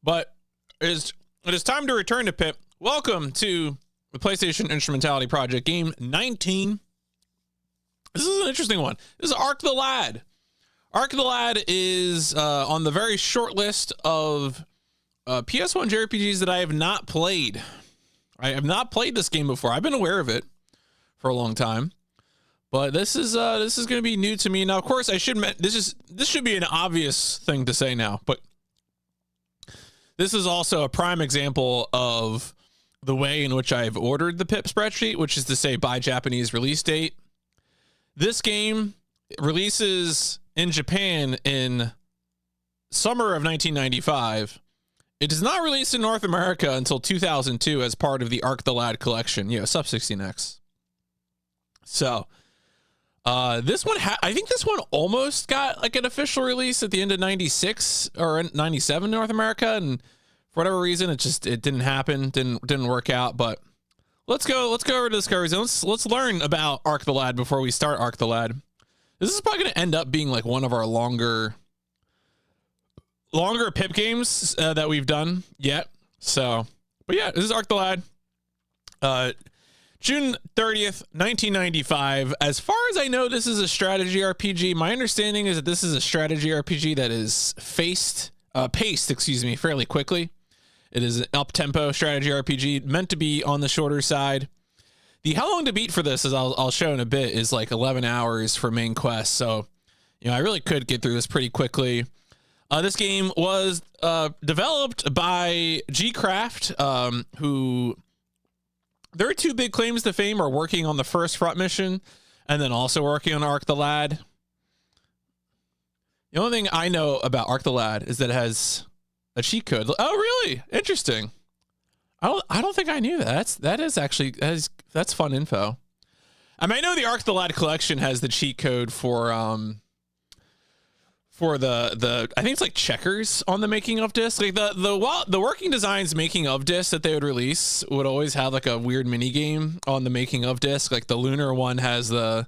But it is time to return to PIP. Welcome to the PlayStation Instrumentality Project, game 19. This is an interesting one. This is Arc the Lad. Arc the Lad is on the very short list of PS1 JRPGs that I have not played. I have not played this game before. I've been aware of it for a long time, but this is going to be new to me. Now, of course, I should this should be an obvious thing to say now, but this is also a prime example of the way in which I've ordered the PIP spreadsheet, which is to say by Japanese release date. This game releases in Japan in summer of 1995. It does not release in North America until 2002 as part of the Arc the Lad collection, Sub 16X. So, this one, I think this one almost got like an official release at the end of 96 or 97 in North America, and for whatever reason, it didn't happen, didn't work out. But let's go over to Discovery Zone. Let's learn about Arc the Lad before we start Arc the Lad. This is probably going to end up being like one of our longer PIP games that we've done yet. So, but yeah, this is Arc the Lad. June 30th, 1995. As far as I know, this is a strategy RPG. My understanding is that this is a strategy RPG that is paced, fairly quickly. It is an up-tempo strategy RPG meant to be on the shorter side. The how long to beat for this, as I'll show in a bit, is like 11 hours for main quest. So, I really could get through this pretty quickly. This game was developed by G-Craft, who their two big claims to fame are working on the first front mission and then also working on Arc the Lad. The only thing I know about Arc the Lad is that it has a cheat code. Oh, really? Interesting. I don't think I knew that. That's fun info. I mean, I know the Arc the Lad collection has the cheat code for the I think it's like checkers on the making of disc. Like the working designs making of disc that they would release would always have like a weird mini game on the making of disc. Like the Lunar one has the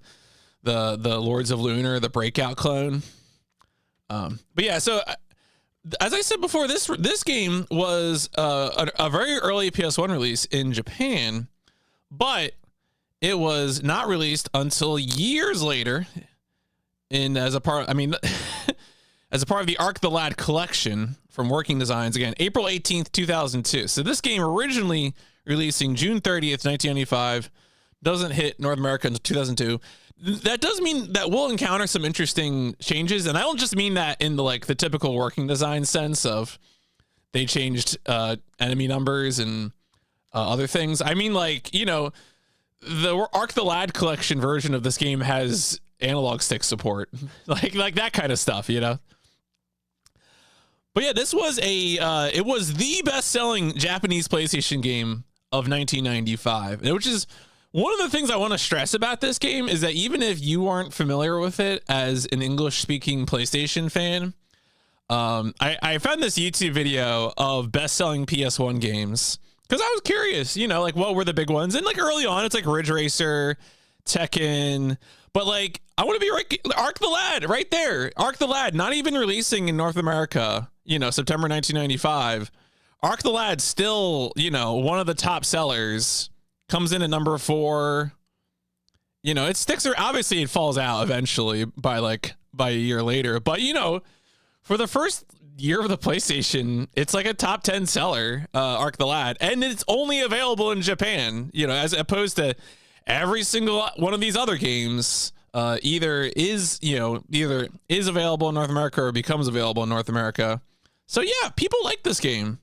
Lords of Lunar, the Breakout clone. But yeah, so as I said before, this game was a very early PS1 release in Japan, but it was not released until years later as a part of the Arc the Lad collection from Working Designs. Again, April 18th, 2002. So this game originally releasing June 30th, 1995, doesn't hit North America until 2002. That does mean that we'll encounter some interesting changes, and I don't just mean that in the typical Working Design sense of they changed enemy numbers and other things. I mean, the Arc the Lad collection version of this game has analog stick support, like that kind of stuff, But yeah, this was it was the best-selling Japanese PlayStation game of 1995, which is one of the things I want to stress about this game is that even if you aren't familiar with it as an English-speaking PlayStation fan, I found this YouTube video of best-selling PS1 games because I was curious, what were the big ones? And early on, it's like Ridge Racer, Tekken, but I want to be right. Arc the Lad, right there. Arc the Lad, not even releasing in North America, September 1995. Arc the Lad still, one of the top sellers. Comes in at number 4. It sticks, or obviously it falls out eventually by a year later. But for the first year of the PlayStation, it's like a top 10 seller, Arc the Lad, and it's only available in Japan. As opposed to every single one of these other games, either is available in North America or becomes available in North America. So yeah, people like this game.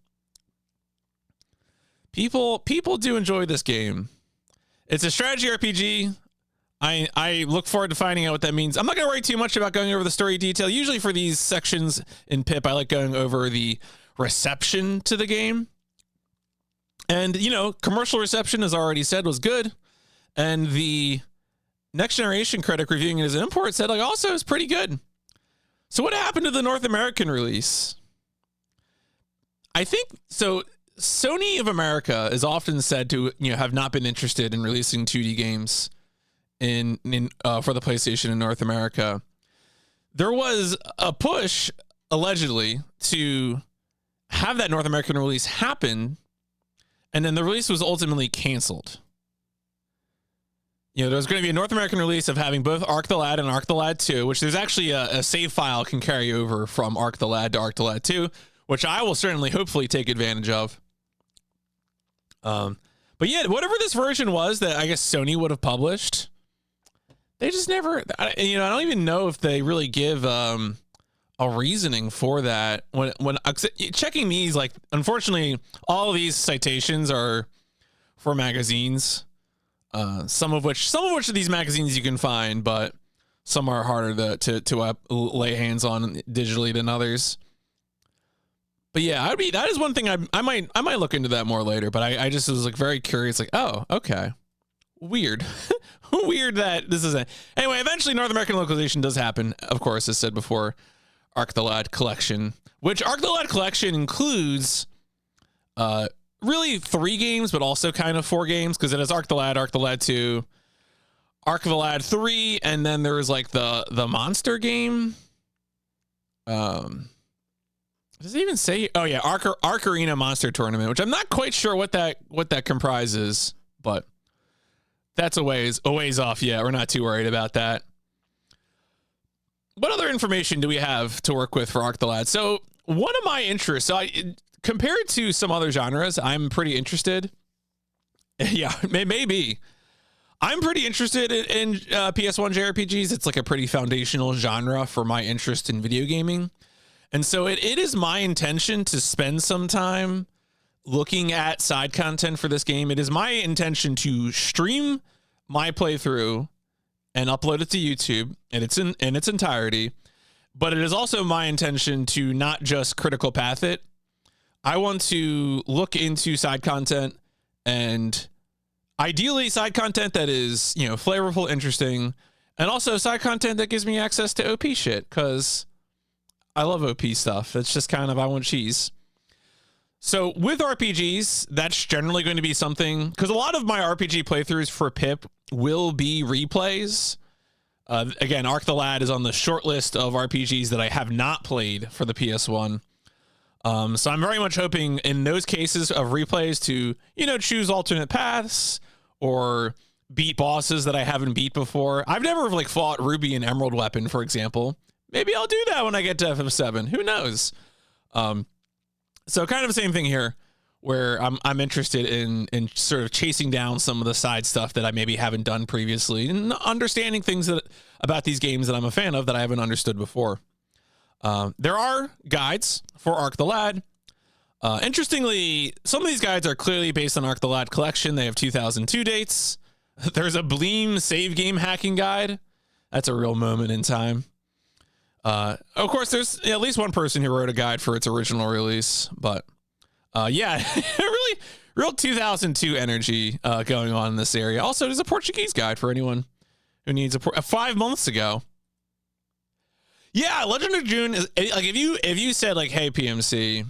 People do enjoy this game. It's a strategy RPG. I look forward to finding out what that means. I'm not going to worry too much about going over the story detail. Usually for these sections in PIP, I like going over the reception to the game. And, commercial reception, as I already said, was good. And the Next Generation critic reviewing it as an import said, also is pretty good. So what happened to the North American release? I think, so Sony of America is often said to have not been interested in releasing 2D games for the PlayStation in North America. There was a push allegedly to have that North American release happen, and then the release was ultimately canceled. You know, there was going to be a North American release of having both Arc the Lad and Arc the Lad 2, which there's actually a save file can carry over from Arc the Lad to Arc the Lad 2, which I will certainly hopefully take advantage of. But yeah, whatever this version was that I guess Sony would have published, they just never, I don't even know if they really give a reasoning for that. When checking these, like, unfortunately, all of these citations are for magazines. Some of which of these magazines you can find, but some are harder to lay hands on digitally than others. But yeah, that is one thing I might look into that more later. But I just was like very curious, like, oh, okay, weird, weird that this isn't. Anyway, eventually North American localization does happen, of course, as said before. Arc the Lad Collection, which Arc the Lad Collection includes, really 3 games, but also kind of 4 games, because it has Arc the Lad 2, Arc the Lad 3, and then there was like the monster game. Does it even say? Oh yeah, Arc Arena Monster Tournament, which I'm not quite sure what that comprises, but that's a ways off. Yeah, we're not too worried about that. What other information do we have to work with for Arc the Lad? So one of my interests, compared to some other genres, I'm pretty interested. Yeah, maybe. I'm pretty interested in PS1 JRPGs. It's like a pretty foundational genre for my interest in video gaming. And so it is my intention to spend some time looking at side content for this game. It is my intention to stream my playthrough and upload it to YouTube in its entirety. But it is also my intention to not just critical path it. I want to look into side content, and ideally side content that is, flavorful, interesting, and also side content that gives me access to OP shit, because I love OP stuff. It's just kind of, I want cheese. So with RPGs, that's generally going to be something, because a lot of my RPG playthroughs for PIP will be replays. Again, Arc the Lad is on the short list of RPGs that I have not played for the PS1. So I'm very much hoping in those cases of replays to, choose alternate paths or beat bosses that I haven't beat before. I've never fought Ruby and Emerald Weapon, for example. Maybe I'll do that when I get to FF7. Who knows? So kind of the same thing here, where I'm interested in sort of chasing down some of the side stuff that I maybe haven't done previously and understanding things about these games that I'm a fan of that I haven't understood before. There are guides for Arc the Lad. Interestingly, some of these guides are clearly based on Arc the Lad Collection. They have 2002 dates. There's a Bleem save game hacking guide. That's a real moment in time. Of course, there's at least one person who wrote a guide for its original release, but yeah, really real 2002 energy going on in this area. Also, there's a Portuguese guide for anyone who needs 5 months ago. Yeah, Legend of June is like, if you said like, hey PMC,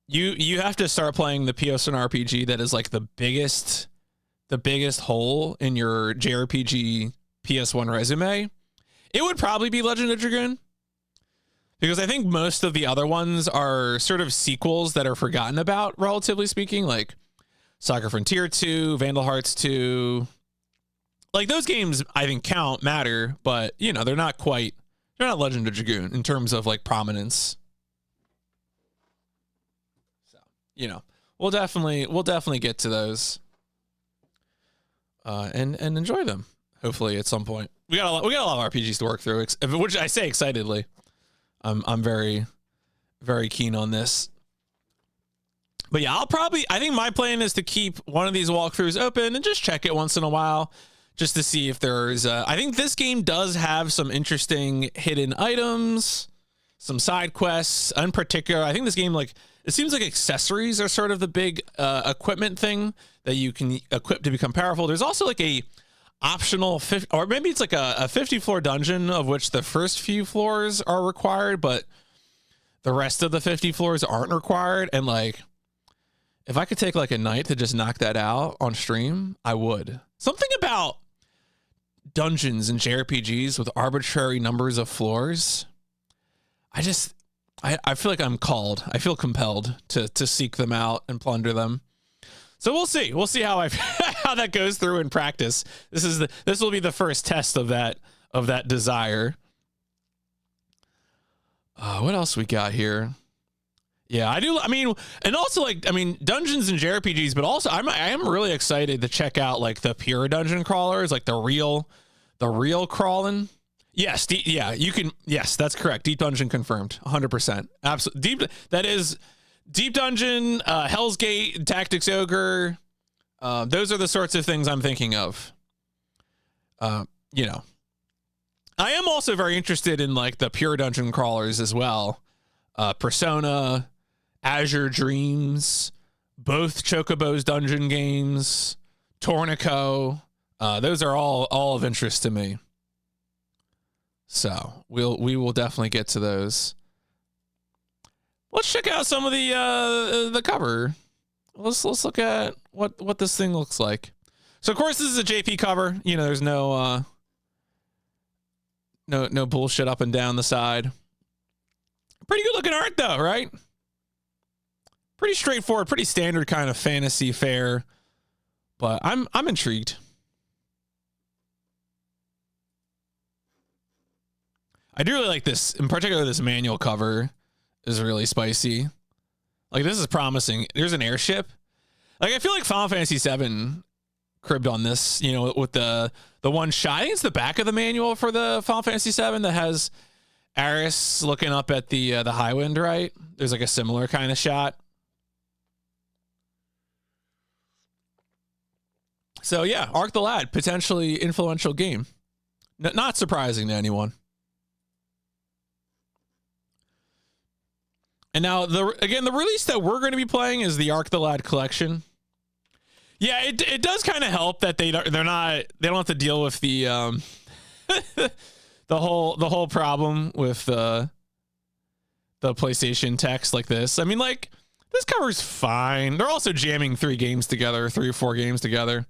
you have to start playing the PS1 RPG that is like the biggest hole in your JRPG PS1 resume, it would probably be Legend of Dragoon. Because I think most of the other ones are sort of sequels that are forgotten about, relatively speaking, like Saga Frontier 2, Vandal Hearts 2. Like, those games, I think, matter, but, they're not Legend of Dragoon in terms of, like, prominence. So, we'll definitely get to those and enjoy them, hopefully, at some point. We got a lot of RPGs to work through, which I say excitedly. I'm very, very keen on this. But yeah, I think my plan is to keep one of these walkthroughs open and just check it once in a while just to see if there's, I think this game does have some interesting hidden items, some side quests. In particular, I think this game, it seems like accessories are sort of the big equipment thing that you can equip to become powerful. There's also like a optional 50, or maybe it's like a 50 floor dungeon of which the first few floors are required, but the rest of the 50 floors aren't required. And like, if I could take like a night to just knock that out on stream, I would. Something about dungeons and JRPGs with arbitrary numbers of floors, I feel like I'm called. I feel compelled to seek them out and plunder them. So we'll see. We'll see how how that goes through in practice. This will be the first test of that desire. What else we got here? Yeah, I do. I mean, and also like, I mean, dungeons and JRPGs, but also I am really excited to check out like the pure dungeon crawlers, like the real crawling. Yes, you can. Yes, that's correct. Deep Dungeon confirmed, 100%. Absolutely, deep. That is Deep Dungeon, Hell's Gate, Tactics Ogre. Those are the sorts of things I'm thinking of. You know, I am also very interested in like the pure dungeon crawlers as well. Persona, Azure Dreams, both Chocobo's dungeon games, Tornico. Those are all of interest to me. So we will definitely get to those. Let's check out some of the cover. Let's look at what this thing looks like. So of course this is a JP cover. You know, there's no bullshit up and down the side. Pretty good looking art though, right? Pretty straightforward, pretty standard kind of fantasy fare. But I'm intrigued. I do really like this, in particular this manual cover is really spicy. Like this is promising. There's an airship. Like I feel like Final Fantasy VII cribbed on this, you know, with the one shot. I think it's the back of the manual for the Final Fantasy VII that has Aris looking up at the Highwind, right? There's like a similar kind of shot. So yeah, Arc the Lad, potentially influential game. Not surprising to anyone. And now the release that we're going to be playing is the Arc the Lad collection. Yeah, it does kind of help that they don't have to deal with the the whole problem with the PlayStation text like this. I mean, like this cover's fine. They're also jamming 3 or 4 games together.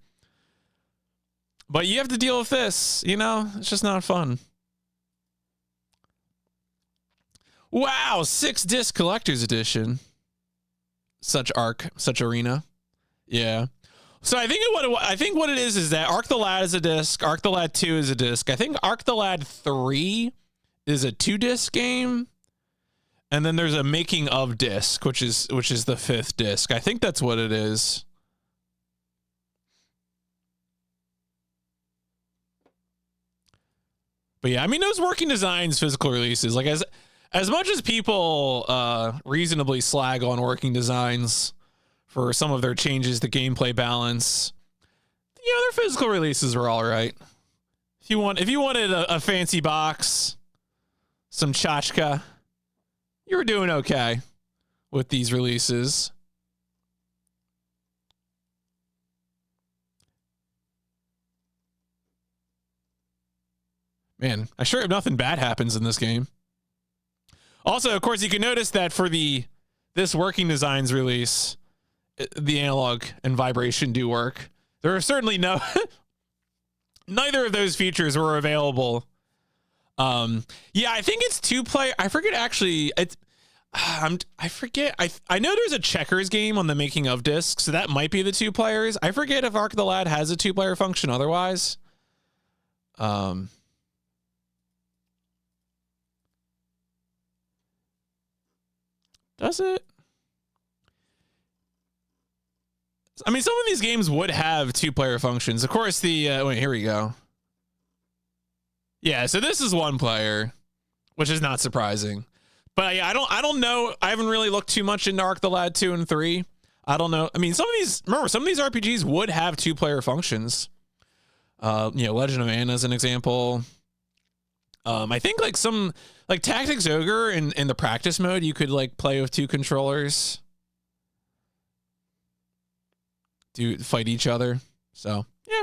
But you have to deal with this, you know? It's just not fun. Wow, 6-disc collector's edition. Such arena. Yeah. So I think what it is that Arc the Lad is a disc, Arc the Lad 2 is a disc. I think Arc the Lad 3 is a 2-disc game. And then there's a making of disc, which is the 5th disc. I think that's what it is. But yeah, I mean those working designs, physical releases, like as much as people reasonably slag on working designs for some of their changes to gameplay balance, you know, their physical releases were all right. If you wanted a fancy box, some tchotchke, you were doing okay with these releases. Man, I sure hope nothing bad happens in this game. Also, of course, you can notice that for this working designs release, the analog and vibration do work. There are certainly neither of those features were available. Yeah, I think it's 2-player. I forget actually. I forget. I know there's a checkers game on the making of disc, so that might be the 2 players. I forget if Arc the Lad has a 2-player function otherwise. Does it? I mean, some of these games would have 2-player functions. Of course, wait, here we go. Yeah, so this is 1 player, which is not surprising. But yeah, I don't know. I haven't really looked too much into Arc the Lad 2 and 3. I don't know. I mean, some of these RPGs would have 2-player functions. You know, Legend of Mana is an example. I think like Tactics Ogre in the practice mode, you could like play with 2 controllers. Fight each other. So yeah.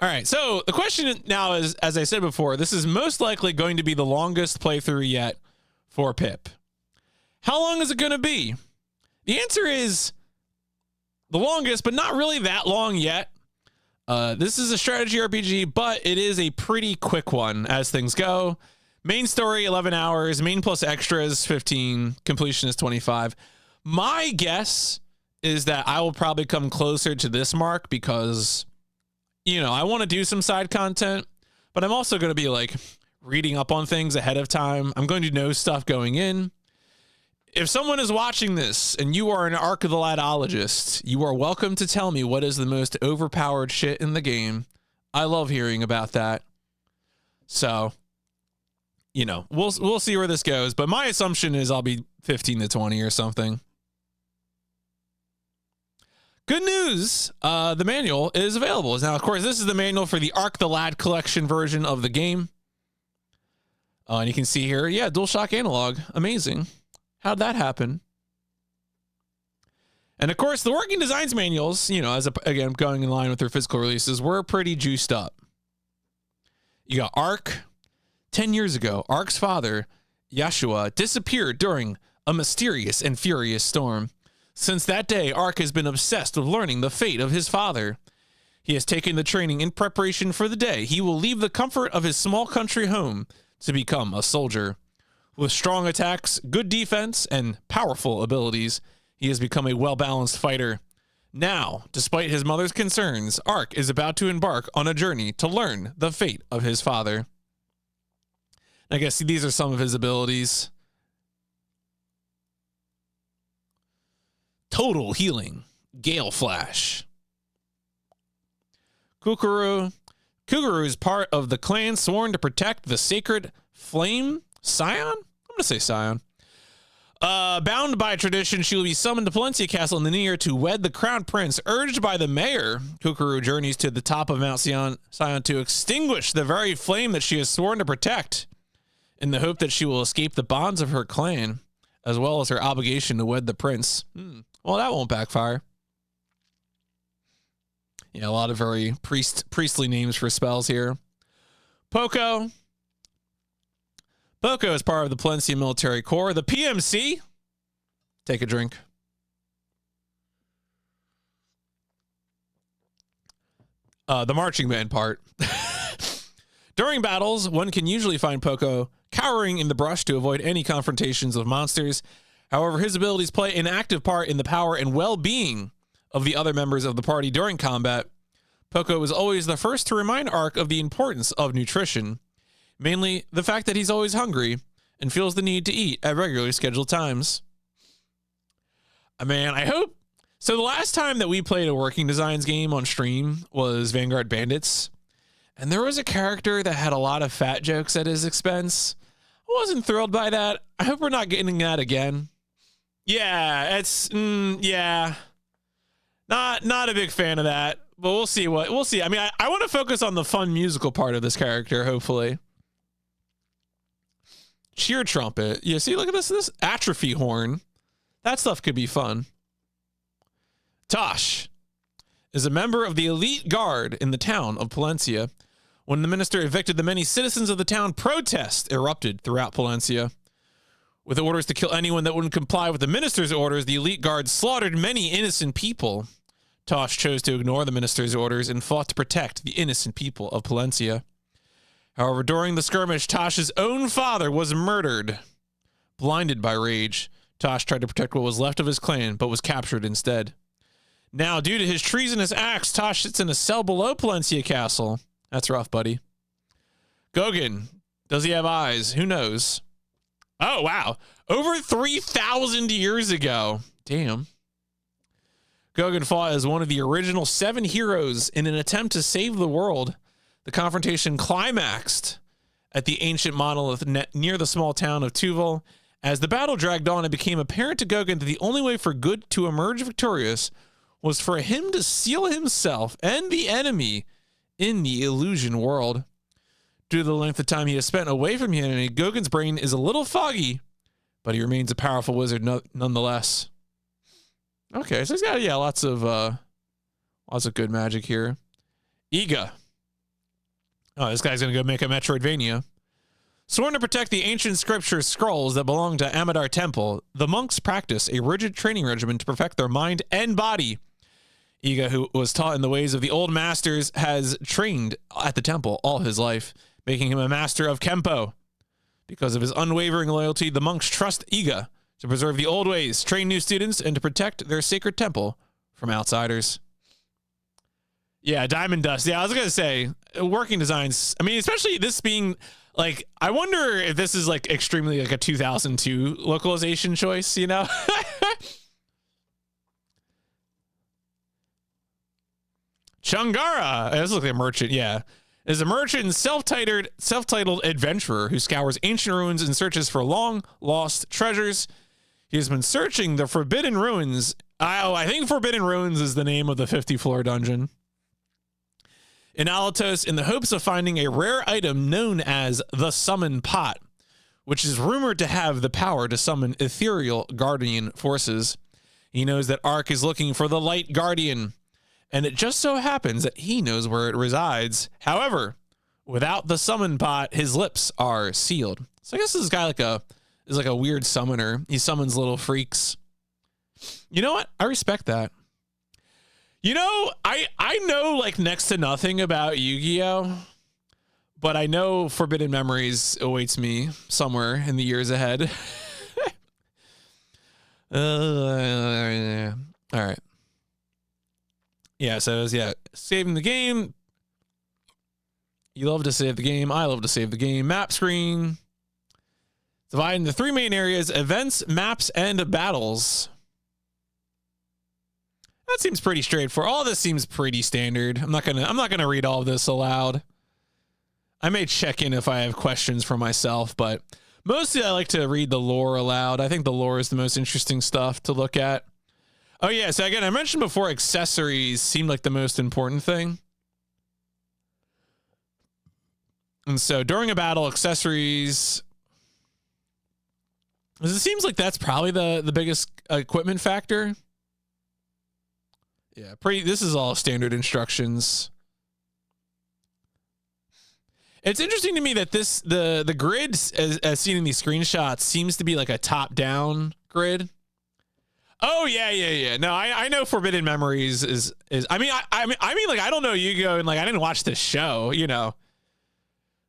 All right. So the question now is, as I said before, this is most likely going to be the longest playthrough yet for PIP. How long is it going to be? The answer is the longest, but not really that long yet. This is a strategy RPG, but it is a pretty quick one as things go. Main story, 11 hours. Main plus extras, 15. Completion is 25. My guess is that I will probably come closer to this mark because, I want to do some side content, but I'm also going to be like reading up on things ahead of time. I'm going to know stuff going in. If someone is watching this and you are an Ark of the Ladologist, you are welcome to tell me what is the most overpowered shit in the game. I love hearing about that. So, we'll see where this goes, but my assumption is I'll be 15 to 20 or something. Good news, the manual is available. Now, of course, this is the manual for the Ark the Lad collection version of the game. And you can see here, DualShock analog. Amazing. How'd that happen? And of course, the working designs manuals, again, going in line with their physical releases, were pretty juiced up. You got Ark. 10 years ago, Ark's father, Yeshua, disappeared during a mysterious and furious storm. Since that day, Ark has been obsessed with learning the fate of his father. He has taken the training in preparation for the day he will leave the comfort of his small country home to become a soldier. With strong attacks, good defense, and powerful abilities, he has become a well-balanced fighter. Now, despite his mother's concerns, Ark is about to embark on a journey to learn the fate of his father. I guess these are some of his abilities. Total healing. Gale Flash. Kukuru. Kukuru is part of the clan sworn to protect the sacred flame. Scion? I'm going to say Scion. Bound by tradition, she will be summoned to Palencia Castle in the new year to wed the crown prince. Urged by the mayor, Kukuru journeys to the top of Mount Scion to extinguish the very flame that she has sworn to protect, in the hope that she will escape the bonds of her clan, as well as her obligation to wed the prince. Well, that won't backfire. Yeah, a lot of very priestly names for spells here. Poco. Poco is part of the Palencia Military Corps. The PMC. Take a drink. The marching band part. During battles, one can usually find Poco cowering in the brush to avoid any confrontations with monsters. However, his abilities play an active part in the power and well-being of the other members of the party during combat. Poco is always the first to remind Ark of the importance of nutrition, mainly the fact that he's always hungry and feels the need to eat at regularly scheduled times. Man, I hope... So the last time that we played a working designs game on stream was Vanguard Bandits, and there was a character that had a lot of fat jokes at his expense. I wasn't thrilled by that. I hope we're not getting that again. Yeah, it's not a big fan of that, but we'll see. I mean, I want to focus on the fun musical part of this character, hopefully. Cheer trumpet. Yeah, see, look at this atrophy horn. That stuff could be fun. Tosh is a member of the elite guard in the town of Palencia. When the minister evicted the many citizens of the town, protests erupted throughout Palencia. With orders to kill anyone that wouldn't comply with the minister's orders, the elite guard slaughtered many innocent people. Tosh chose to ignore the minister's orders and fought to protect the innocent people of Palencia. However, during the skirmish, Tosh's own father was murdered. Blinded by rage, Tosh tried to protect what was left of his clan, but was captured instead. Now, due to his treasonous acts, Tosh sits in a cell below Palencia Castle. That's rough, buddy. Goguen. Does he have eyes? Who knows? Oh, wow. Over 3,000 years ago. Damn. Goguen fought as one of the original 7 heroes in an attempt to save the world. The confrontation climaxed at the ancient monolith near the small town of Tuval. As the battle dragged on, it became apparent to Goguen that the only way for good to emerge victorious was for him to seal himself and the enemy in the illusion world. Due to the length of time he has spent away from humanity, Goggen's brain is a little foggy, but he remains a powerful wizard nonetheless. Okay, so he's got lots of good magic here. Iga. Oh, this guy's gonna go make a Metroidvania. Sworn to protect the ancient scripture scrolls that belong to Amadar Temple, the monks practice a rigid training regimen to perfect their mind and body. Iga, who was taught in the ways of the old masters, has trained at the temple all his life, making him a master of Kempo. Because of his unwavering loyalty, the monks trust Iga to preserve the old ways, train new students, and to protect their sacred temple from outsiders. Yeah, Diamond Dust. Yeah, I was going to say, working designs, I mean, especially this being, like, I wonder if this is, like, extremely, like, a 2002 localization choice, you know? Chungara. This looks like a merchant, yeah. Is a merchant and self-titled adventurer who scours ancient ruins and searches for long-lost treasures. He has been searching the Forbidden Ruins. I think Forbidden Ruins is the name of the 50-floor dungeon in Alatos in the hopes of finding a rare item known as the Summon Pot, which is rumored to have the power to summon ethereal guardian forces. He knows that Ark is looking for the Light Guardian, and it just so happens that he knows where it resides. However, without the Summon Pot, his lips are sealed. So I guess this guy is like a weird summoner. He summons little freaks. You know what? I respect that. You know, I know like next to nothing about Yu-Gi-Oh, but I know Forbidden Memories awaits me somewhere in the years ahead. All right. Yeah, so saving the game. You love to save the game. I love to save the game. Map screen. Divided into 3 main areas: events, maps, and battles. That seems pretty straightforward. All this seems pretty standard. I'm not gonna read all of this aloud. I may check in if I have questions for myself, but mostly I like to read the lore aloud. I think the lore is the most interesting stuff to look at. Oh yeah, so again, I mentioned before accessories seemed like the most important thing. And so during a battle, accessories, it seems like that's probably the biggest equipment factor. Yeah, this is all standard instructions. It's interesting to me that the grid, as seen in these screenshots, seems to be like a top-down grid. Oh yeah. No, I know Forbidden Memories is. I mean, like I don't know Yu-Gi-Oh, and like I didn't watch this show, you know.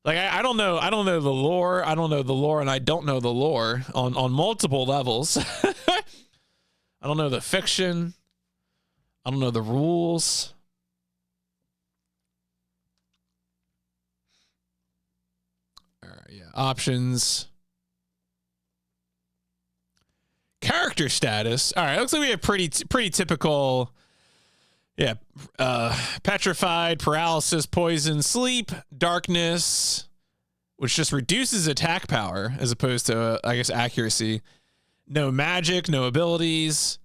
Like I don't know the lore. I don't know the lore, and I don't know the lore on multiple levels. I don't know the fiction. I don't know the rules. All right, yeah. Options. Character status. All right, looks like we have pretty typical. Yeah, petrified, paralysis, poison, sleep, darkness, which just reduces attack power as opposed to, I guess, accuracy. No magic, no abilities.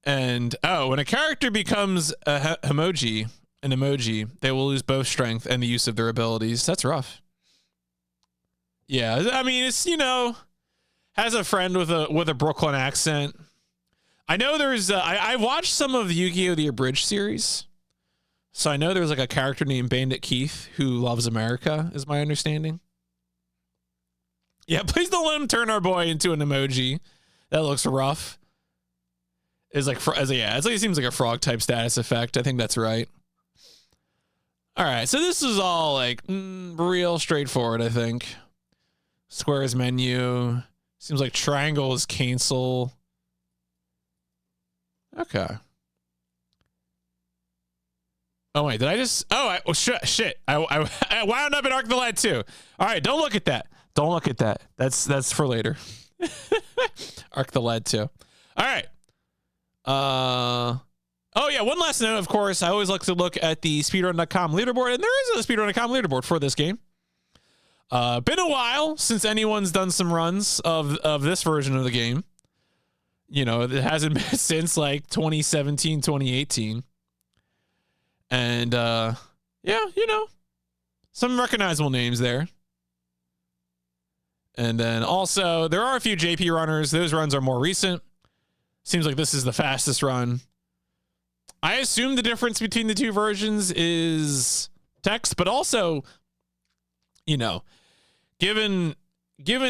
And, when a character becomes an emoji, they will lose both strength and the use of their abilities. That's rough. Yeah, I mean, it's, you know, has a friend with a Brooklyn accent. I know there's, I watched some of the Yu-Gi-Oh! The Abridged series. So I know there's like a character named Bandit Keith who loves America, is my understanding. Yeah, please don't let him turn our boy into an emoji. That looks rough. It's like, it seems like a frog type status effect. I think that's right. All right, so this is all like real straightforward, I think. Squares menu. Seems like triangle is cancel. Okay. Oh wait, did I just? Oh, shit! I wound up in Arc the Lad too. All right, don't look at that. Don't look at that. That's for later. Arc the Lad too. All right. Oh yeah, one last note. Of course, I always like to look at the speedrun.com leaderboard, and there is a speedrun.com leaderboard for this game. Been a while since anyone's done some runs of this version of the game. You know, it hasn't been since like 2017, 2018. And yeah, you know, some recognizable names there. And then also there are a few JP runners. Those runs are more recent. Seems like this is the fastest run. I assume the difference between the two versions is text, but also, you know, given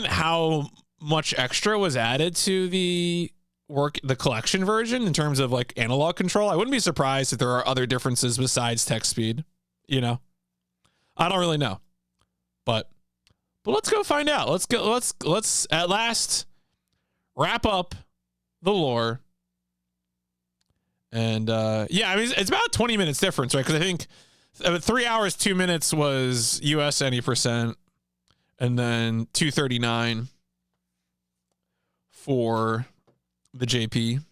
how much extra was added to the collection version in terms of like analog control, I wouldn't be surprised if there are other differences besides text speed. You know, I don't really know, but But let's go find out. Let's go. Let's at last wrap up the lore. And yeah, I mean it's about 20 minutes difference, right? Because I think 3 hours 2 minutes was US any percent, and then 239 for the JP.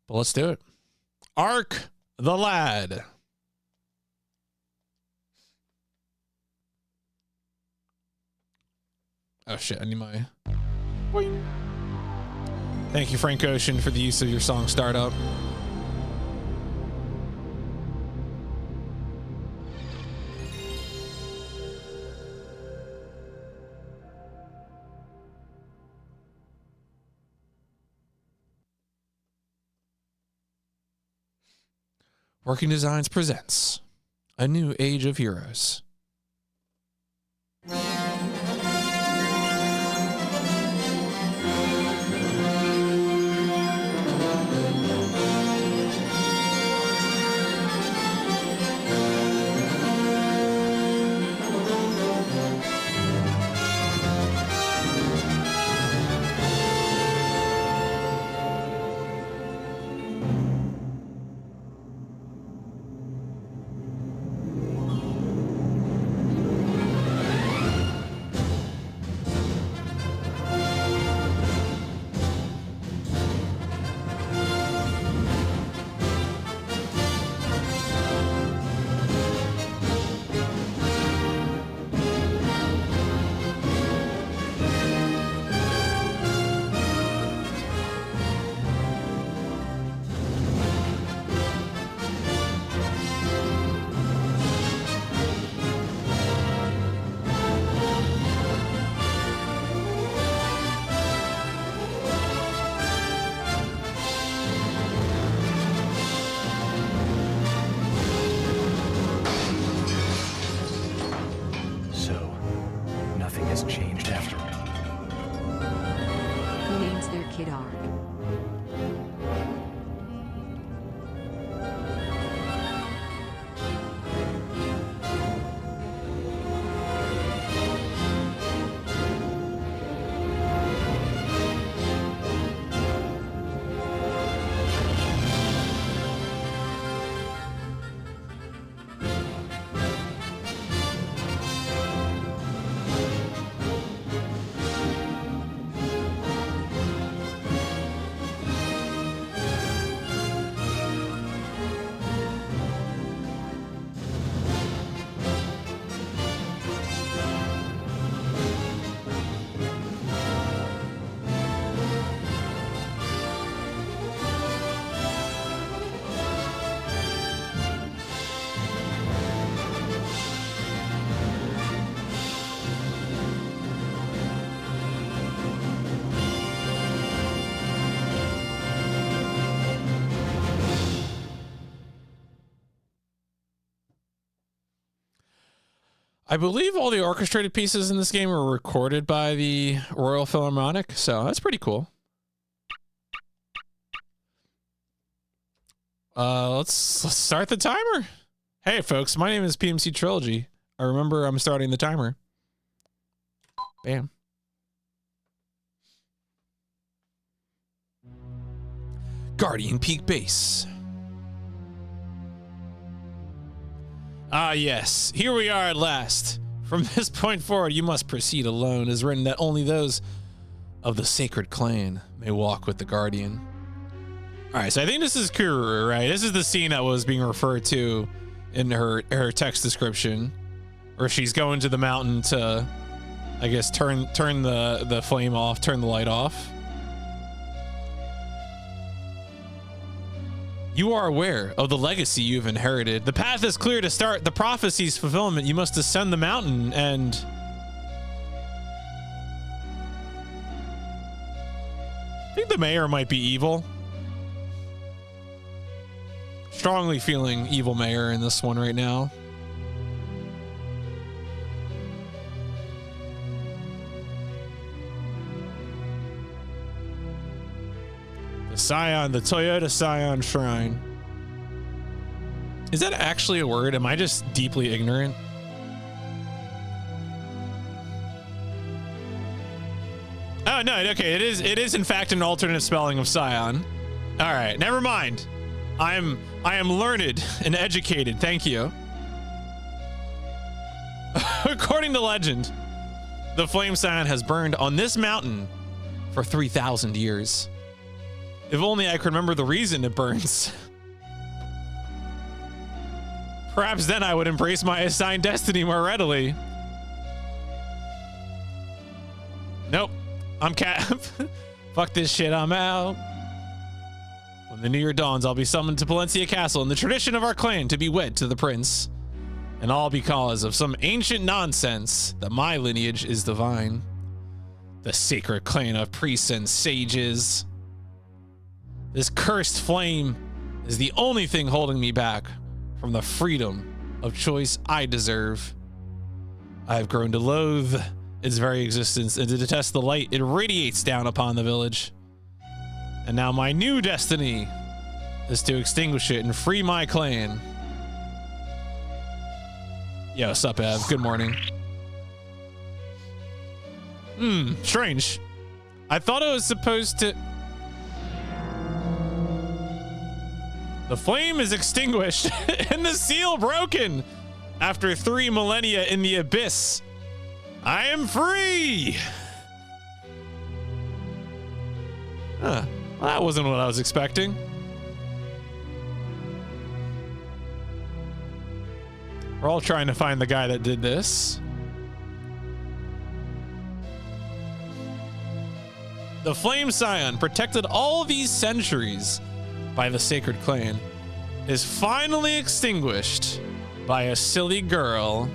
But let's do it. Ark the Lad. Oh shit, I need my... Boing. Thank you, Frank Ocean, for the use of your song Startup. Working Designs presents A New Age of Heroes. I believe all the orchestrated pieces in this game were recorded by the Royal Philharmonic, so that's pretty cool. Let's start the timer. Hey folks, my name is PMC Trilogy. I remember I'm starting the timer. Bam. Guardian Peak Base. Ah, yes. Here we are at last. From this point forward, you must proceed alone. It is written that only those of the sacred clan may walk with the Guardian. All right, so I think this is Kuru, right? This is the scene that was being referred to in her text description, where she's going to the mountain to, I guess, turn the flame off, turn the light off. You are aware of the legacy you've inherited. The path is clear to start the prophecy's fulfillment. You must ascend the mountain and... I think the mayor might be evil. Strongly feeling evil mayor in this one right now. The Toyota Scion Shrine. Is that actually a word? Am I just deeply ignorant? Oh no, okay, it is in fact an alternate spelling of Scion. All right, never mind. I am learned and educated. Thank you. According to legend, the flame Scion has burned on this mountain for 3,000 years. If only I could remember the reason it burns. Perhaps then I would embrace my assigned destiny more readily. Nope. I'm fuck this shit, I'm out. When the new year dawns, I'll be summoned to Palencia Castle in the tradition of our clan to be wed to the prince. And all because of some ancient nonsense that my lineage is divine. The sacred clan of priests and sages. This cursed flame is the only thing holding me back from the freedom of choice I deserve. I have grown to loathe its very existence and to detest the light it radiates down upon the village. And now my new destiny is to extinguish it and free my clan. Yo, sup, Ev? Good morning. Strange. I thought it was supposed to... The flame is extinguished and the seal broken after 3 millennia in the abyss. I am free! Huh. Well, that wasn't what I was expecting. We're all trying to find the guy that did this. The Flame Scion, protected all these centuries by the Sacred Clan, is finally extinguished by a silly girl.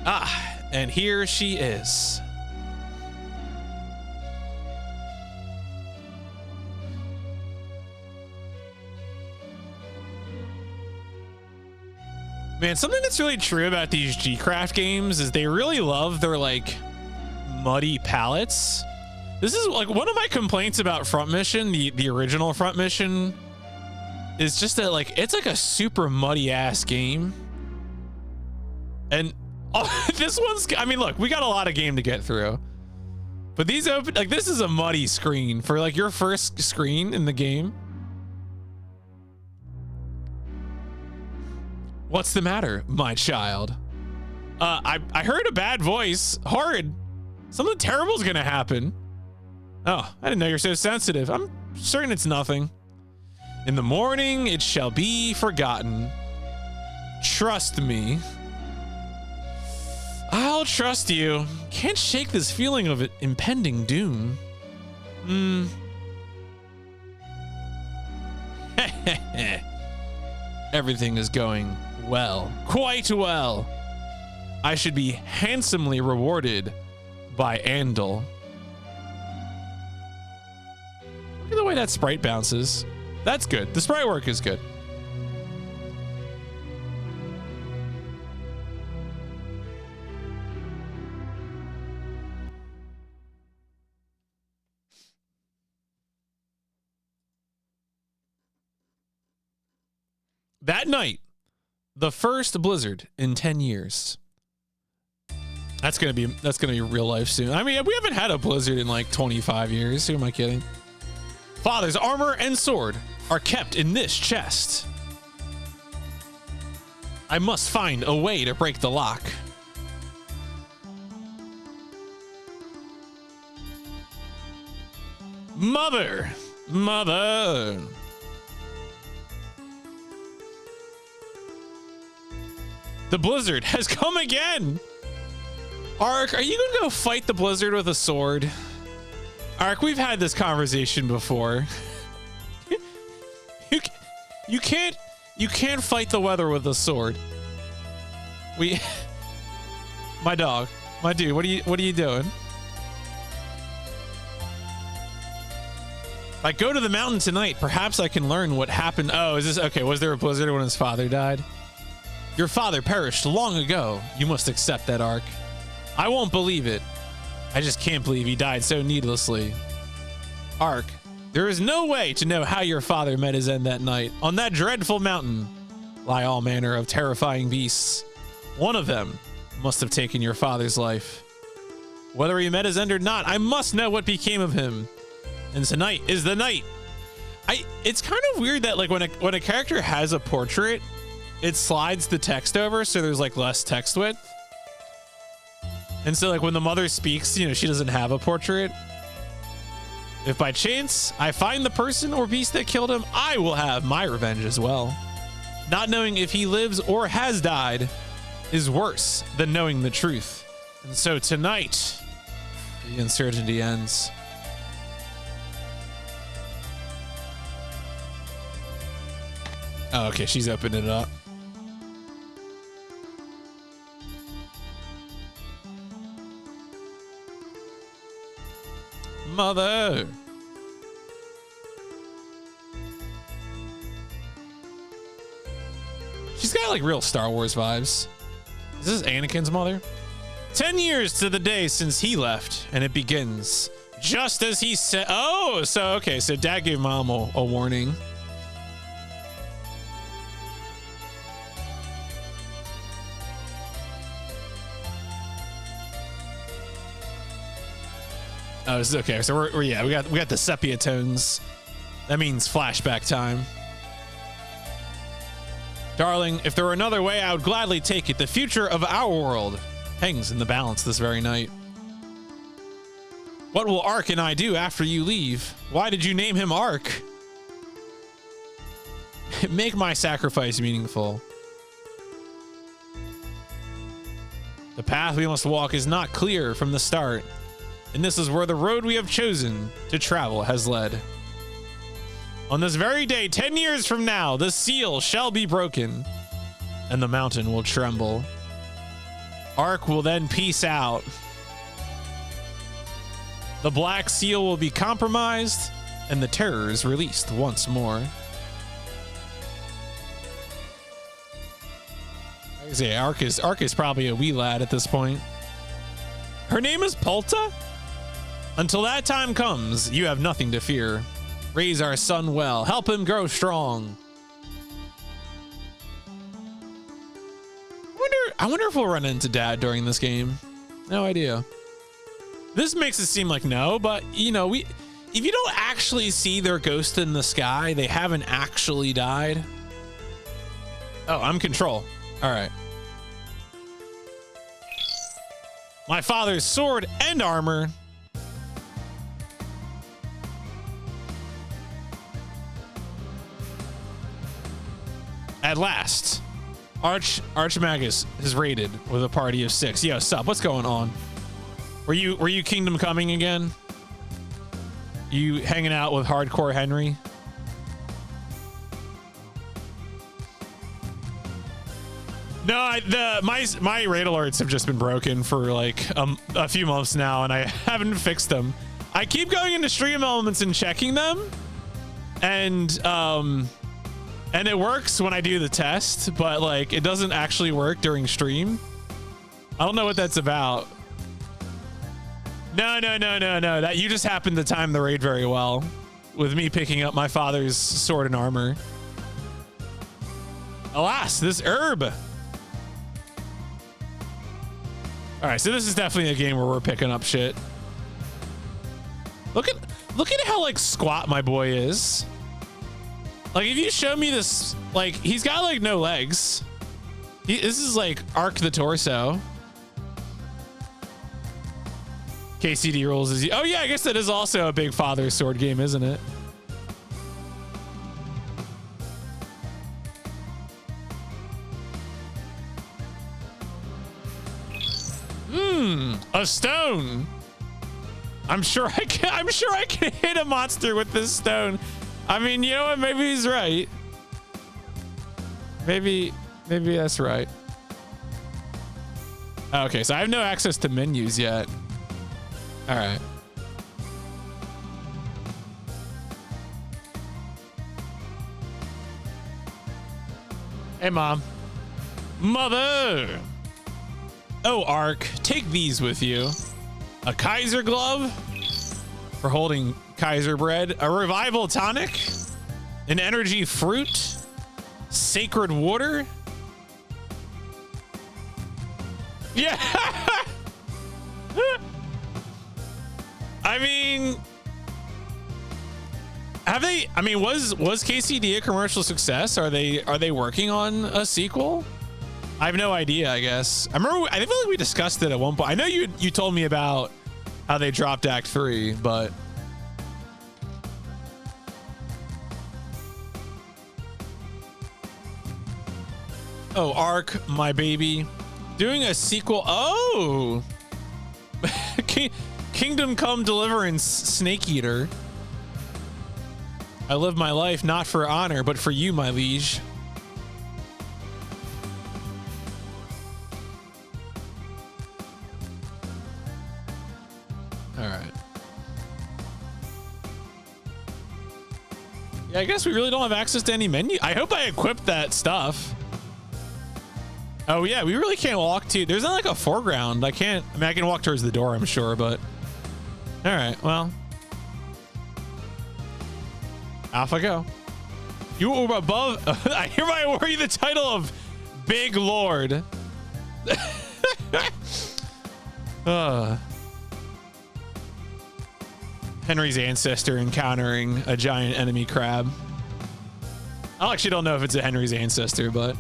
Ah, and here she is. Man, something that's really true about these G-Craft games is they really love their, like, muddy palettes. This is, like, one of my complaints about Front Mission, the original Front Mission, is just that, like, it's, like, a super muddy-ass game. And this one's, I mean, look, we got a lot of game to get through. But these open, like, this is a muddy screen for, like, your first screen in the game. What's the matter, my child? I heard a bad voice. Horrid. Something terrible is gonna happen. Oh, I didn't know you're so sensitive. I'm certain it's nothing. In the morning, it shall be forgotten. Trust me. I'll trust you. Can't shake this feeling of impending doom. Everything is going well, quite well. I should be handsomely rewarded by Andal. Look at the way that sprite bounces. That's good. The sprite work is good. That night, the first blizzard in 10 years. That's gonna be real life soon. I mean, we haven't had a blizzard in like 25 years. Who am I kidding? Father's armor and sword are kept in this chest. I must find a way to break the lock. Mother. The blizzard has come again. Ark, are you gonna go fight the blizzard with a sword? Ark, we've had this conversation before. You can't fight the weather with a sword. My dog, my dude, what are you doing? If I go to the mountain tonight, perhaps I can learn what happened. Oh, is this okay? Was there a blizzard when his father died? Your father perished long ago. You must accept that, Ark. I won't believe it. I just can't believe he died so needlessly. Ark, There is no way to know how your father met his end that night. On that dreadful mountain lie all manner of terrifying beasts. One of them must have taken your father's life. Whether he met his end or not, I must know what became of him. And tonight is the night. It's kind of weird that like when a character has a portrait, it slides the text over so there's like less text width. And so like when the mother speaks, you know, she doesn't have a portrait. If by chance I find the person or beast that killed him, I will have my revenge as well. Not knowing if he lives or has died is worse than knowing the truth. And so tonight, the uncertainty ends. Oh, okay, she's opening it up. Mother. She's got like real Star Wars vibes. Is this Anakin's mother? 10 years to the day since he left, and it begins just as he said. Oh, so okay, so Dad gave Mom a warning. Oh, this is okay. So we're yeah, we got the sepia tones. That means flashback time. Darling, if there were another way, I would gladly take it. The future of our world hangs in the balance this very night. What will Ark and I do after you leave? Why did you name him Ark? Make my sacrifice meaningful. The path we must walk is not clear from the start, and this is where the road we have chosen to travel has led. On this very day, 10 years from now, the seal shall be broken, and the mountain will tremble. Ark will then peace out. The black seal will be compromised, and the terrors released once more. I say Ark is probably a wee lad at this point. Her name is Polta? Until that time comes, you have nothing to fear. Raise our son well. Help him grow strong. I wonder if we'll run into Dad during this game. No idea. This makes it seem like no, but you know, if you don't actually see their ghost in the sky, they haven't actually died. Oh, I'm Control. All right. My father's sword and armor. At last, Archmagus is raided with a party of 6. Yo, sup? What's going on? Were you Kingdom Coming again? You hanging out with Hardcore Henry? No, my raid alerts have just been broken for like a few months now, and I haven't fixed them. I keep going into stream elements and checking them, and it works when I do the test, but like it doesn't actually work during stream. I don't know what that's about. No. That you just happened to time the raid very well with me picking up my father's sword and armor. Alas, this herb. All right, so this is definitely a game where we're picking up shit. Look at how like squat my boy is. Like if you show me this, like he's got like no legs. This is like Arc the torso. KCD rules is. Oh yeah, I guess that is also a big father sword game, isn't it? A stone. I'm sure I can hit a monster with this stone. I mean, you know what? Maybe he's right. Maybe that's right. Okay, so I have no access to menus yet. All right. Hey, Mom. Mother. Oh, Ark, take these with you. A Kaiser glove for holding Kaiser bread, a revival tonic, an energy fruit, sacred water. Yeah. I mean, have they? I mean, was KCD a commercial success? Are they working on a sequel? I have no idea. I guess I remember. I feel like we discussed it at one point. I know you told me about how they dropped Act 3, but oh, Ark, my baby, doing a sequel. Oh, Kingdom Come Deliverance, Snake Eater. I live my life not for honor, but for you, my liege. All right. Yeah, I guess we really don't have access to any menu. I hope I equipped that stuff. Oh yeah, we really can't walk to. There's not like a foreground. I mean, I can walk towards the door, I'm sure, but all right. Well, off I go. You were above. I hereby award you the title of Big Lord. Henry's ancestor encountering a giant enemy crab. I actually don't know if it's a Henry's ancestor, but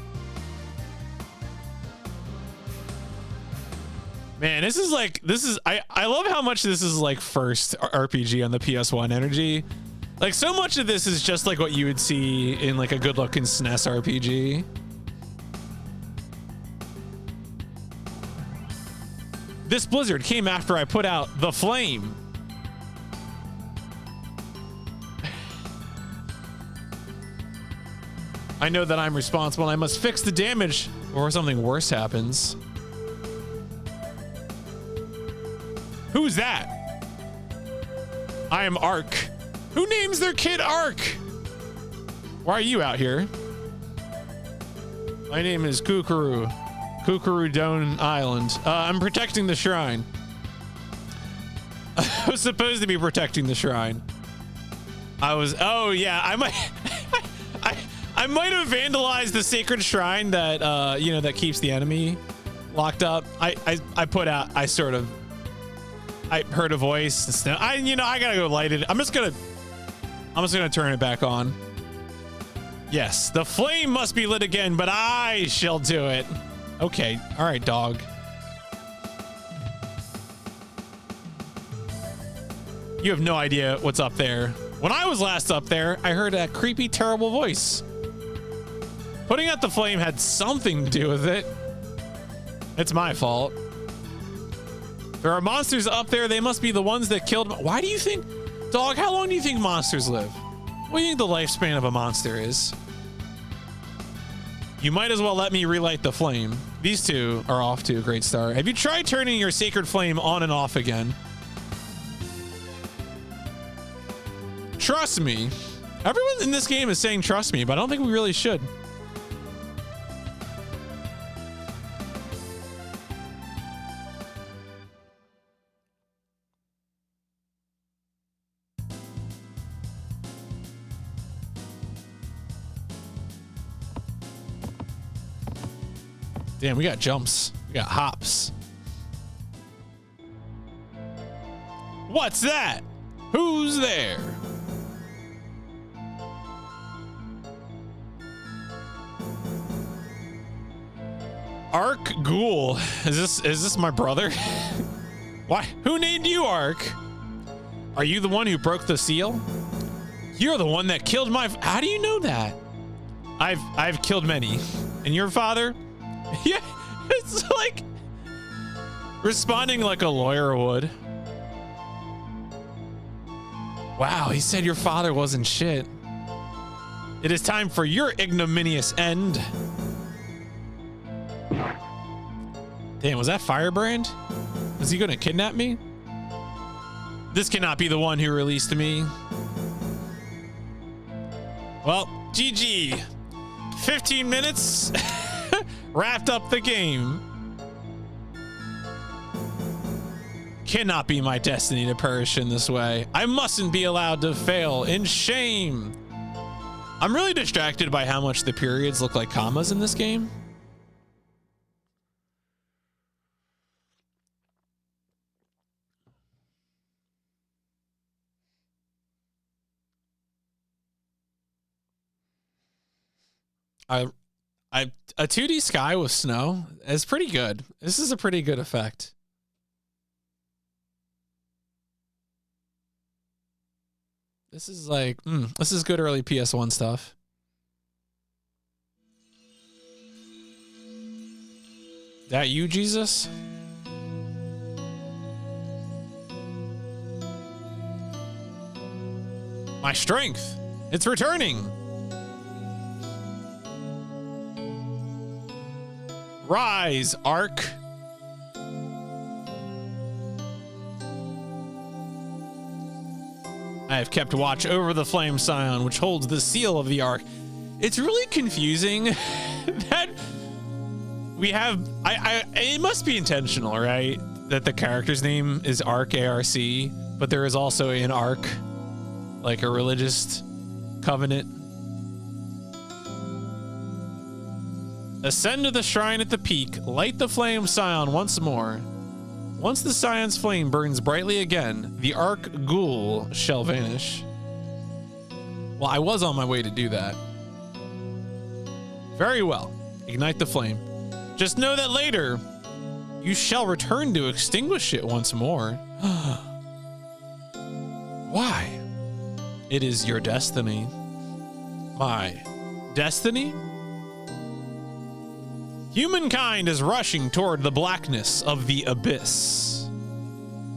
man, this is I love how much this is like first RPG on the PS1 energy. Like so much of this is just like what you would see in like a good looking SNES RPG. This blizzard came after I put out the flame. I know that I'm responsible and I must fix the damage or something worse happens. Who's that? I am Ark. Who names their kid Ark? Why are you out here? My name is Kukuru. Kukuru Dome Island. I'm protecting the shrine. I was supposed to be protecting the shrine. Oh yeah, I might have vandalized the sacred shrine that you know, that keeps the enemy locked up. I heard a voice. I gotta go light it. I'm just gonna turn it back on. Yes, the flame must be lit again, but I shall do it. Okay, all right, dog. You have no idea what's up there. When I was last up there, I heard a creepy, terrible voice. Putting out the flame had something to do with it. It's my fault. There are monsters up there. They must be the ones that killed. Why do you think, dog, how long do you think monsters live? What do you think the lifespan of a monster is? You might as well let me relight the flame. These two are off to a great start. Have you tried turning your sacred flame on and off again? Trust me. Everyone in this game is saying trust me, but I don't think we really should. Damn, we got jumps. We got hops. What's that? Who's there? Ark Ghoul. Is this my brother? Why? Who named you Ark? Are you the one who broke the seal? You're the one that killed my. How do you know that? I've killed many. And your father? Yeah, it's like responding like a lawyer would. Wow, he said your father wasn't shit. It is time for your ignominious end. Damn, was that Firebrand? Is he gonna kidnap me? This cannot be the one who released me. Well, GG. 15 minutes. Wrapped up the game. cannot be my destiny to perish in this way. I mustn't be allowed to fail in shame. I'm really distracted by how much the periods look like commas in this game. A 2D sky with snow is pretty good. This is a pretty good effect. This is like, this is good early PS1 stuff. That you, Jesus? My strength, it's returning. Rise, Ark. I have kept watch over the flame scion, which holds the seal of the Ark. It's really confusing that we have, it must be intentional, right? That the character's name is Ark, A-R-C, but there is also an Ark, like a religious covenant. Ascend to the shrine at the peak, light the flame scion once more. Once the scion's flame burns brightly again, the Ark ghoul shall vanish. Well, I was on my way to do that. Very well. Ignite the flame. Just know that later, you shall return to extinguish it once more. Why? It is your destiny. My destiny? Humankind is rushing toward the blackness of the abyss.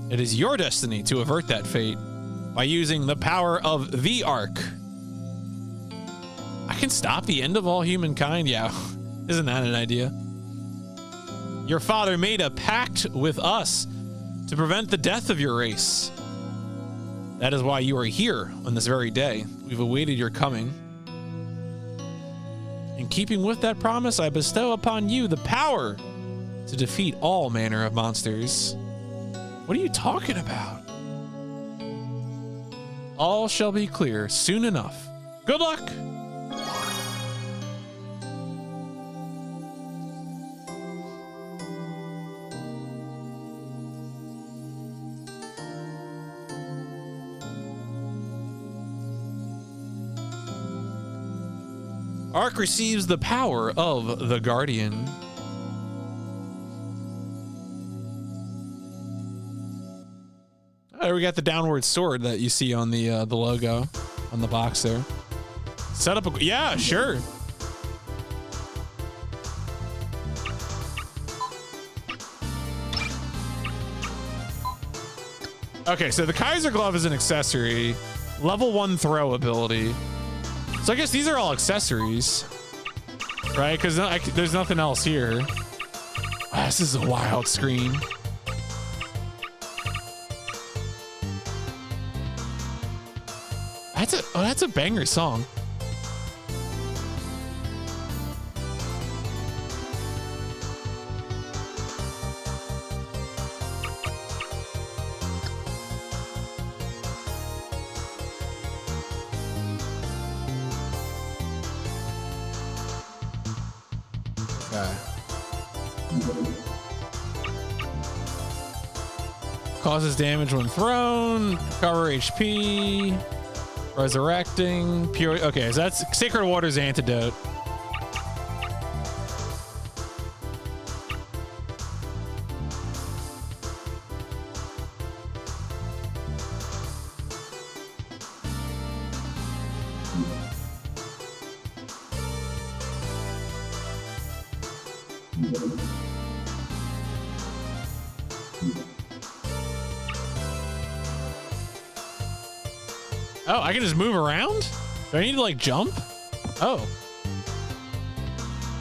It is your destiny to avert that fate by using the power of the Ark. I can stop the end of all humankind? Yeah, isn't that an idea? Your father made a pact with us to prevent the death of your race. That is why you are here on this very day. We've awaited your coming. In keeping with that promise, I bestow upon you the power to defeat all manner of monsters. What are you talking about? All shall be clear soon enough. Good luck! Ark receives the power of the Guardian. Oh, we got the downward sword that you see on the logo on the box there. Set up a, yeah, sure. Okay, so the Kaiser glove is an accessory. Level 1 throw ability. So I guess these are all accessories, right? Because there's nothing else here. Oh, this is a wild screen. That's a banger song. Causes damage when thrown, recover HP, resurrecting, pure. Okay, so that's Sacred Water's antidote. Oh, I can just move around? Do I need to like jump? Oh.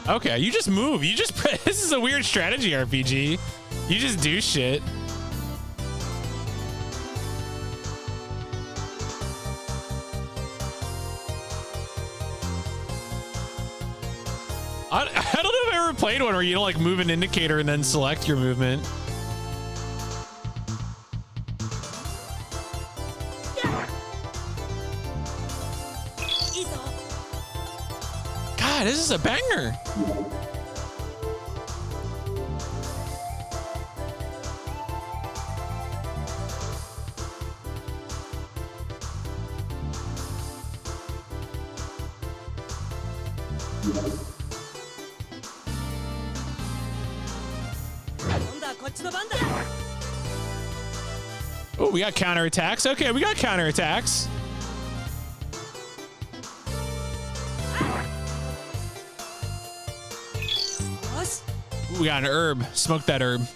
Okay, you just move. You just this is a weird strategy RPG. You just do shit. I don't know if I ever played one where you don't like move an indicator and then select your movement. Yeah, this is a banger. Oh, we got counterattacks. Okay, we got counterattacks. Ooh, we got an herb. Smoke that herb.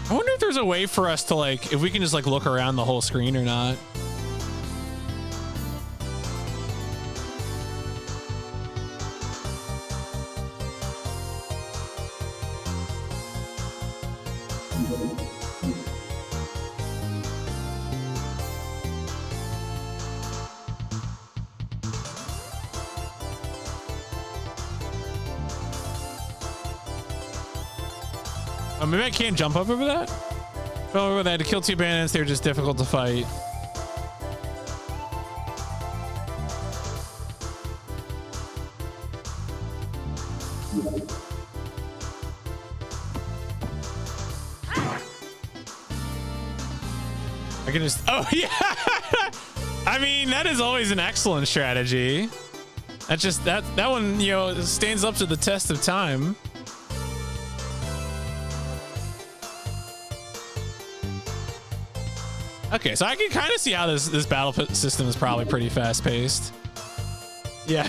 I wonder if there's a way for us to, like, if we can just, like, look around the whole screen or not. Oh, maybe I can't jump up over that? Fell over that to kill 2 bandits. They're just difficult to fight. I can just, oh yeah. I mean, that is always an excellent strategy. That's just, that one, you know, stands up to the test of time. Okay, so I can kind of see how this battle system is probably pretty fast paced. Yeah.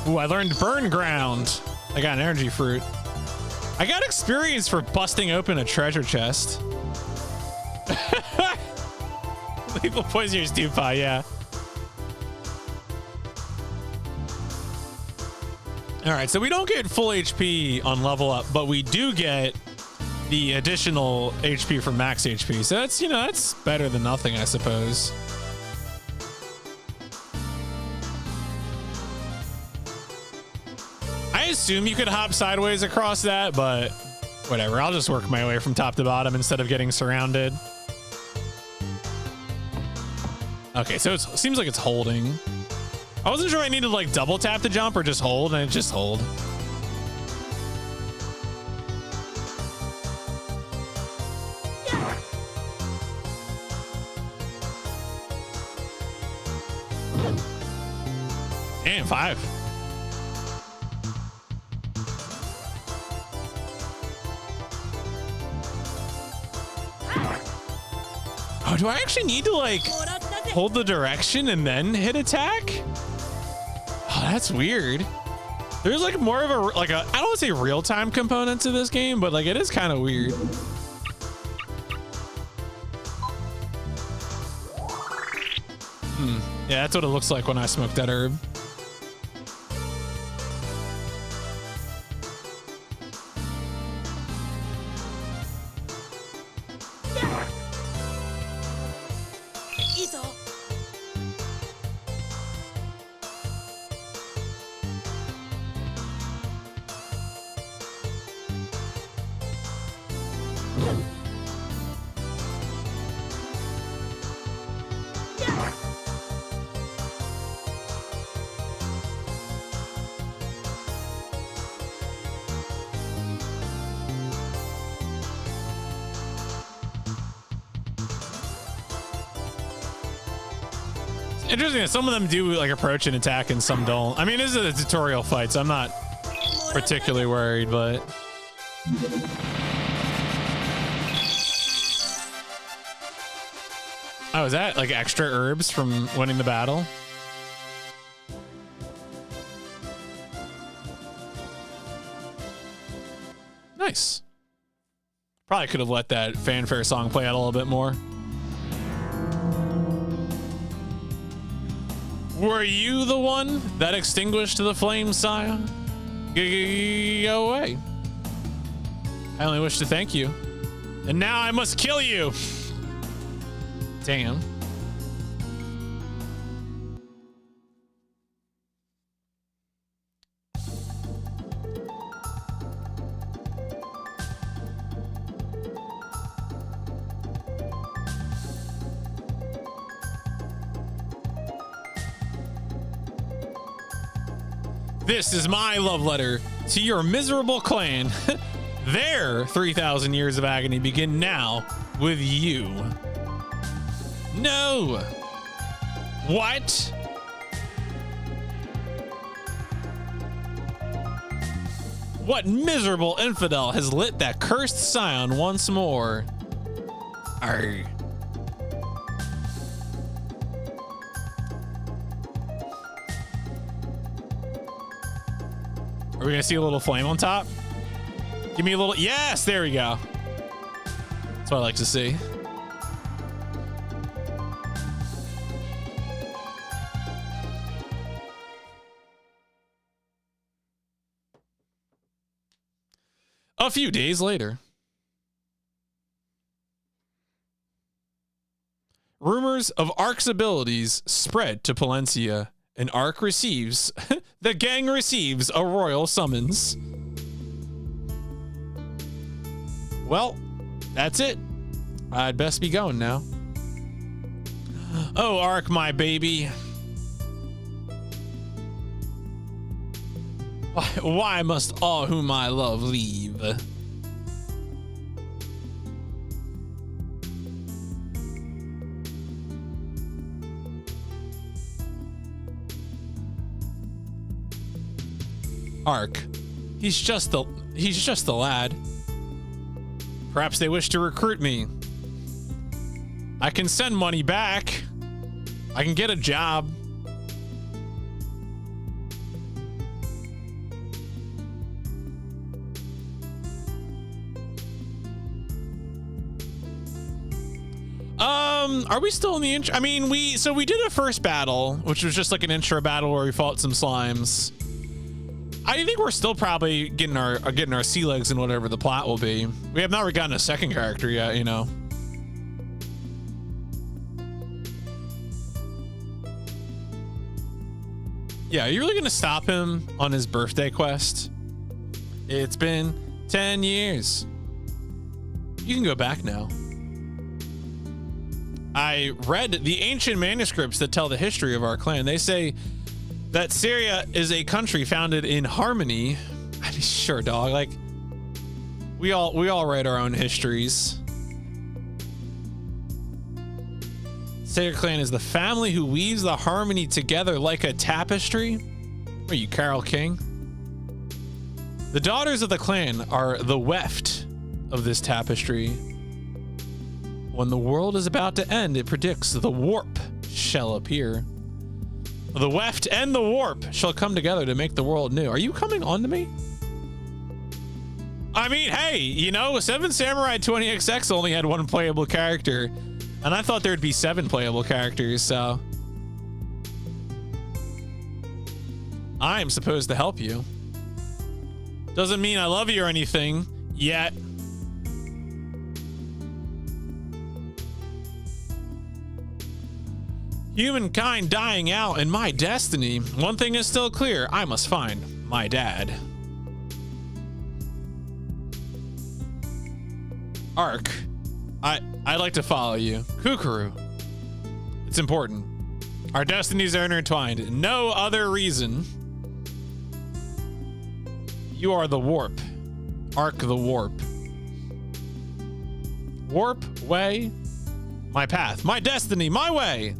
Ooh, I learned burn ground. I got an energy fruit. I got experience for busting open a treasure chest. Lethal poison your stew pie, yeah. All right, so we don't get full HP on level up, but we do get the additional HP from max HP. So that's, you know, that's better than nothing, I suppose. I assume you could hop sideways across that, but whatever. I'll just work my way from top to bottom instead of getting surrounded. Okay, so it seems like it's holding. I wasn't sure I needed to, like, double tap to jump or just hold, and it just hold. Damn, 5. Oh, do I actually need to, like, hold the direction and then hit attack? Oh, that's weird. There's, like, more of a, like, a, I don't want to say real-time component to this game, but, like, it is kind of weird. Yeah, that's what it looks like when I smoke that herb. Interesting that some of them do, like, approach and attack and some don't. I mean, this is a tutorial fight, so I'm not particularly worried, but... Oh, is that, like, extra herbs from winning the battle? Nice. Probably could have let that fanfare song play out a little bit more. Were you the one that extinguished the flame, sire? Go away. I only wish to thank you. And now I must kill you. Damn. This is my love letter to your miserable clan. Their 3,000 years of agony begin now with you. No. What? What miserable infidel has lit that cursed scion once more? Arr. Are we gonna see a little flame on top? Give me a little, yes, there we go. That's what I like to see. A few days later, rumors of Ark's abilities spread to Palencia, and Ark receives, the gang receives a royal summons. Well, that's it. I'd best be going now. Oh, Ark, my baby. Why must all whom I love leave? Ark, he's just a lad. Perhaps they wish to recruit me. I can send money back. I can get a job. Are we still in the intro? I mean, we did a first battle, which was just like an intro battle where we fought some slimes. I think we're still probably getting our sea legs and whatever the plot will be. We have not gotten a second character yet, you know. Yeah, are you really gonna stop him on his birthday quest? It's been 10 years. You can go back now. I read the ancient manuscripts that tell the history of our clan. They say that Syria is a country founded in harmony. I mean, sure, dog. Like, we all write our own histories. Syria clan is the family who weaves the harmony together like a tapestry. Are you Carol King? The daughters of the clan are the weft of this tapestry. When the world is about to end, it predicts the warp shall appear. The weft and the warp shall come together to make the world new. Are you coming on to me? I mean, hey, you know, 7 Samurai 20XX only had 1 playable character, and I thought there'd be 7 playable characters, so I'm supposed to help you. Doesn't mean I love you or anything yet. Humankind dying out and my destiny. One thing is still clear. I must find my dad. Ark, I'd like to follow you. Kukuru. It's important. Our destinies are intertwined. No other reason. You are the warp. Ark the warp. Warp, way, my path, my destiny, my way.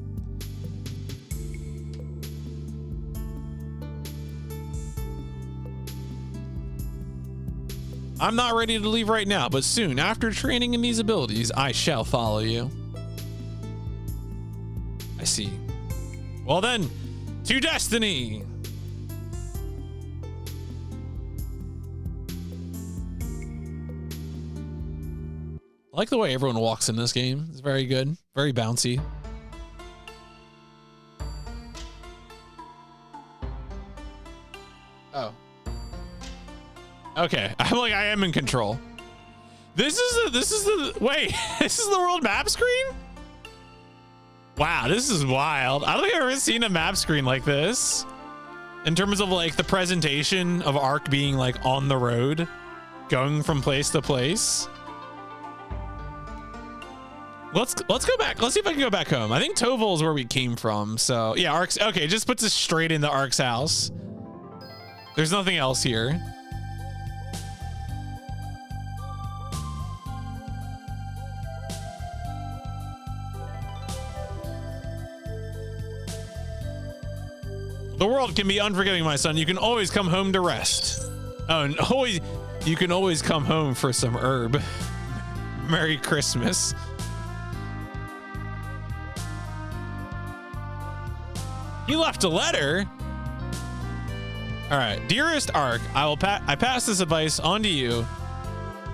I'm not ready to leave right now, but soon, after training in these abilities, I shall follow you. I see. Well then, to destiny! I like the way everyone walks in this game. It's very good, very bouncy. Oh. Okay, I'm like, I am in control. This is the wait, this is the world map screen? Wow, this is wild. I don't think I've ever seen a map screen like this. In terms of like the presentation of Ark being like on the road, going from place to place. Let's go back. Let's see if I can go back home. I think Toval is where we came from. So yeah, Ark's okay. It just puts us straight into Ark's house. There's nothing else here. The world can be unforgiving, my son. You can always come home to rest. Oh, and always, you can always come home for some herb. Merry Christmas. He left a letter. All right, dearest Ark, I pass this advice on to you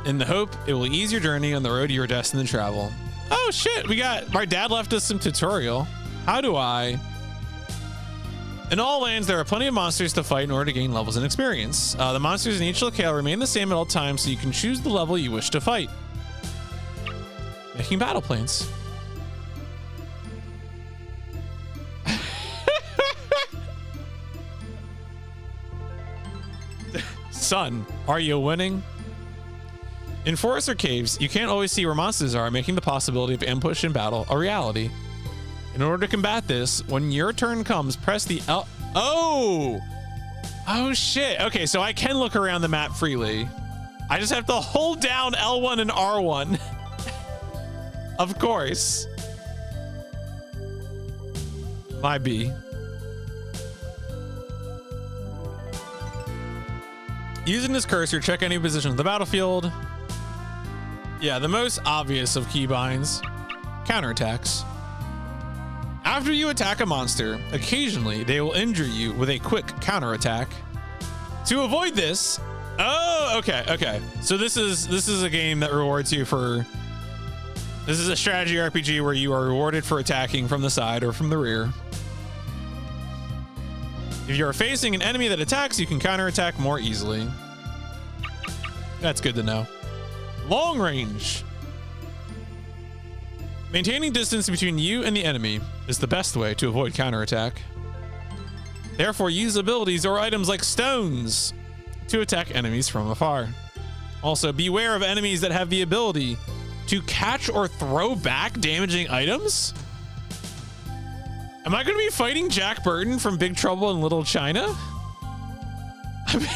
in the hope it will ease your journey on the road you are destined to travel. Oh shit, our dad left us some tutorial. How do I? In all lands, there are plenty of monsters to fight in order to gain levels and experience. The monsters in each locale remain the same at all times, so you can choose the level you wish to fight. Making battle plans. Son, are you winning? In forests or caves, you can't always see where monsters are, making the possibility of ambush in battle a reality. In order to combat this, when your turn comes, press the L. Oh shit. Okay, so I can look around the map freely. I just have to hold down L1 and R1. Of course. My B. Using this cursor, check any position of the battlefield. Yeah, the most obvious of keybinds. Counterattacks. After you attack a monster, occasionally they will injure you with a quick counterattack. To avoid this, okay. So this is a game that rewards you for. This is a strategy RPG where you are rewarded for attacking from the side or from the rear. If you are facing an enemy that attacks, you can counterattack more easily. That's good to know. Long range. Maintaining distance between you and the enemy is the best way to avoid counterattack. Therefore, use abilities or items like stones to attack enemies from afar. Also, beware of enemies that have the ability to catch or throw back damaging items. Am I going to be fighting Jack Burton from Big Trouble in Little China? He's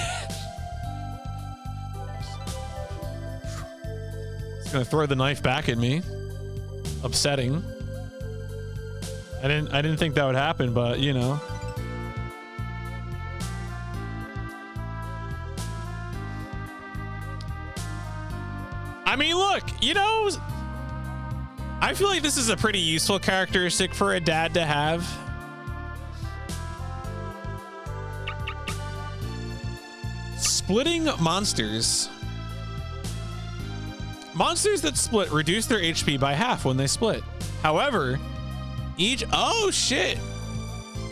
going to throw the knife back at me. Upsetting. I didn't think that would happen, but you know. I mean, look, you know, I feel like this is a pretty useful characteristic for a dad to have. Splitting monsters. Monsters that split reduce their HP by half when they split. However, oh shit.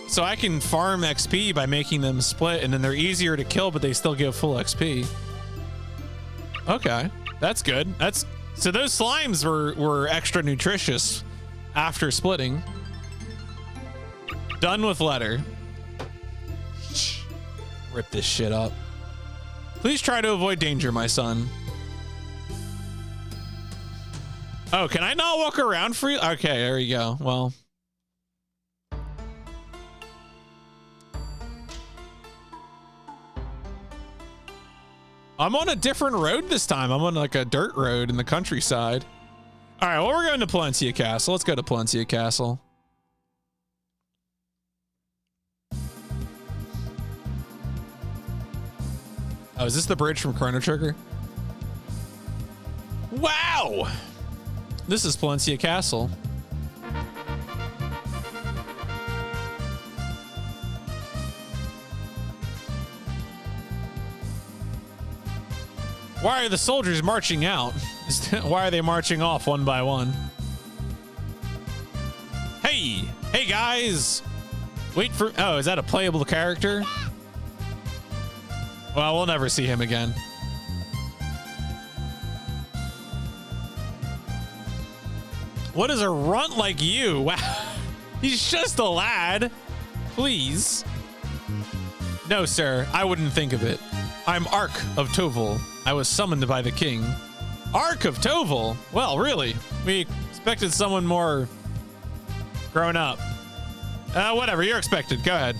So I can farm XP by making them split, and then they're easier to kill, but they still give full XP. Okay, that's good. So those slimes were extra nutritious after splitting. Done with letter. Rip this shit up. Please try to avoid danger, my son. Oh, can I not walk around free? Okay, there you go. Well. I'm on a different road this time. I'm on like a dirt road in the countryside. All right, well, we're going to Palencia Castle. Let's go to Palencia Castle. Oh, is this the bridge from Chrono Trigger? Wow! This is Palencia Castle. Why are the soldiers marching out? Why are they marching off one by one? Hey guys! Wait for, oh, is that a playable character? Well, we'll never see him again. What is a runt like you? Wow. He's just a lad. Please. No, sir. I wouldn't think of it. I'm Ark of Toval. I was summoned by the king. Ark of Toval? Well, really? We expected someone more grown up. Whatever. You're expected. Go ahead.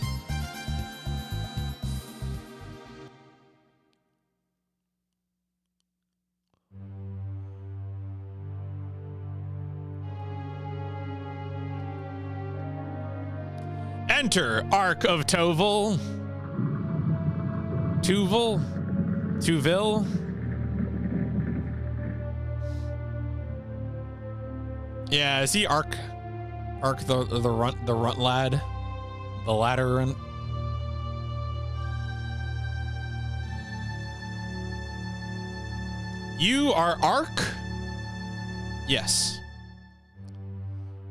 Enter Ark of Toval. Tuville. Yeah, is he Ark the runt lad? The ladder runt? You are Ark? Yes.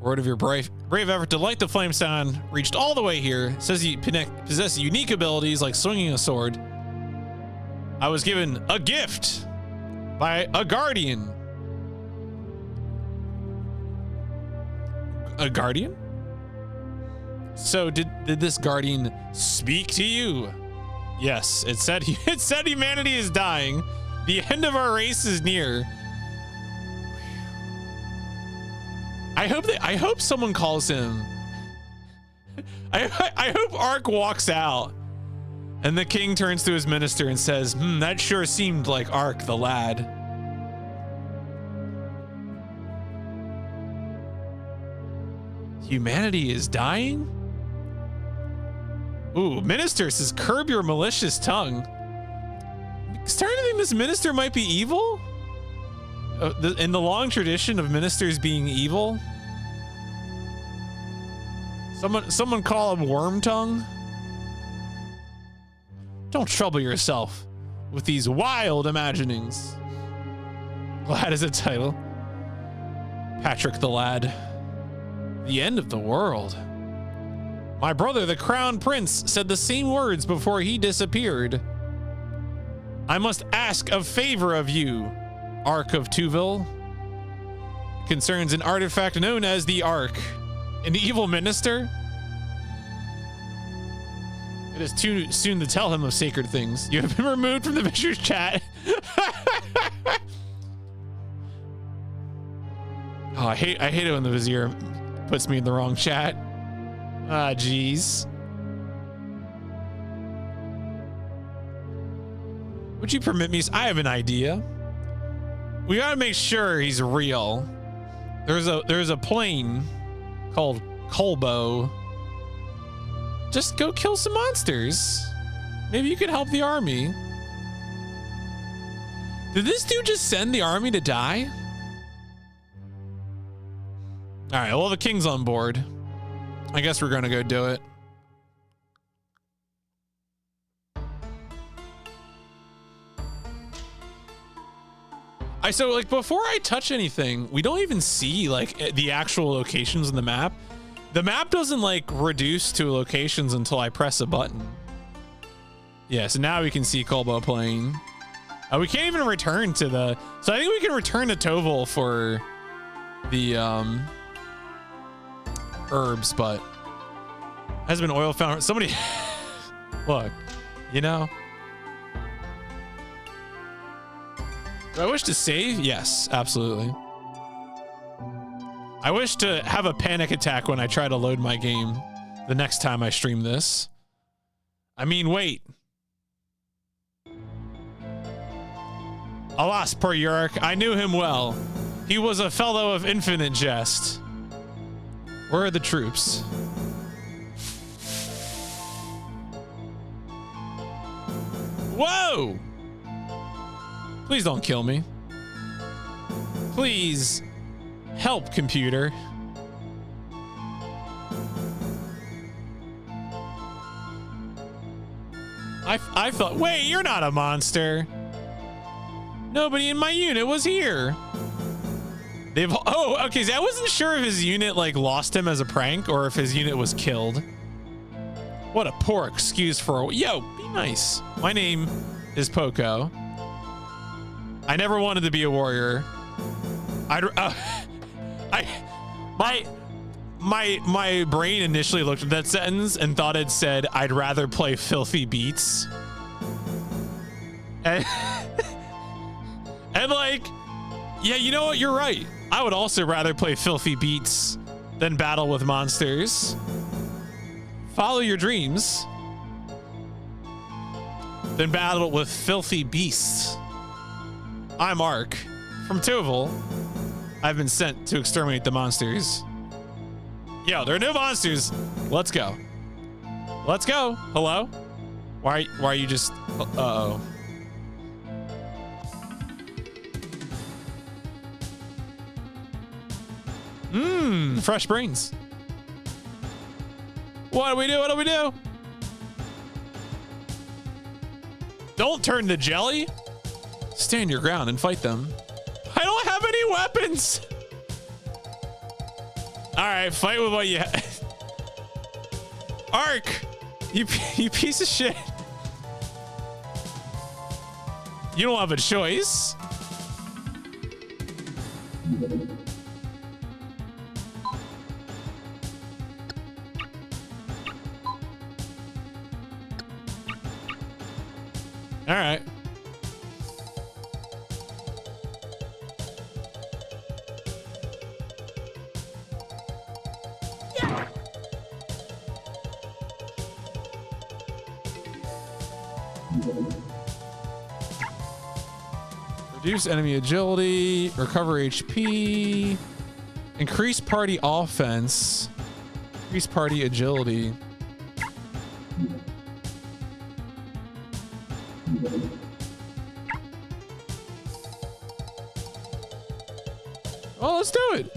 Word of your brave effort to light the flame sound reached all the way here. It says you possess unique abilities like swinging a sword. I was given a gift by a guardian. A guardian? So did this guardian speak to you? Yes, it said humanity is dying. The end of our race is near. I hope someone calls him. I hope Ark walks out and the king turns to his minister and says, that sure seemed like Ark the lad. Humanity is dying? Ooh, minister says curb your malicious tongue. Starting to think this minister might be evil? In the long tradition of ministers being evil? Someone call him Worm Tongue? Don't trouble yourself with these wild imaginings. Glad is a title. Patrick the lad. The end of the world. My brother, the crown prince, said the same words before he disappeared. I must ask a favor of you, Ark of Tuville. Concerns an artifact known as the Ark. An evil minister? It is too soon to tell him of sacred things. You have been removed from the Visuals chat. Oh, I hate it when the Vizier puts me in the wrong chat. Ah, jeez. Would you permit me? I have an idea. We gotta make sure he's real. There's a plane called Colbo. Just go kill some monsters. Maybe you could help the army. Did this dude just send the army to die? All right, well, the king's on board. I guess we're gonna go do it. So like before I touch anything, we don't even see like the actual locations in the map. The map doesn't like reduce to locations until I press a button. Yeah, so now we can see Colbo playing. We can't even return to the, so I think we can return to Toval for the herbs, but has been oil found. Somebody look, you know. Do I wish to save? Yes, absolutely. I wish to have a panic attack when I try to load my game the next time I stream this. I mean, wait. Alas, poor Yurik, I knew him well. He was a fellow of infinite jest. Where are the troops? Whoa! Please don't kill me. Please help, computer. I thought, wait, you're not a monster. Nobody in my unit was here. Oh, okay, so I wasn't sure if his unit like lost him as a prank or if his unit was killed. What a poor excuse for a, yo, be nice. My name is Poco. I never wanted to be a warrior. My brain initially looked at that sentence and thought it said, I'd rather play filthy beats. And, and like, yeah, you know what? You're right. I would also rather play filthy beats than battle with monsters. Follow your dreams. Then battle with filthy beasts. I'm Ark from Tuval. I've been sent to exterminate the monsters. Yo, there are no monsters. Let's go. Let's go. Hello? Why are you just... Uh-oh. Fresh brains. What do we do? What do we do? Don't turn to jelly. Stand your ground and fight them. I don't have any weapons. All right, fight with what you have. Ark, you piece of shit. You don't have a choice. All right. Reduce enemy agility, recover HP, increase party offense, increase party agility. Oh, let's do it.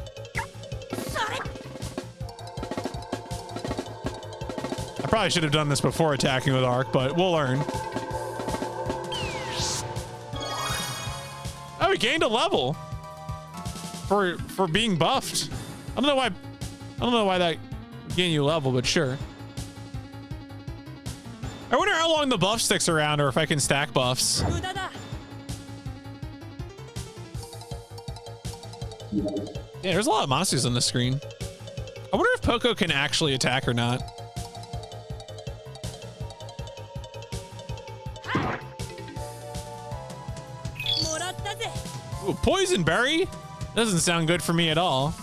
I probably should have done this before attacking with Ark, but we'll learn. Oh, he gained a level for being buffed. I don't know why that gained you a level, but sure. I wonder how long the buff sticks around, or if I can stack buffs. Yeah, there's a lot of monsters on the screen. I wonder if Poco can actually attack or not. Ooh, poison berry? Doesn't sound good for me at all.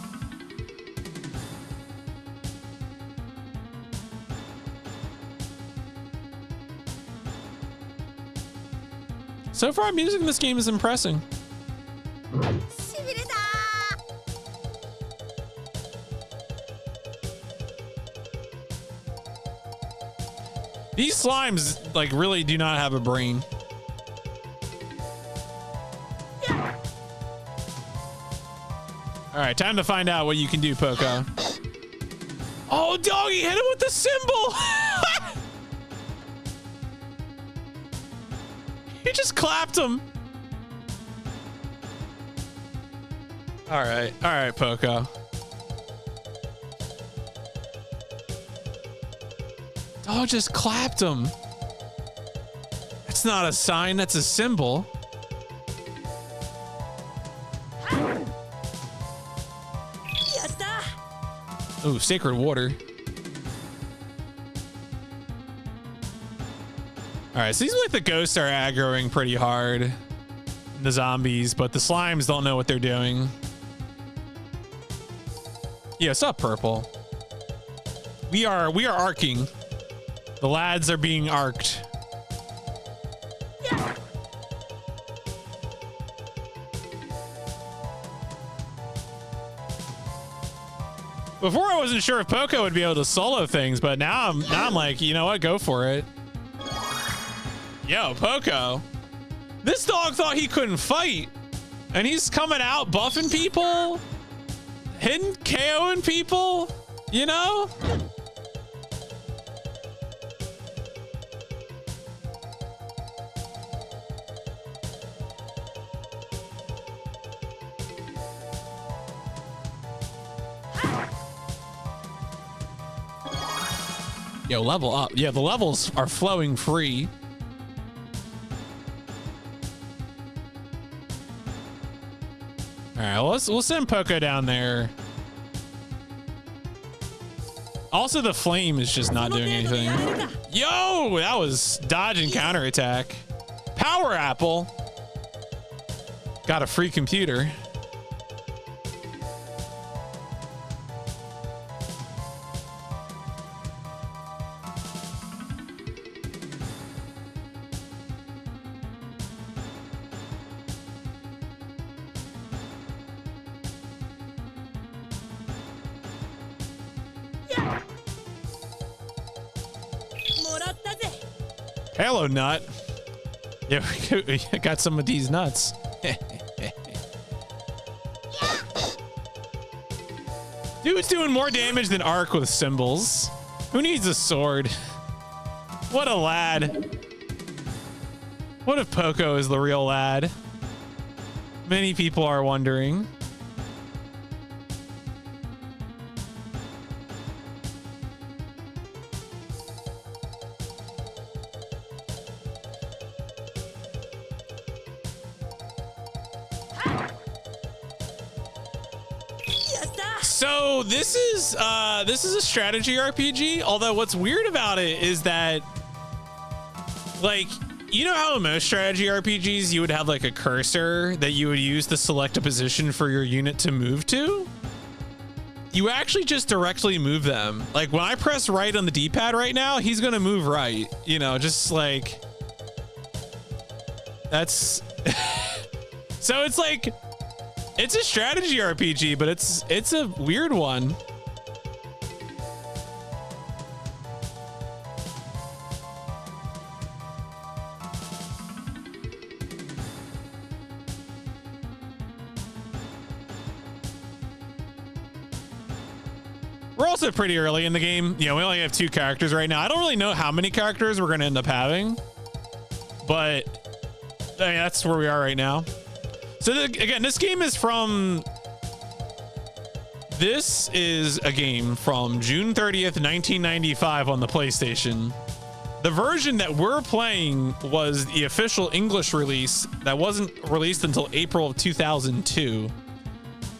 So far, music in this game is impressing. These slimes, like, really do not have a brain. All right, time to find out what you can do, Poco. Oh, doggy, hit him with the symbol. He just clapped him. All right, Poco. Oh, just clapped him. That's not a sign, that's a symbol. Ooh, sacred water. All right, so these like the ghosts are aggroing pretty hard. The zombies, but the slimes don't know what they're doing. Yeah, stop purple. We are arcing. The lads are being arced. Before I wasn't sure if Poco would be able to solo things, but now I'm like, you know what? Go for it. Yo, Poco. This dog thought he couldn't fight, and he's coming out buffing people, hitting KOing people, you know? Yo, level up. Yeah, the levels are flowing free. All right, we'll send Poco down there Also, the flame is just not doing anything. Yo, that was dodge and counterattack. Power apple. Got a free computer. Hello, nut. Yeah, we got some of these nuts. Dude's doing more damage than Ark with symbols. Who needs a sword? What a lad. What if Poco is the real lad? Many people are wondering. So this is a strategy RPG, although what's weird about it is that, like, you know how in most strategy RPGs you would have like a cursor that you would use to select a position for your unit to move to? You actually just directly move them. Like when I press right on the D-pad right now, he's gonna move right, you know, just like that's so it's like it's a strategy RPG, but it's a weird one. We're also pretty early in the game. You know, we only have 2 characters right now. I don't really know how many characters we're going to end up having, but I mean, that's where we are right now. So again, this is a game from June 30th, 1995 on the PlayStation. The version that we're playing was the official English release that wasn't released until April of 2002.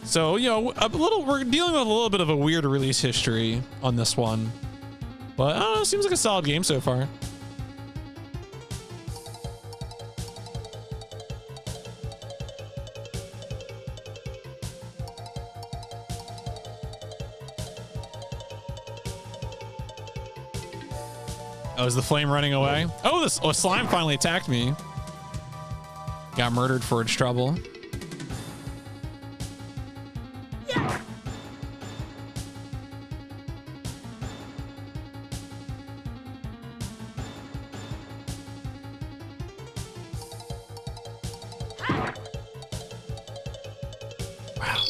So, you know, we're dealing with a little bit of a weird release history on this one, but I don't know, it seems like a solid game so far. Oh, is the flame running away? Oh, this slime finally attacked me. Got murdered for its trouble. Wow.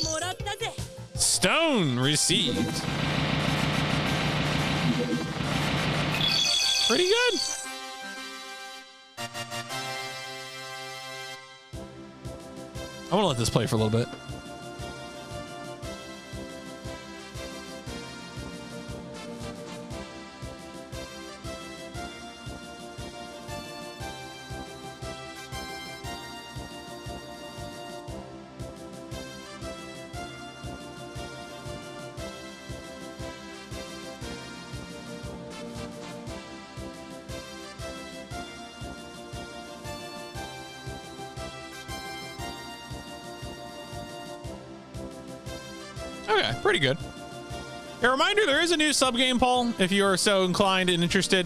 Stone received. Pretty good. I want to let this play for a little bit. Okay, pretty good. A reminder, there is a new sub-game poll if you are so inclined and interested.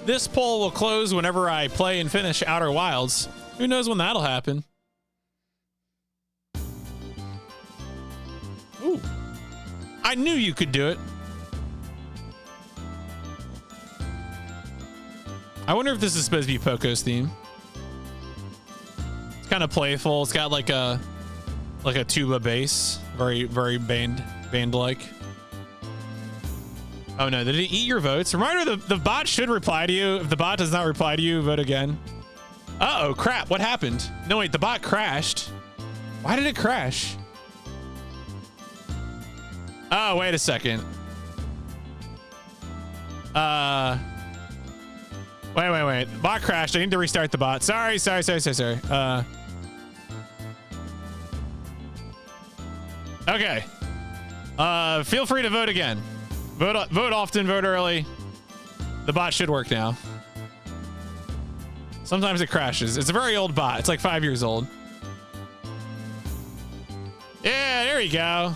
This poll will close whenever I play and finish Outer Wilds. Who knows when that'll happen? Ooh. I knew you could do it. I wonder if this is supposed to be Poco's theme. It's kind of playful. It's got like a tuba bass. Very, very band-like. Oh no, did it eat your votes? Reminder, the bot should reply to you. If the bot does not reply to you, vote again. Uh-oh, crap, what happened? No, wait, the bot crashed. Why did it crash? Oh, wait a second. Wait. Bot crashed. I need to restart the bot. Sorry. Okay. Feel free to vote again. Vote often, vote early. The bot should work now. Sometimes it crashes. It's a very old bot. It's like 5 years old. Yeah, there you go.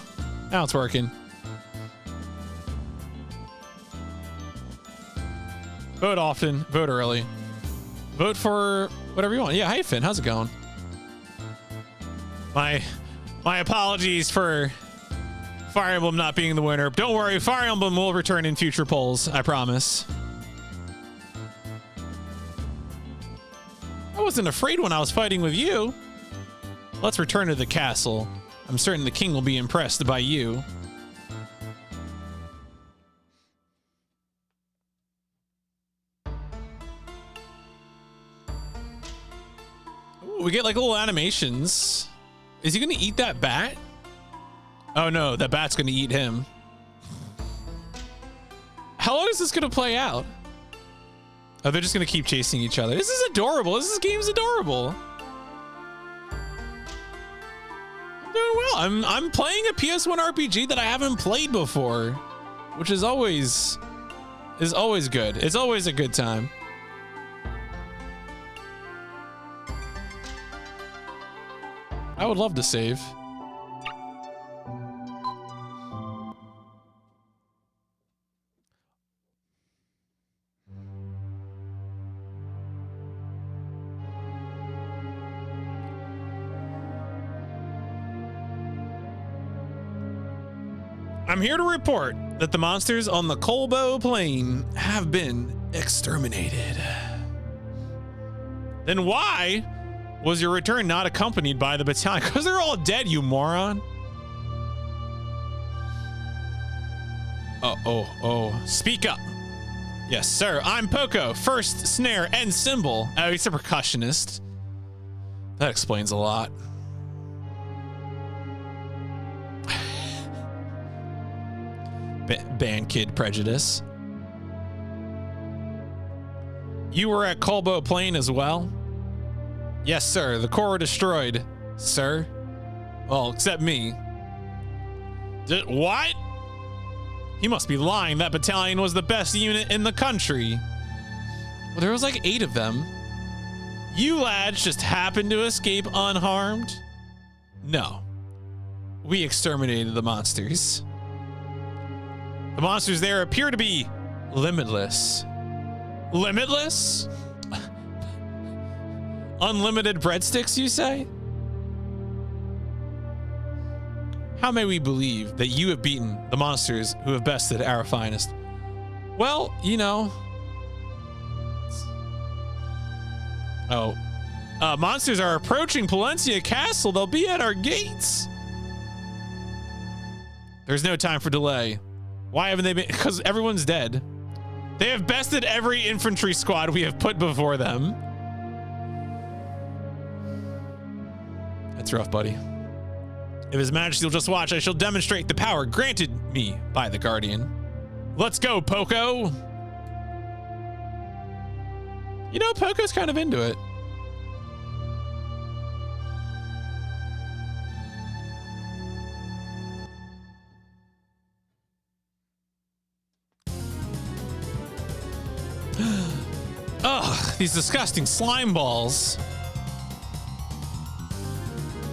Now it's working. Vote often, vote early. Vote for whatever you want. Yeah, hey Finn, how's it going? My apologies for Fire Emblem not being the winner. Don't worry, Fire Emblem will return in future polls, I promise. I wasn't afraid when I was fighting with you. Let's return to the castle. I'm certain the king will be impressed by you. Ooh, we get like little animations. Is he gonna eat that bat? Oh no, that bat's gonna eat him. How long is this gonna play out? Oh, they're just gonna keep chasing each other. This is adorable. This game's adorable. I'm doing well. I'm playing a PS1 RPG that I haven't played before, which is always good. It's always a good time. I would love to save. I'm here to report that the monsters on the Kolbo Plain have been exterminated. Then why was your return not accompanied by the battalion? Because they're all dead, you moron. Oh. Speak up. Yes, sir. I'm Poco, first snare and cymbal. Oh, he's a percussionist. That explains a lot. Band kid prejudice. You were at Kolbo Plain as well? Yes, sir. The core destroyed, sir. Well, except me. What? He must be lying. That battalion was the best unit in the country. Well, there was like 8 of them. You lads just happened to escape unharmed? No. We exterminated the monsters. The monsters there appear to be limitless. Limitless? Unlimited breadsticks, you say? How may we believe that you have beaten the monsters who have bested our finest? Well, you know. Monsters are approaching Palencia Castle. They'll be at our gates. There's no time for delay. Why haven't they been? Because everyone's dead. They have bested every infantry squad we have put before them. That's rough, buddy. If His Majesty will just watch, I shall demonstrate the power granted me by the Guardian. Let's go, Poco. You know, Poco's kind of into it. Ugh, these disgusting slime balls.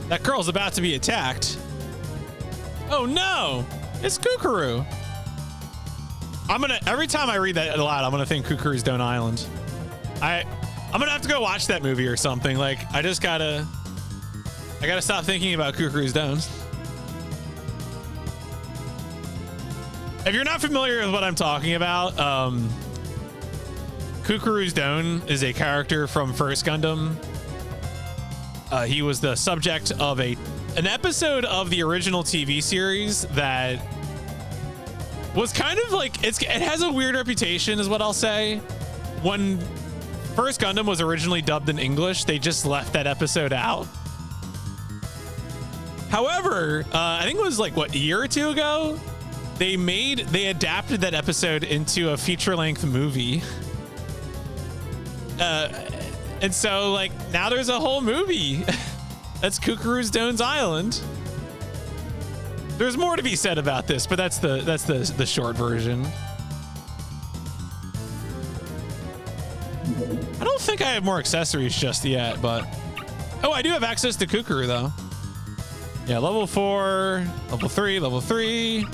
That girl's about to be attacked. Oh no, it's Kukuru. Every time I read that aloud, I'm gonna think Kukuru's Stone Island. I'm gonna have to go watch that movie or something. Like, I gotta stop thinking about Kukuru's Stone. If you're not familiar with what I'm talking about, Kukuru's Stone is a character from First Gundam. He was the subject of an episode of the original TV series that was kind of like, it has a weird reputation is what I'll say. When First Gundam was originally dubbed in English, they just left that episode out. However, I think it was like, what, a year or two ago? They adapted that episode into a feature-length movie. And so, like, now there's a whole movie that's Kukuru's Stone's Island. There's more to be said about this, but that's the short version. I don't think I have more accessories just yet, but oh, I do have access to Kukuru though. Yeah, level 4, level 3, level 3.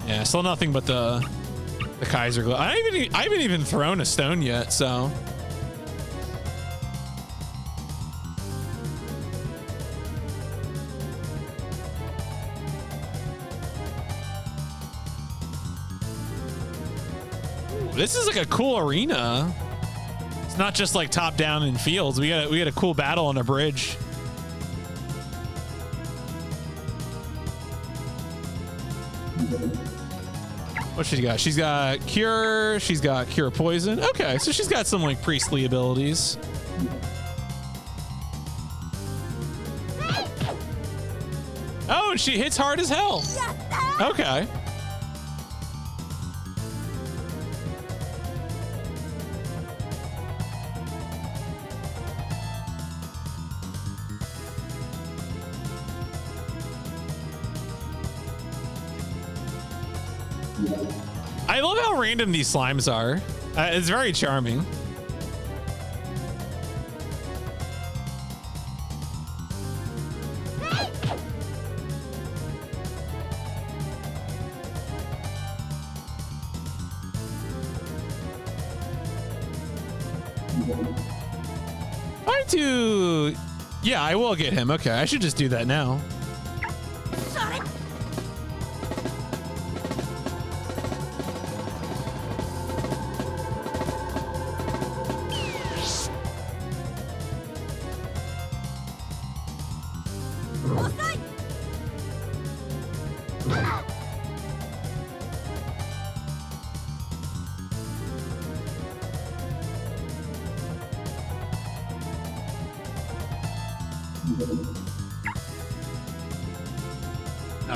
Yeah, still nothing but the Kaiser glove. I haven't even thrown a stone yet, so. This is like a cool arena. It's not just like top down in fields. We got a cool battle on a bridge. What she's got? She's got cure. She's got cure poison. Okay, so she's got some like priestly abilities. Oh, and she hits hard as hell. Okay. I love how random these slimes are. It's very charming. Yeah, I will get him. Okay, I should just do that now.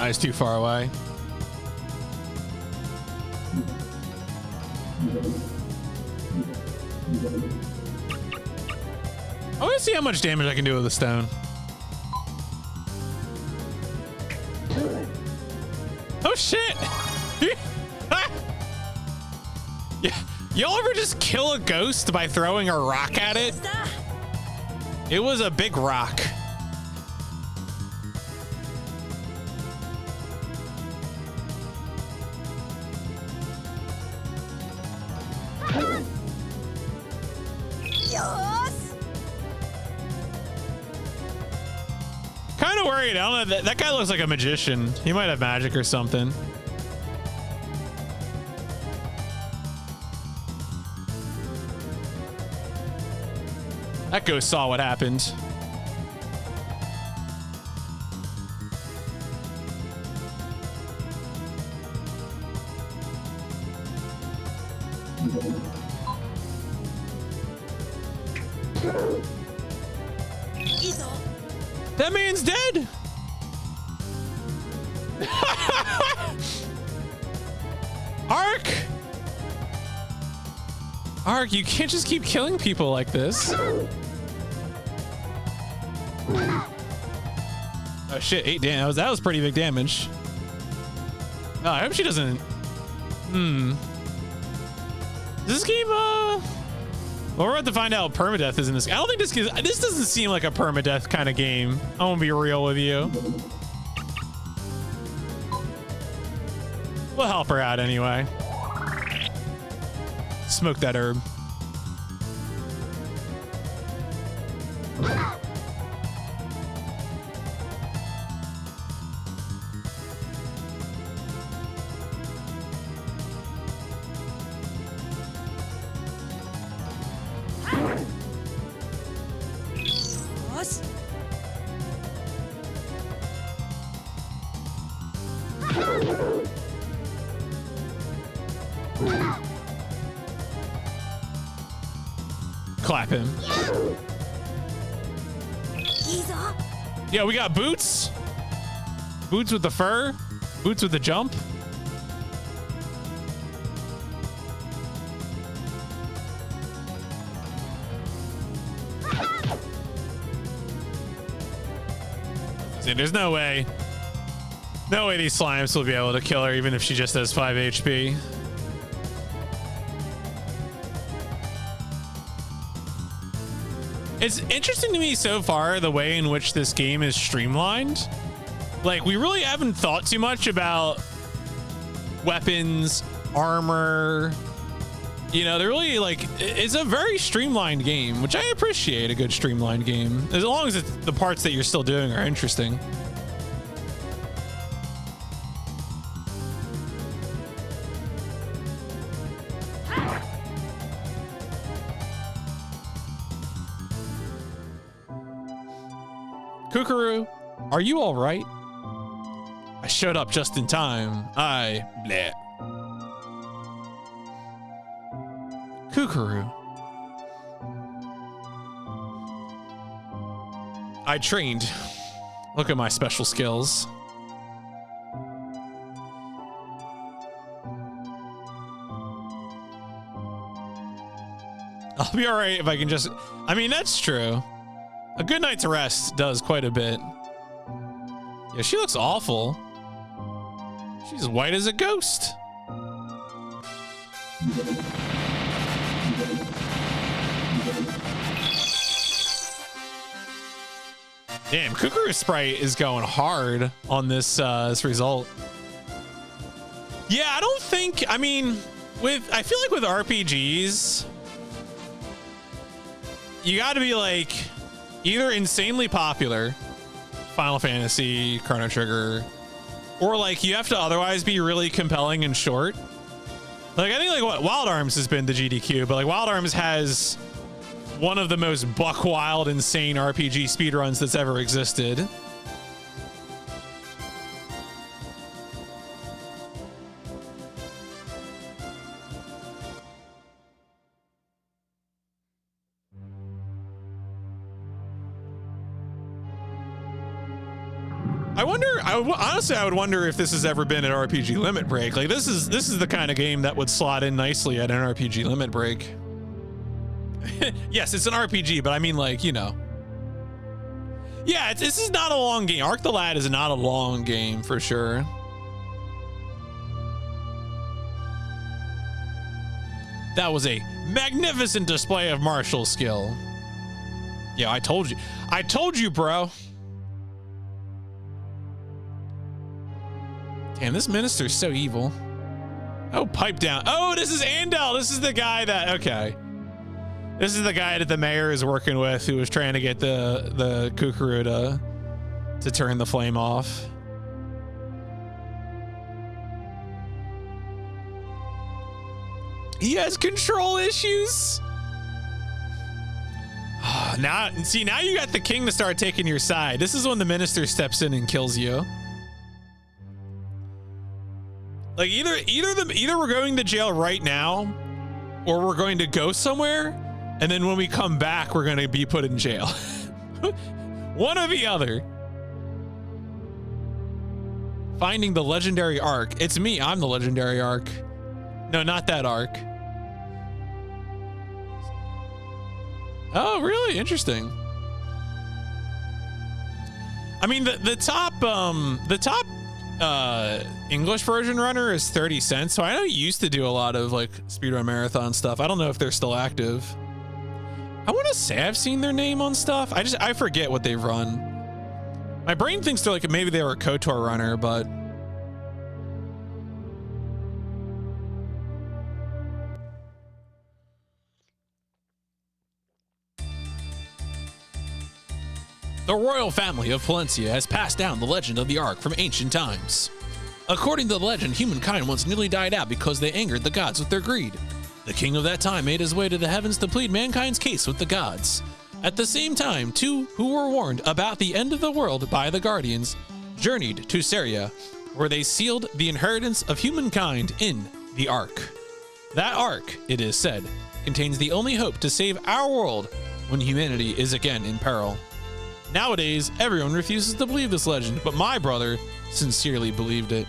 It's too far away. I want to see how much damage I can do with the stone. Oh shit! Yeah, y'all ever just kill a ghost by throwing a rock at it? It was a big rock. Kind of worried. I don't know. That guy looks like a magician. He might have magic or something. That ghost saw what happened. That man's dead. Ark, you can't just keep killing people like this. Oh shit, 8 damage. That was pretty big damage. Oh, I hope she doesn't. This game, well, we're about to find out permadeath is in this. I don't think this doesn't seem like a permadeath kind of game. I won't be real with you. We'll help her out anyway. Smoke that herb. Clap him. Yeah, we got boots. Boots with the fur. Boots with the jump. Yeah, there's no way. No way these slimes will be able to kill her, even if she just has 5 HP. It's interesting to me so far the way in which this game is streamlined. Like, we really haven't thought too much about weapons, armor. You know, they're really like, it's a very streamlined game, which I appreciate a good streamlined game, as long as it's, the parts that you're still doing are interesting. Kukuru, are you all right? I showed up just in time. Bleh. Kukuru. I trained. Look at my special skills. I'll be all right if I can just... I mean, that's true. A good night's rest does quite a bit. Yeah, she looks awful. She's white as a ghost. Damn, Kukuru Sprite is going hard on this this result. Yeah, I don't think, I mean, I feel like with RPGs, you got to be like either insanely popular, Final Fantasy, Chrono Trigger, or like you have to otherwise be really compelling and short. Like I think like what Wild Arms has been the GDQ, but like Wild Arms has one of the most buck wild, insane RPG speedruns that's ever existed. Honestly, I would wonder if this has ever been an RPG limit break. Like this is the kind of game that would slot in nicely at an RPG limit break. Yes, it's an RPG, but I mean, like, you know. Yeah, this is not a long game. Arc the Lad is not a long game for sure. That was a magnificent display of martial skill. Yeah, I told you. I told you, bro. Damn, this minister's so evil. Oh, pipe down. Oh, this is Andel. This is the guy that, okay. This is the guy that the mayor is working with who was trying to get the Kukuru to turn the flame off. He has control issues. Now you got the king to start taking your side. This is when the minister steps in and kills you. Like either we're going to jail right now, or we're going to go somewhere, and then when we come back, we're going to be put in jail. One or the other. Finding the legendary arc. It's me. I'm the legendary arc. No, not that arc. Oh, really? Interesting. I mean, the top English version runner is 30 cents. So I know you used to do a lot of like speedrun marathon stuff. I don't know if they're still active. I want to say I've seen their name on stuff. I forget what they've run. My brain thinks they're like, maybe they were a KOTOR runner, but the royal family of Palencia has passed down the legend of the Ark from ancient times. According to the legend, humankind once nearly died out because they angered the gods with their greed. The king of that time made his way to the heavens to plead mankind's case with the gods. At the same time, two who were warned about the end of the world by the guardians journeyed to Seria, where they sealed the inheritance of humankind in the Ark. That Ark, it is said, contains the only hope to save our world when humanity is again in peril. Nowadays, everyone refuses to believe this legend, but my brother sincerely believed it.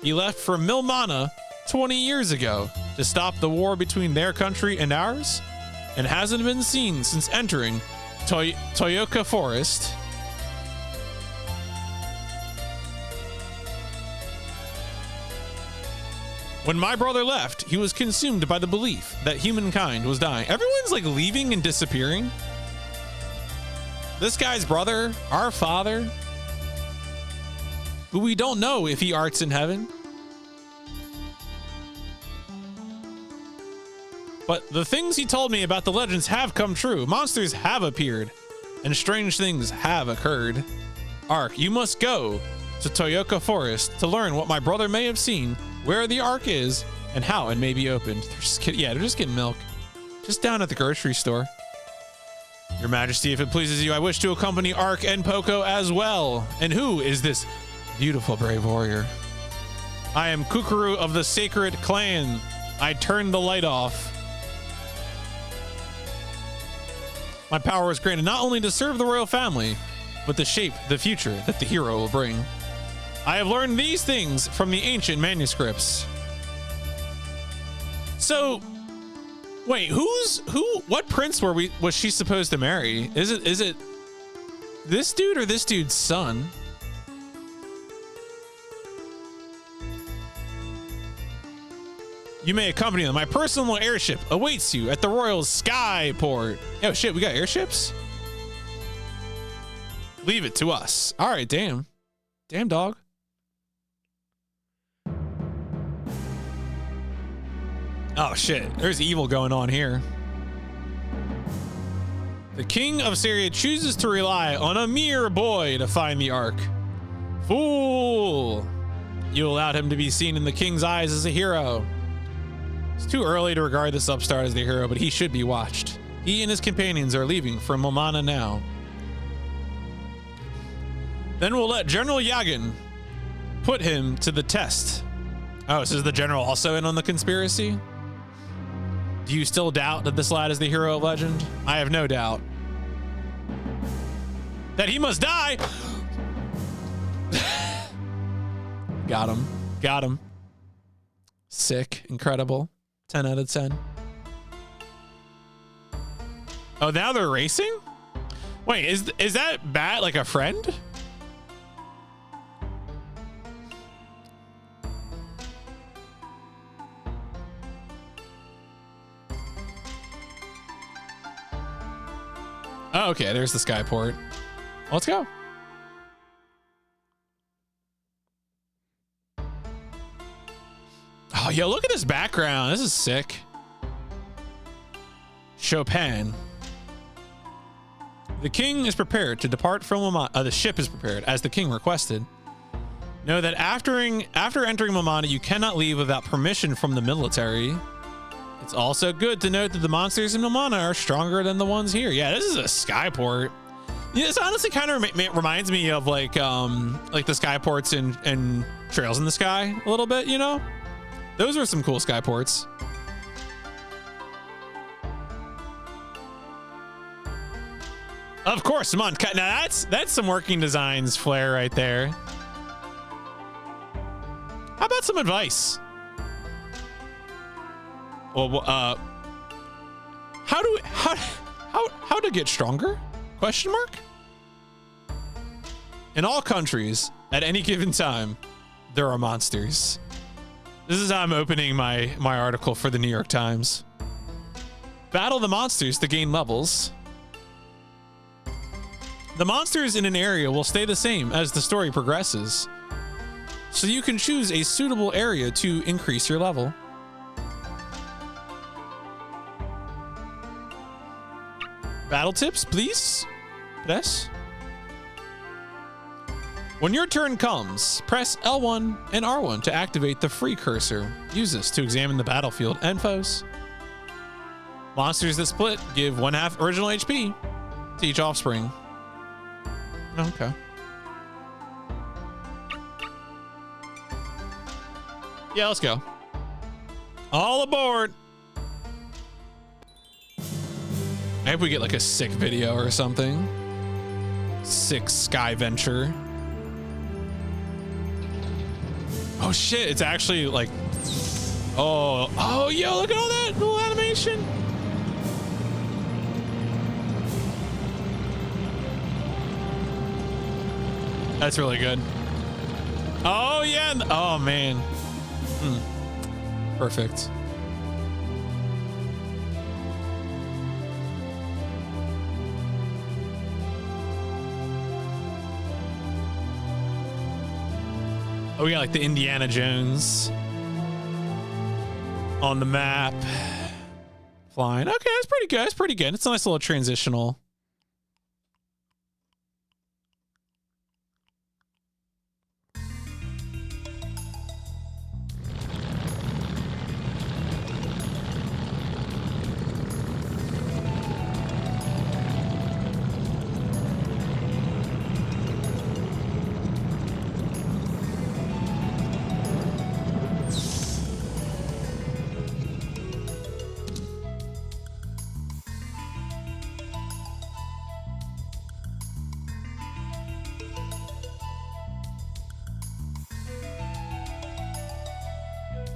He left for Milmana 20 years ago to stop the war between their country and ours, and hasn't been seen since entering Toyoka Forest. When my brother left, he was consumed by the belief that humankind was dying. Everyone's like leaving and disappearing. This guy's brother, our father, who we don't know if he arts in heaven. But the things he told me about the legends have come true. Monsters have appeared, and strange things have occurred. Ark, you must go to Toyoka Forest to learn what my brother may have seen, where the Ark is, and how it may be opened. They're just kidding. Yeah, they're just getting milk. Just down at the grocery store. Your Majesty, if it pleases you, I wish to accompany Ark and Poco as well. And who is this beautiful brave warrior? I am Kukuru of the Sacred Clan. I turned the light off. My power was granted not only to serve the royal family, but to shape the future that the hero will bring. I have learned these things from the ancient manuscripts. So, wait, what prince was she supposed to marry? Is it this dude or this dude's son? You may accompany them. My personal airship awaits you at the Royal Skyport. Oh shit, we got airships? Leave it to us. All right, damn. Damn, dog. Oh shit, there's evil going on here. The king of Syria chooses to rely on a mere boy to find the Ark. Fool! You allowed him to be seen in the king's eyes as a hero. It's too early to regard this upstart as the hero, but he should be watched. He and his companions are leaving for Momana now. Then we'll let General Yagin put him to the test. Oh, so is the general also in on the conspiracy? Do you still doubt that this lad is the hero of legend? I have no doubt. That he must die! Got him. Got him. Sick. Incredible. 10 out of 10. Oh, now they're racing? Wait, is that Bat like a friend? Oh, okay, there's the Skyport. Let's go. Oh, yo, look at this background. This is sick. Chopin. The king is prepared to depart from Momana. The ship is prepared, as the king requested. Know that after entering Momana, you cannot leave without permission from the military. It's also good to note that the monsters in Momana are stronger than the ones here. Yeah, this is a Skyport. Yeah, this honestly kind of reminds me of like the Skyports in Trails in the Sky a little bit, you know? Those were some cool Skyports. Of course, come on. Now that's some working designs flair right there. How about some advice? Well, how to get stronger? Question mark? In all countries, at any given time, there are monsters. This is how I'm opening my article for the New York Times. Battle the monsters to gain levels. The monsters in an area will stay the same as the story progresses, so you can choose a suitable area to increase your level. Battle tips, please. Press. When your turn comes, press L1 and R1 to activate the free cursor. Use this to examine the battlefield and foes. Monsters that split give 1/2 original HP to each offspring. Okay. Yeah, let's go. All aboard. I hope we get like a sick video or something. Sick sky venture. Oh shit, it's actually like, oh, yo, look at all that little animation. That's really good. Oh yeah, oh man. Perfect. Oh, we got like the Indiana Jones on the map. Flying. Okay, that's pretty good. That's pretty good. It's a nice little transitional.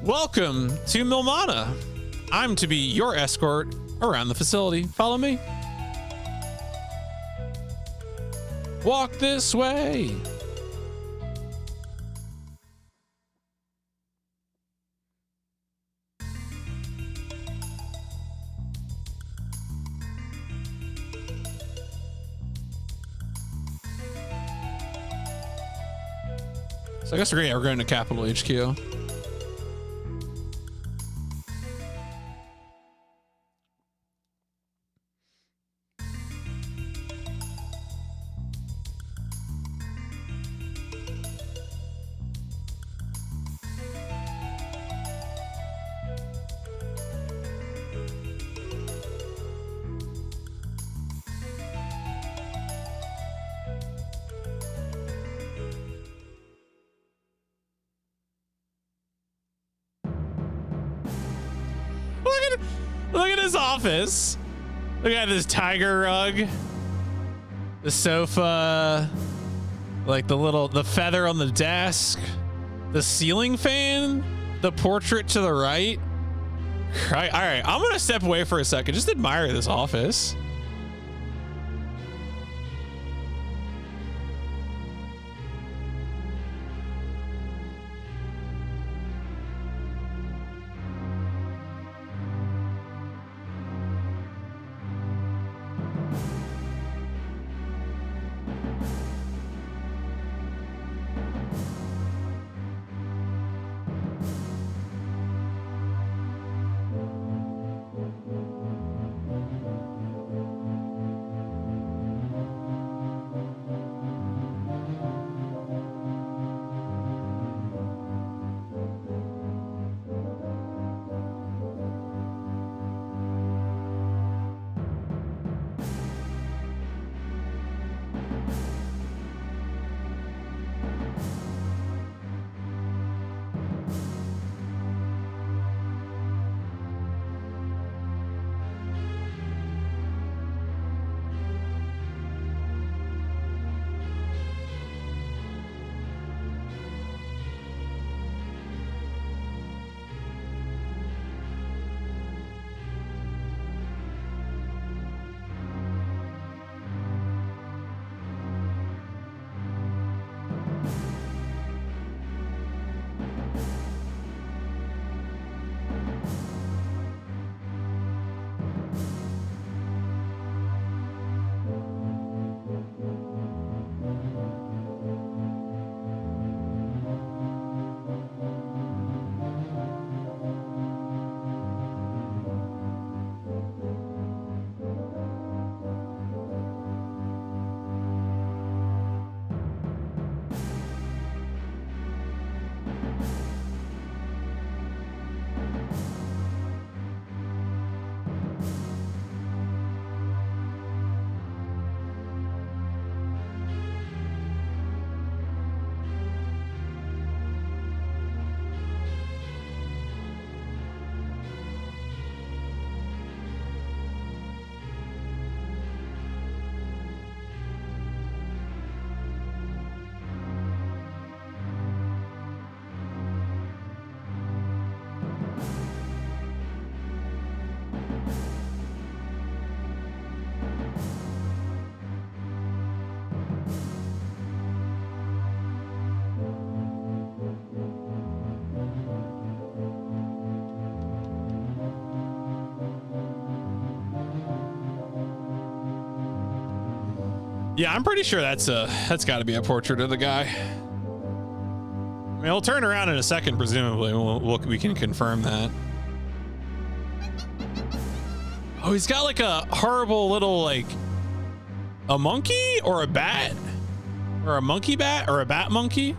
Welcome to Milmana. I'm to be your escort around the facility. Follow me. Walk this way. So I guess we're going to Capital HQ. Look at his office. Look at this tiger rug, the sofa, like the feather on the desk, the ceiling fan, the portrait to the right. All right. I'm gonna step away for a second. Just admire this office. Yeah, I'm pretty sure that's got to be a portrait of the guy. I mean, he'll turn around in a second, presumably. We can confirm that. Oh, he's got like a horrible little, like, a monkey or a bat? Or a monkey bat or a bat monkey?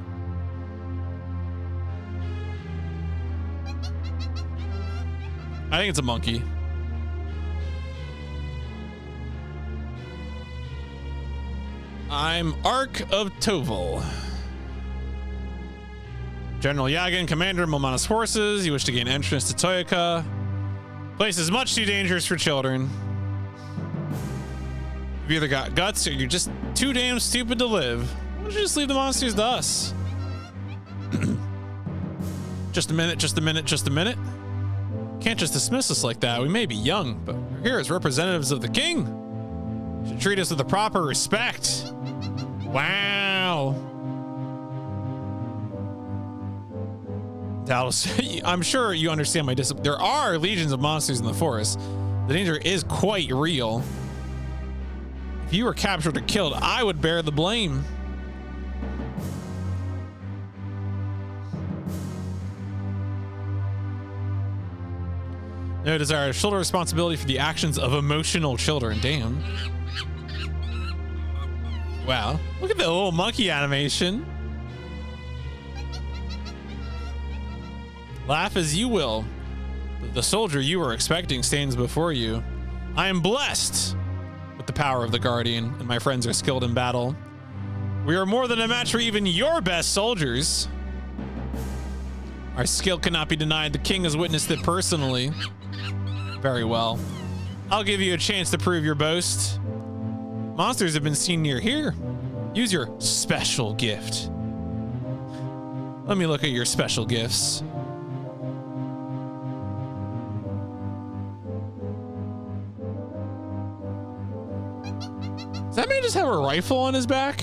I think it's a monkey. I'm Ark of Toval. General Yagin, commander of Momana's forces. You wish to gain entrance to Toyaka. Place is much too dangerous for children. You've either got guts or you're just too damn stupid to live. Why don't you just leave the monsters to us? Just a minute, just a minute, just a minute. Can't just dismiss us like that. We may be young, but we're here as representatives of the king. You should treat us with the proper respect. Wow. I'm sure you understand my discipline. There are legions of monsters in the forest. The danger is quite real. If you were captured or killed, I would bear the blame. No desire to shoulder responsibility for the actions of emotional children. Damn. Wow. Look at the little monkey animation. Laugh as you will. The soldier you were expecting stands before you. I am blessed with the power of the Guardian, and my friends are skilled in battle. We are more than a match for even your best soldiers. Our skill cannot be denied. The king has witnessed it personally. Very well. I'll give you a chance to prove your boast. Monsters have been seen near here. Use your special gift. Let me look at your special gifts. Does that man just have a rifle on his back?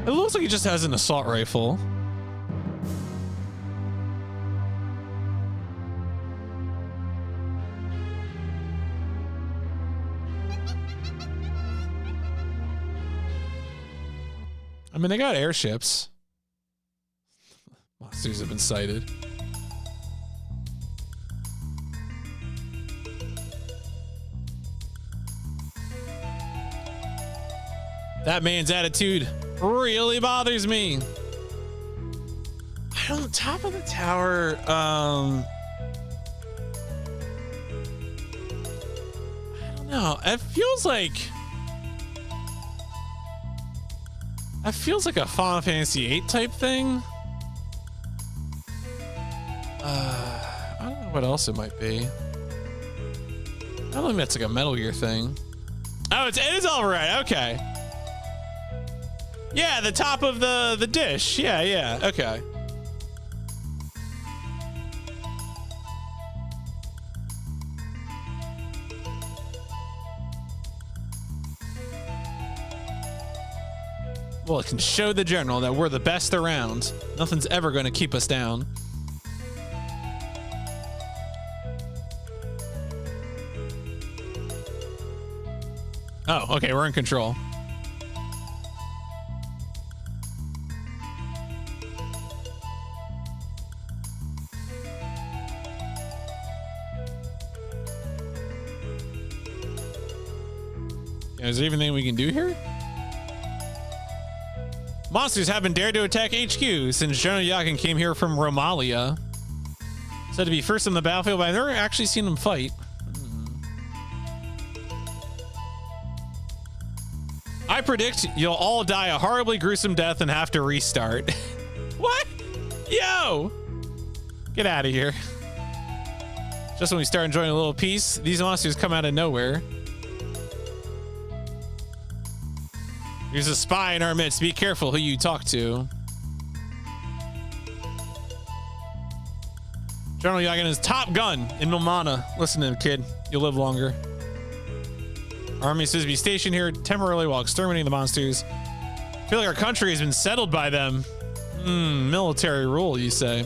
It looks like he just has an assault rifle. I mean, they got airships. Monsters have been sighted. That man's attitude really bothers me. On the top of the tower, I don't know. It feels like a Final Fantasy VIII type thing. I don't know what else it might be. I don't think that's like a Metal Gear thing. Oh, it is all right. Okay. Yeah, the top of the dish. Yeah. Okay. Well, it can show the general that we're the best around. Nothing's ever going to keep us down. Oh, okay, we're in control. Is there anything we can do here? Monsters haven't dared to attack HQ since General Yakin came here from Romalia. Said to be first on the battlefield, but I've never actually seen them fight. I predict you'll all die a horribly gruesome death and have to restart. What? Yo! Get out of here. Just when we start enjoying a little peace, these monsters come out of nowhere. There's a spy in our midst. Be careful who you talk to. General Yagan is top gun in Momana. Listen to him, kid. You'll live longer. Army is to be stationed here temporarily while exterminating the monsters. I feel like our country has been settled by them. Military rule, you say.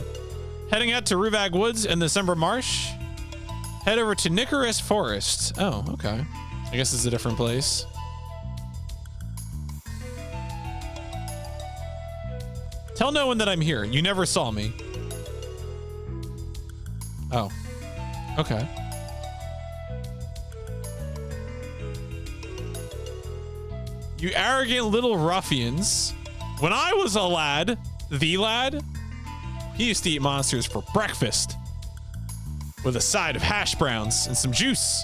Heading out to Ruvag Woods and the December Marsh. Head over to Nicorus Forest. Oh, okay. I guess it's a different place. Tell no one that I'm here. You never saw me. Oh. Okay. You arrogant little ruffians. When I was a lad, the lad, he used to eat monsters for breakfast with a side of hash browns and some juice.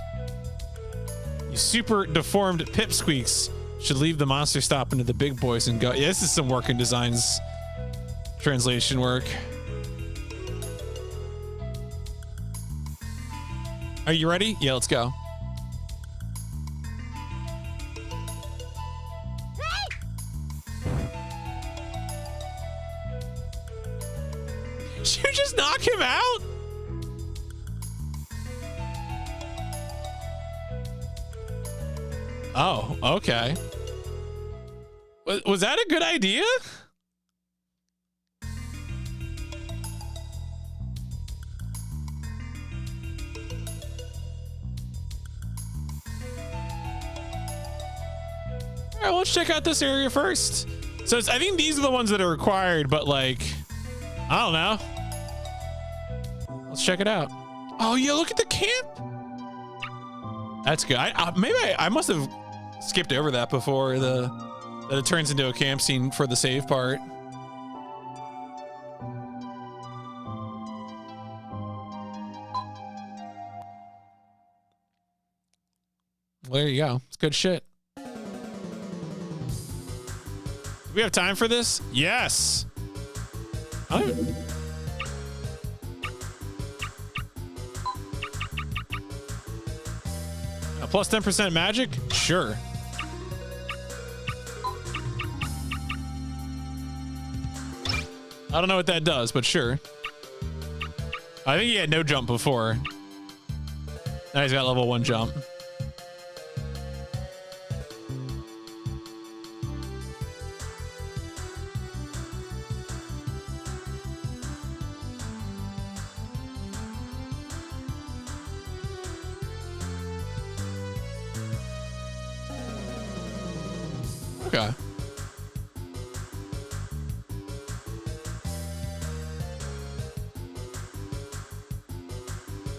You super deformed pipsqueaks should leave the monster stop into the big boys and go. Yeah, this is some work in designs translation work. Are you ready? Yeah, let's go. Did you just knock him out? Oh, okay. Was that a good idea? All right, let's check out this area first. So I think these are the ones that are required, but like, I don't know. Let's check it out. Oh yeah, look at the camp. That's good. Maybe I must have skipped over that before that it turns into a camp scene for the save part. Well, there you go. It's good shit. Do we have time for this? Yes. Plus 10% magic? Sure. I don't know what that does, but sure. I think he had no jump before. Now he's got level 1 jump. Okay.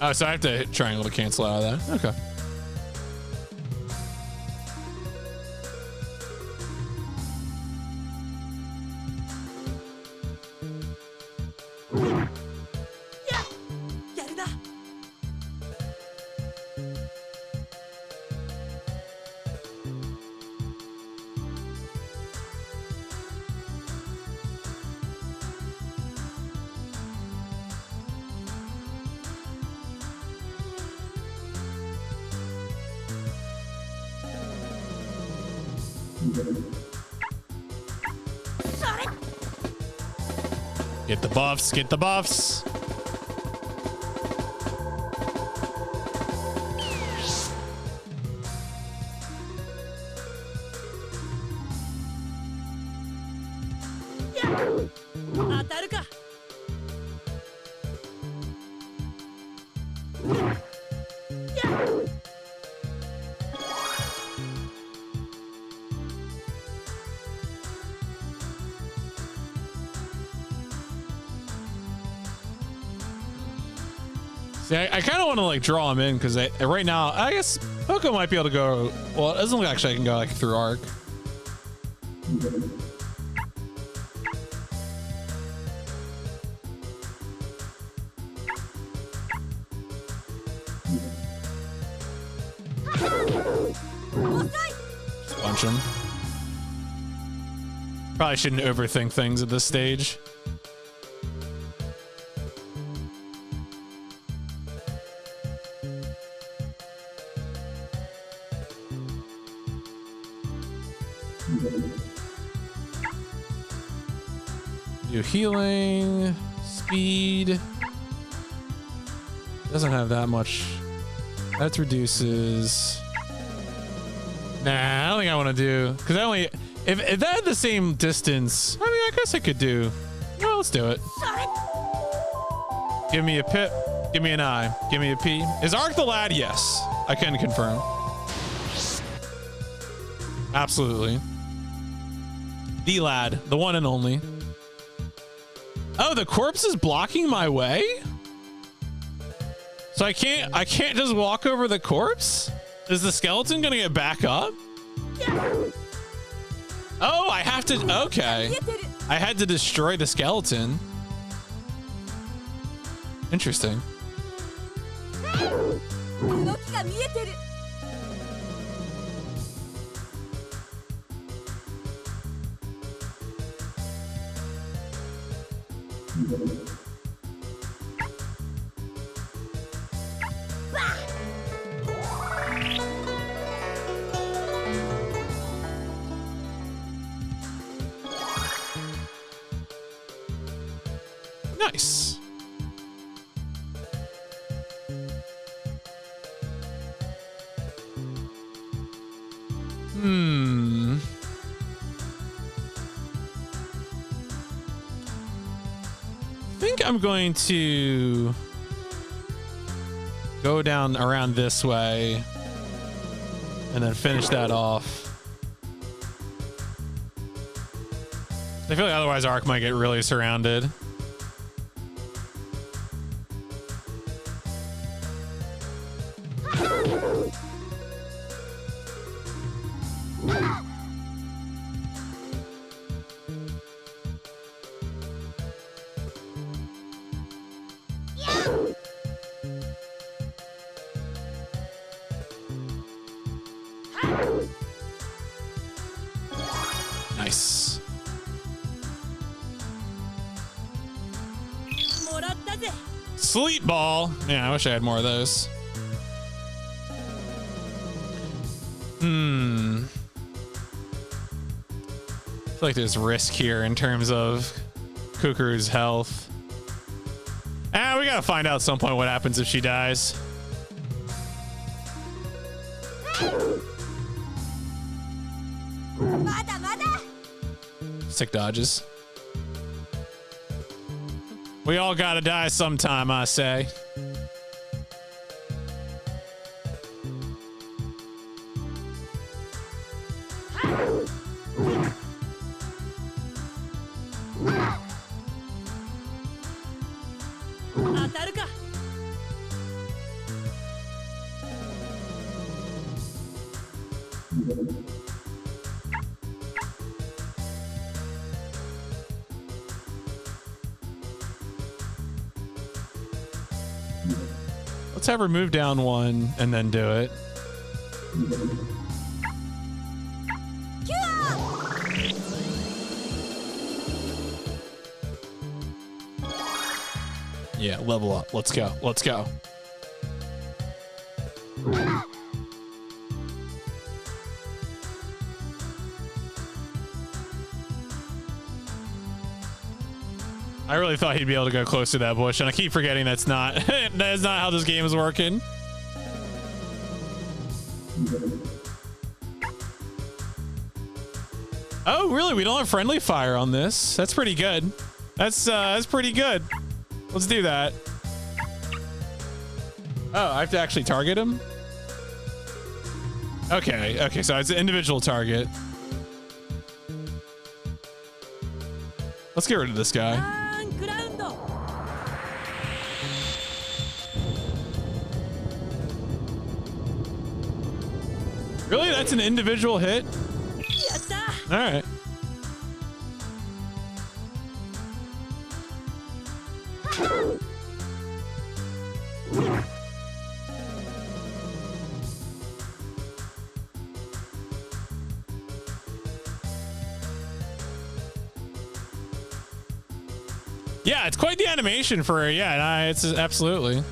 Oh, so I have to hit triangle to cancel out of that. Okay. Get the buffs, get the buffs. See, I kind of want to like draw him in because right now, I guess Poco might be able to go. Well, it doesn't look actually I can go like through arc. Just punch him. Probably shouldn't overthink things at this stage. Do healing, speed. Doesn't have that much. That reduces. Nah, I don't think I want to do because I only if that had the same distance. I mean, I guess I could do. Well, let's do it. Give me a pip. Give me an I. Give me a P. Is Ark the lad? Yes. I can confirm. Absolutely. The lad. The one and only. Oh, the corpse is blocking my way? So I can't just walk over the corpse? Is the skeleton gonna get back up? Oh, I have to, okay. I had to destroy the skeleton. Interesting. Nice. I think I'm going to go down around this way and then finish that off. I feel like otherwise Ark might get really surrounded. Nice. Sleep ball. Yeah, I wish I had more of those. I feel like there's risk here in terms of Kukuru's health. We gotta find out at some point what happens if she dies. Sick dodges. We all gotta die sometime, I say. Let's have her move down one and then do it. Yeah, level up. Let's go. Let's go. I really thought he'd be able to go close to that bush, and I keep forgetting that's not that's not how this game is working. Oh, really? We don't have friendly fire on this. That's pretty good. That's pretty good. Let's do that. Oh, I have to actually target him? Okay, okay, so it's an individual target. Let's get rid of this guy. Really? That's an individual hit? All right. Yeah, it's quite the animation for, yeah, it's absolutely.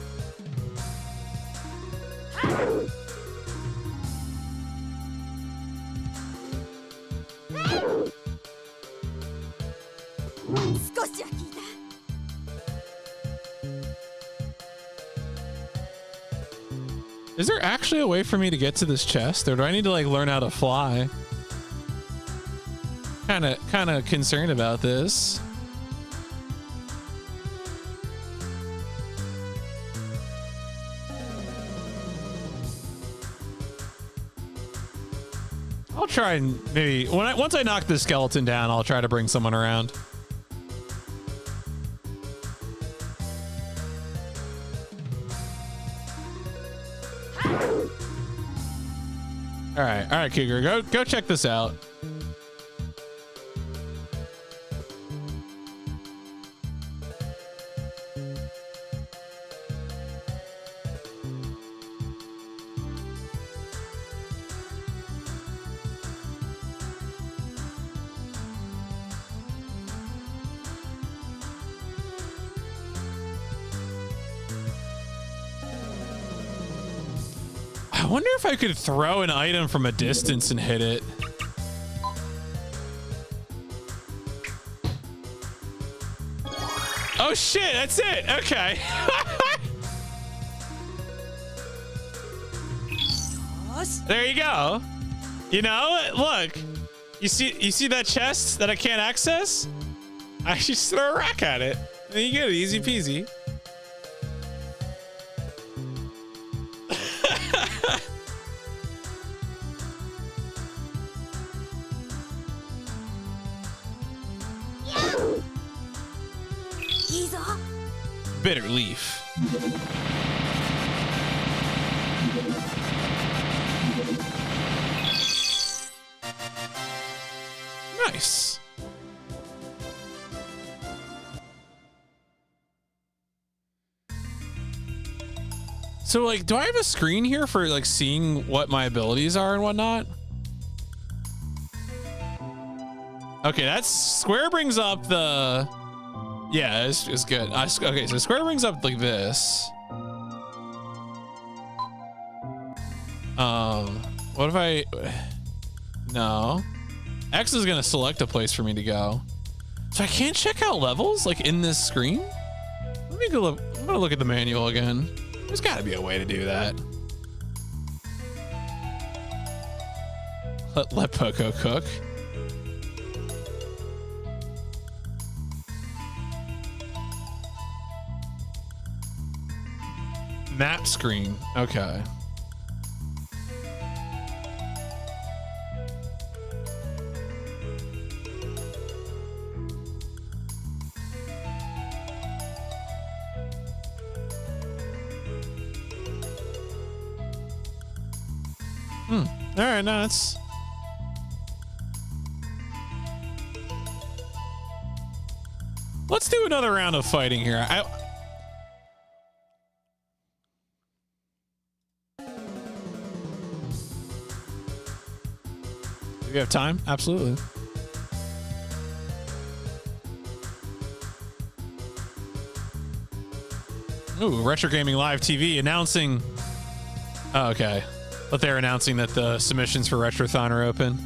Is there actually a way for me to get to this chest, or do I need to like learn how to fly? Kind of concerned about this. I'll try and maybe once I knock this skeleton down, I'll try to bring someone around. All right, Cougar, go check this out. I wonder if I could throw an item from a distance and hit it. Oh shit, that's it. Okay. There you go. You know, look. You see that chest that I can't access? I just throw a rock at it. There you go, easy peasy. Bitter leaf. Nice. So like, do I have a screen here for like seeing what my abilities are and whatnot? Okay, that's square brings up the, yeah, it's good. Okay, so square brings up like this. What if I, no. X is gonna select a place for me to go. So I can't check out levels like in this screen? Let me go look, I'm gonna look at the manual again. There's gotta be a way to do that. Let Poco cook. Map screen, okay. All right, no, that's. Let's do another round of fighting here. Do we have time? Absolutely. Ooh, Retro Gaming Live TV announcing. Oh, okay. But they're announcing that the submissions for Retrothon are open.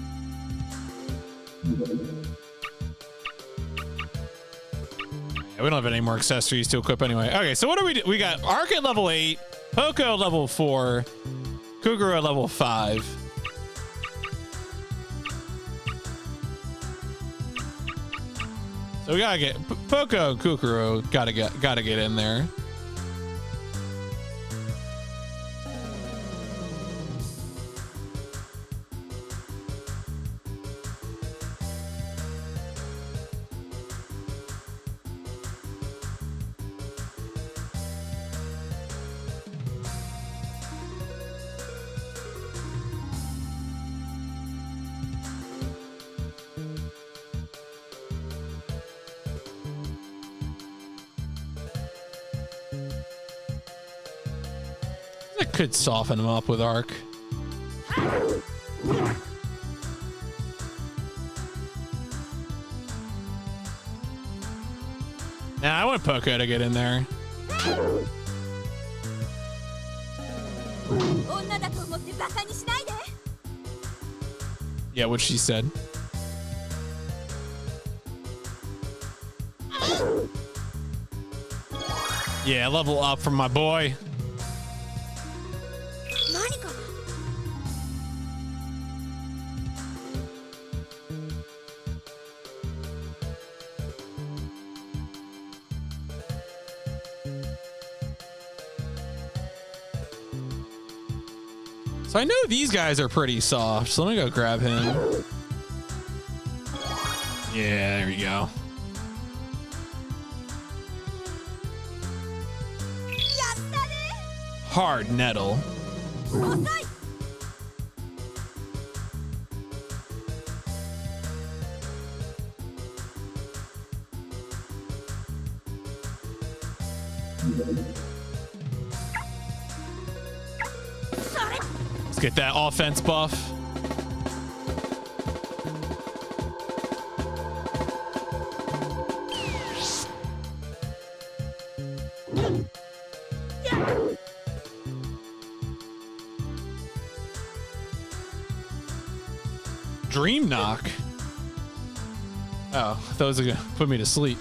Yeah, we don't have any more accessories to equip anyway. Okay, so what do we do? We got Ark at level 8, Poco level 4, Kuguru at level 5. So we gotta get Poco and Kukuro gotta get in there. I could soften him up with Arc. Nah, I want Poco to get in there. Yeah, what she said. Yeah, level up from my boy. So I know these guys are pretty soft. So let me go grab him. Yeah, there we go. Hard nettle. Let's get that offense buff. Dream knock. Oh, I thought it was gonna put me to sleep.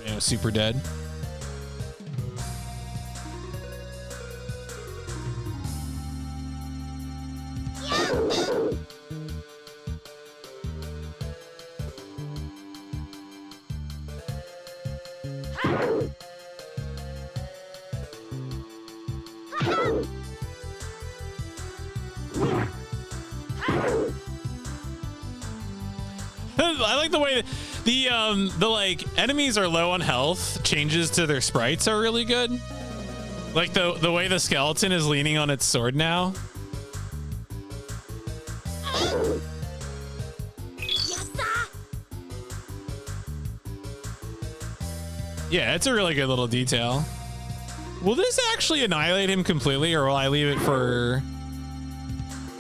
Man, super dead. I like the way the like enemies are low on health. Changes to their sprites are really good. Like the way the skeleton is leaning on its sword now. Yeah, it's a really good little detail. Will this actually annihilate him completely, or will I leave it for...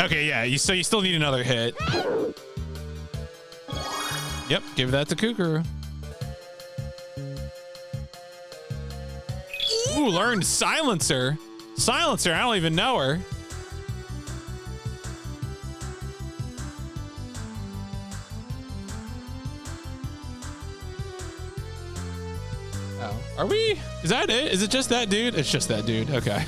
Okay, yeah, so you still need another hit. Yep, give that to Kukuru. Ooh, learned Silencer. Silencer, I don't even know her. Oh, are we? Is that it? Is it just that dude? It's just that dude. Okay.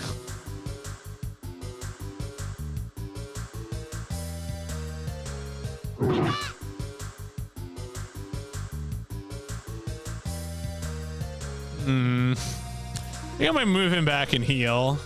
I think I might move him back and heal.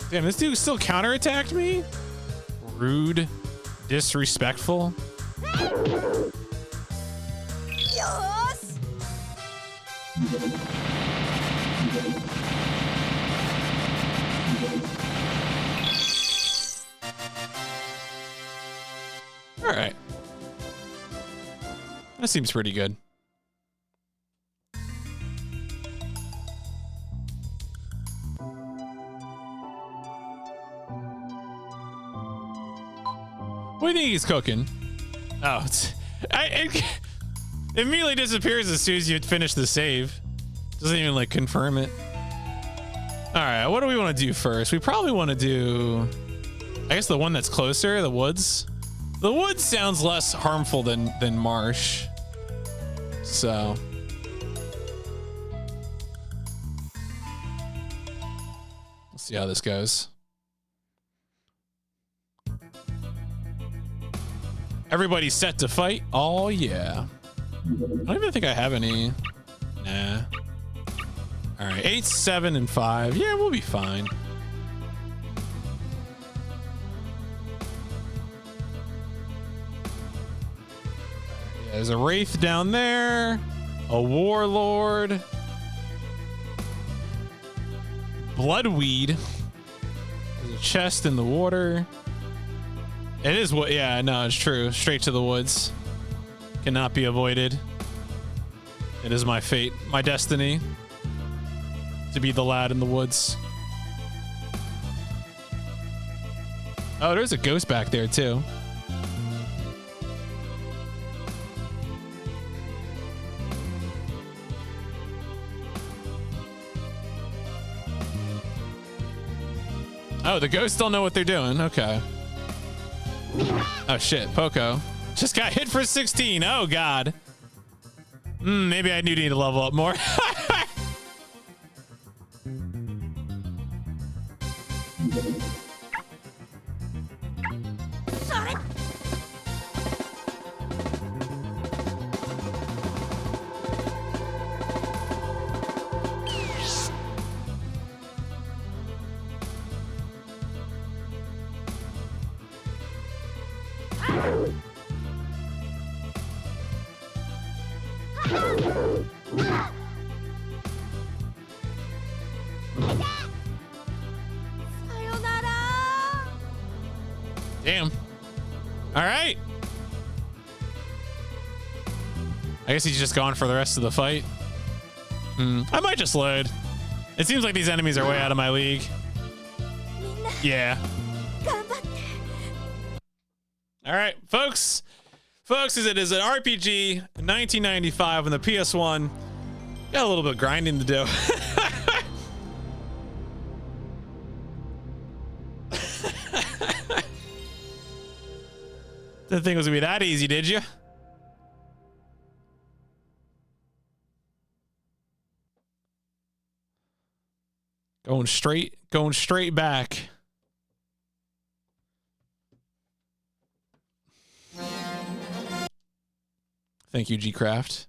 Damn, this dude still counterattacked me? Rude. Disrespectful. All right. That seems pretty good. What do you think he's cooking? Oh, it immediately disappears as soon as you finish the save. Doesn't even like confirm it. All right, what do we want to do first? We probably want to do, I guess, the one that's closer, the woods. The woods sounds less harmful than marsh. So. Let's see how this goes. Everybody's set to fight. Oh, yeah. I don't even think I have any. Nah. All right. 8, 7, and 5. Yeah, we'll be fine. Yeah, there's a wraith down there. A warlord. Bloodweed. There's a chest in the water. It is what, yeah, no, it's true. Straight to the woods. Cannot be avoided. It is my fate, my destiny to be the lad in the woods. Oh, there's a ghost back there too. Oh, the ghosts don't know what they're doing. Okay. Oh shit, Poco just got hit for 16. Oh god. Maybe I do need to level up more. Damn. All right. I guess he's just gone for the rest of the fight. I might just load. It seems like these enemies are way out of my league. Yeah. All right, folks. Folks, it is an RPG 1995 on the PS1. Got a little bit of grinding to do. Didn't think it was gonna be that easy, did you? Going straight back. Thank you, Gcraft.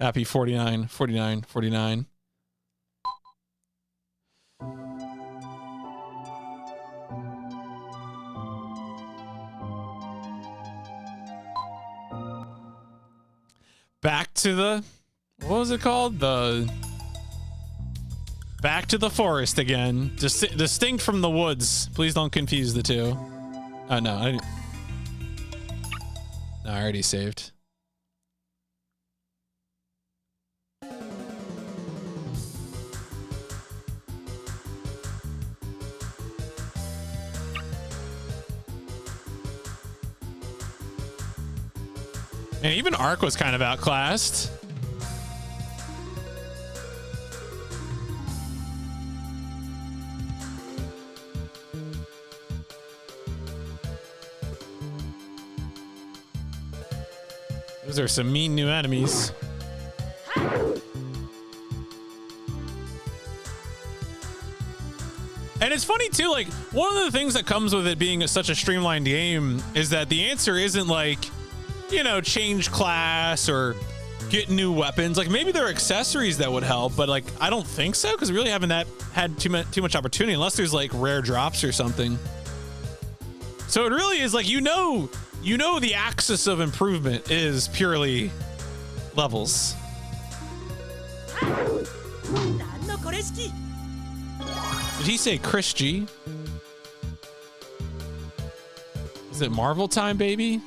Happy 49, 49, 49. Back to the, what was it called? Back to the forest again. Distinct from the woods. Please don't confuse the two. Oh, no. No, I already saved. And even Ark was kind of outclassed. Those are some mean new enemies. And it's funny too, like, one of the things that comes with it being such a streamlined game is that the answer isn't like, you know, change class or get new weapons. Like, maybe there are accessories that would help, but like, I don't think so, because we really haven't had too much opportunity unless there's like rare drops or something. So it really is like, you know, the axis of improvement is purely levels. Did he say Chris G? Is it Marvel time, baby?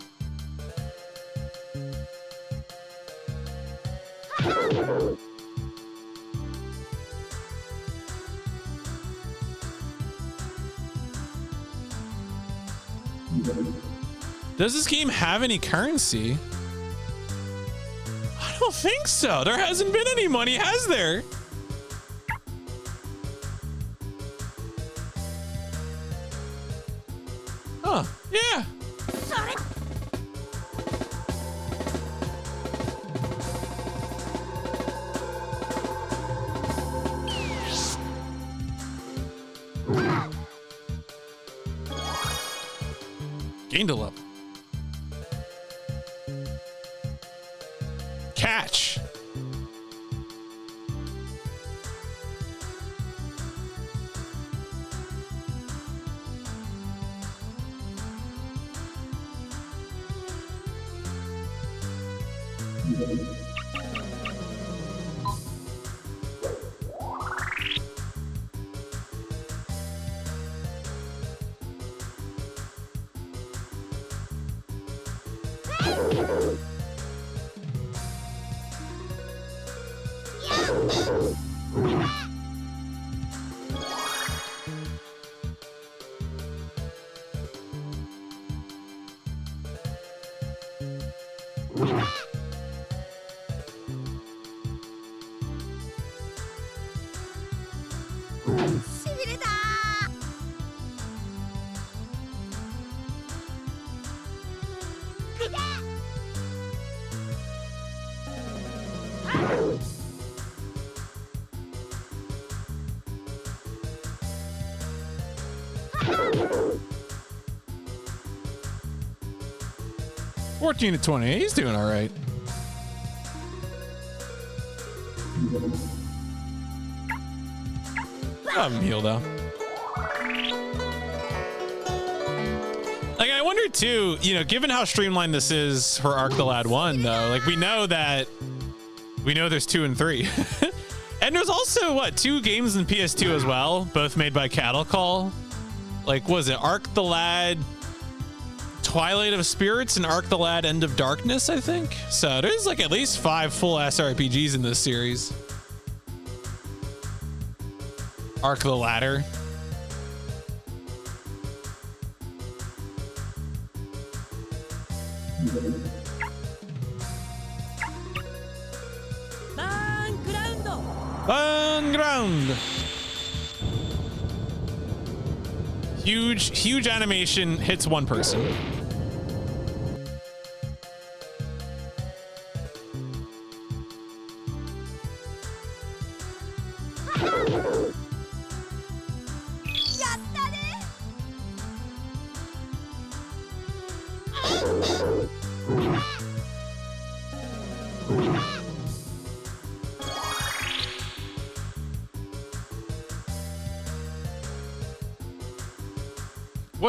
Does this game have any currency? I don't think so. There hasn't been any money, has there? Huh, yeah. Gained a level. Catch. 14 to 20. He's doing all right. I'm healed though. Like, I wonder too, you know, given how streamlined this is for Arc the Lad 1 though, like we know there's 2 and 3. And there's also what, 2 games in PS2 as well, both made by Cattle Call. Like, was it Arc the Lad Twilight of Spirits and Arc the Lad End of Darkness, I think? So there's like at least 5 full ass RPGs in this series. Arc the Ladder. Burn ground. Huge animation hits one person.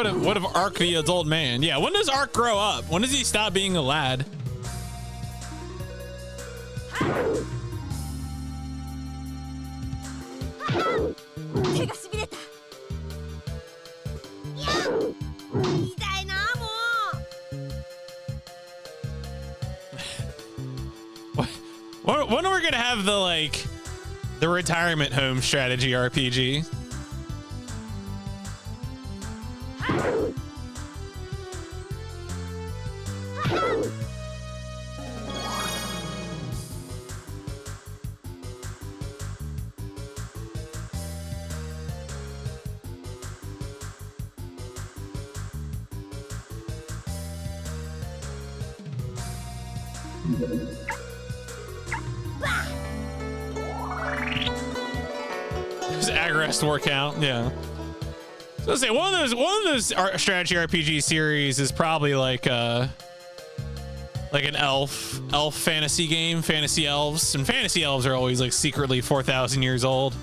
What of Arc the adult man? Yeah, when does Arc grow up? When does he stop being a lad? When are we gonna have the retirement home strategy RPG? Does Agrest work out? Yeah. So I say one of those strategy RPG series is probably like an elf fantasy game, fantasy elves, and fantasy elves are always like secretly 4,000 years old.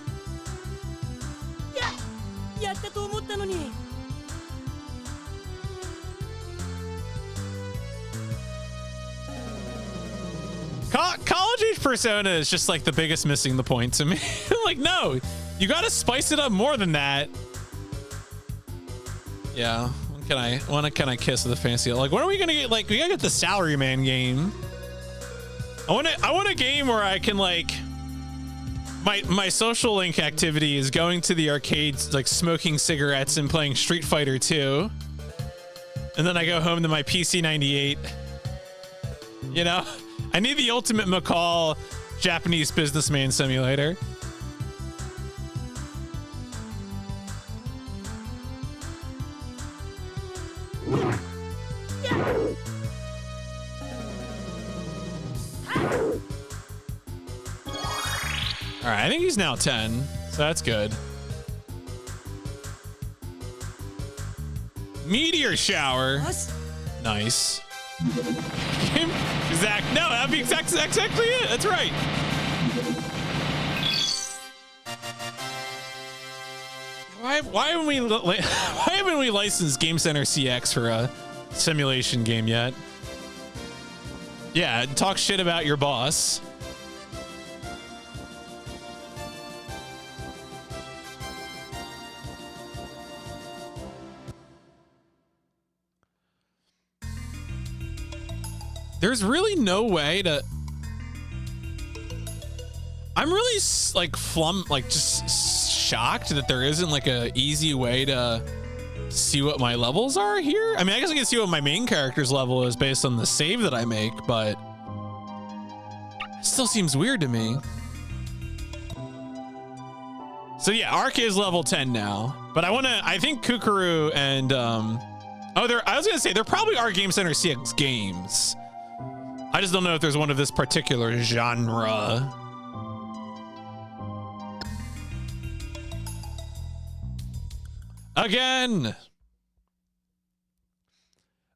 College age Persona is just like the biggest missing the point to me. Like, no, you gotta spice it up more than that. Yeah, when can I kiss the fantasy? Like, when are we gonna get, like, we gotta get the Salaryman game. I want a game where I can, like, my social link activity is going to the arcades, like smoking cigarettes and playing Street Fighter 2, and then I go home to my PC 98. You know, I need the ultimate McCall Japanese businessman simulator. All right, I think he's now 10, so that's good. Meteor shower. Nice. Exact. No, that'd be exactly it. That's right. Why haven't we licensed Game Center CX for a simulation game yet? Yeah, talk shit about your boss. There's really no way to. I'm really like just shocked that there isn't like a easy way to see what my levels are here. I mean, I guess I can see what my main character's level is based on the save that I make, but it still seems weird to me. So yeah, Ark is level 10 now, but I think Kukuru and, I was gonna say, there probably are Game Center CX games. I just don't know if there's one of this particular genre. Again.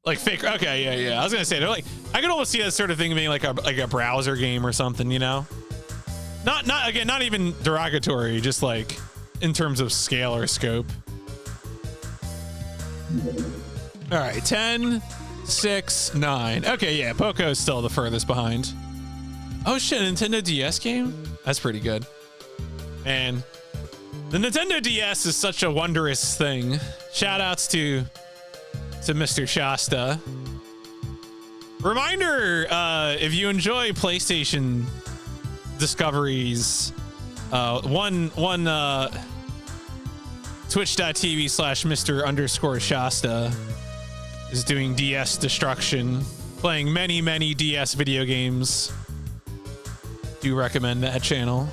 Like fake, okay, yeah. I was gonna say, they're like, I could almost see that sort of thing being like a browser game or something, you know? Not even derogatory, just like in terms of scale or scope. All right, 10, 6, 9. Okay, yeah, Poco's still the furthest behind. Oh shit, Nintendo DS game? That's pretty good. And the Nintendo DS is such a wondrous thing. Shout outs to Mr. Shasta. Reminder, if you enjoy PlayStation discoveries, twitch.tv/Mr_Shasta is doing DS destruction, playing many DS video games. Do recommend that channel.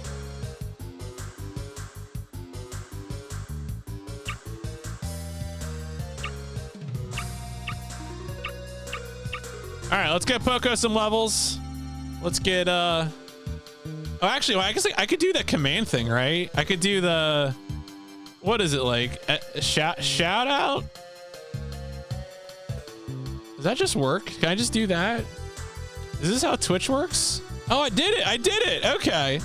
All right, let's get Poco some levels. Let's get oh, actually, well, I guess I could do that command thing, right? I could do the, what is it, like shout out? Does that just work? Can I just do that? Is this how Twitch works? Oh, I did it. Okay.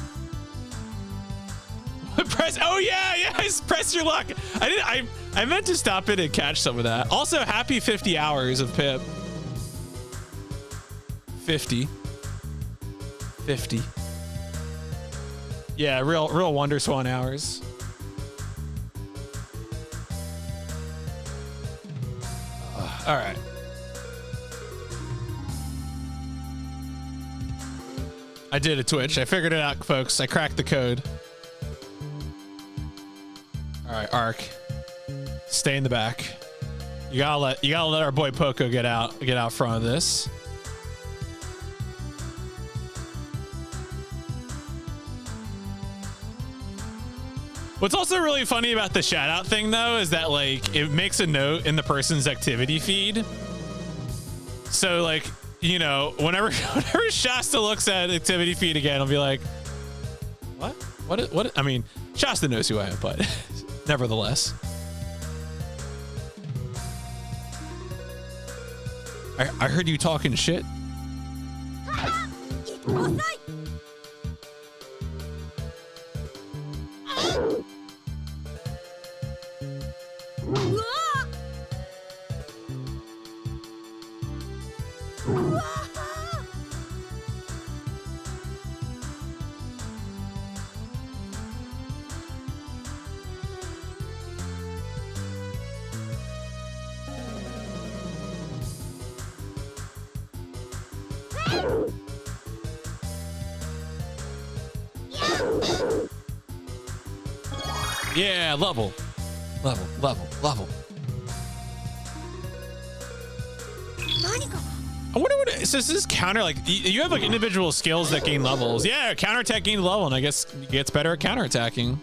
Press, oh yeah, press your luck. I meant to stop it and catch some of that. Also, happy 50 hours of Pip. 50. Yeah, real Wonder Swan hours. All right. I did a Twitch. I figured it out, folks. I cracked the code. All right, Ark. Stay in the back. You gotta let our boy Poco get out front of this. What's also really funny about the shout out thing though is that like it makes a note in the person's activity feed. So like, you know, whenever Shasta looks at activity feed again, I'll be like, what? I mean, Shasta knows who I am, but nevertheless. I heard you talking shit. Yeah, level. I wonder what so does this counter, like you have like individual skills that gain levels. Yeah, counterattack gained level, and I guess gets better at counterattacking.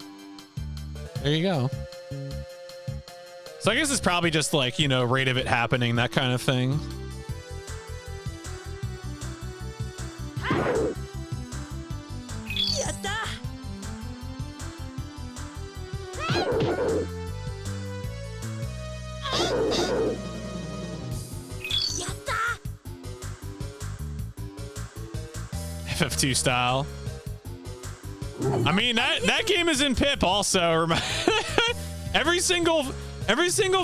There you go. So I guess it's probably just like, you know, rate of it happening, that kind of thing. FF2 style. I mean, that game is in PIP also. every single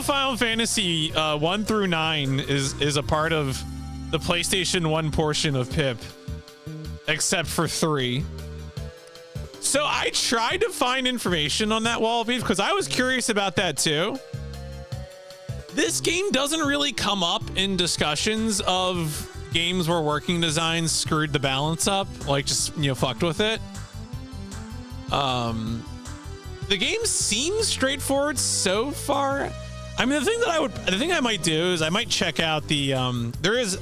Final Fantasy 1 through 9 is a part of the PlayStation 1 portion of PIP, except for 3. So I tried to find information on that wall beef because I was curious about that too. This game doesn't really come up in discussions of games where working designs screwed the balance up, like just, you know, fucked with it. The game seems straightforward so far. I mean, the thing I might do is I might check out the there is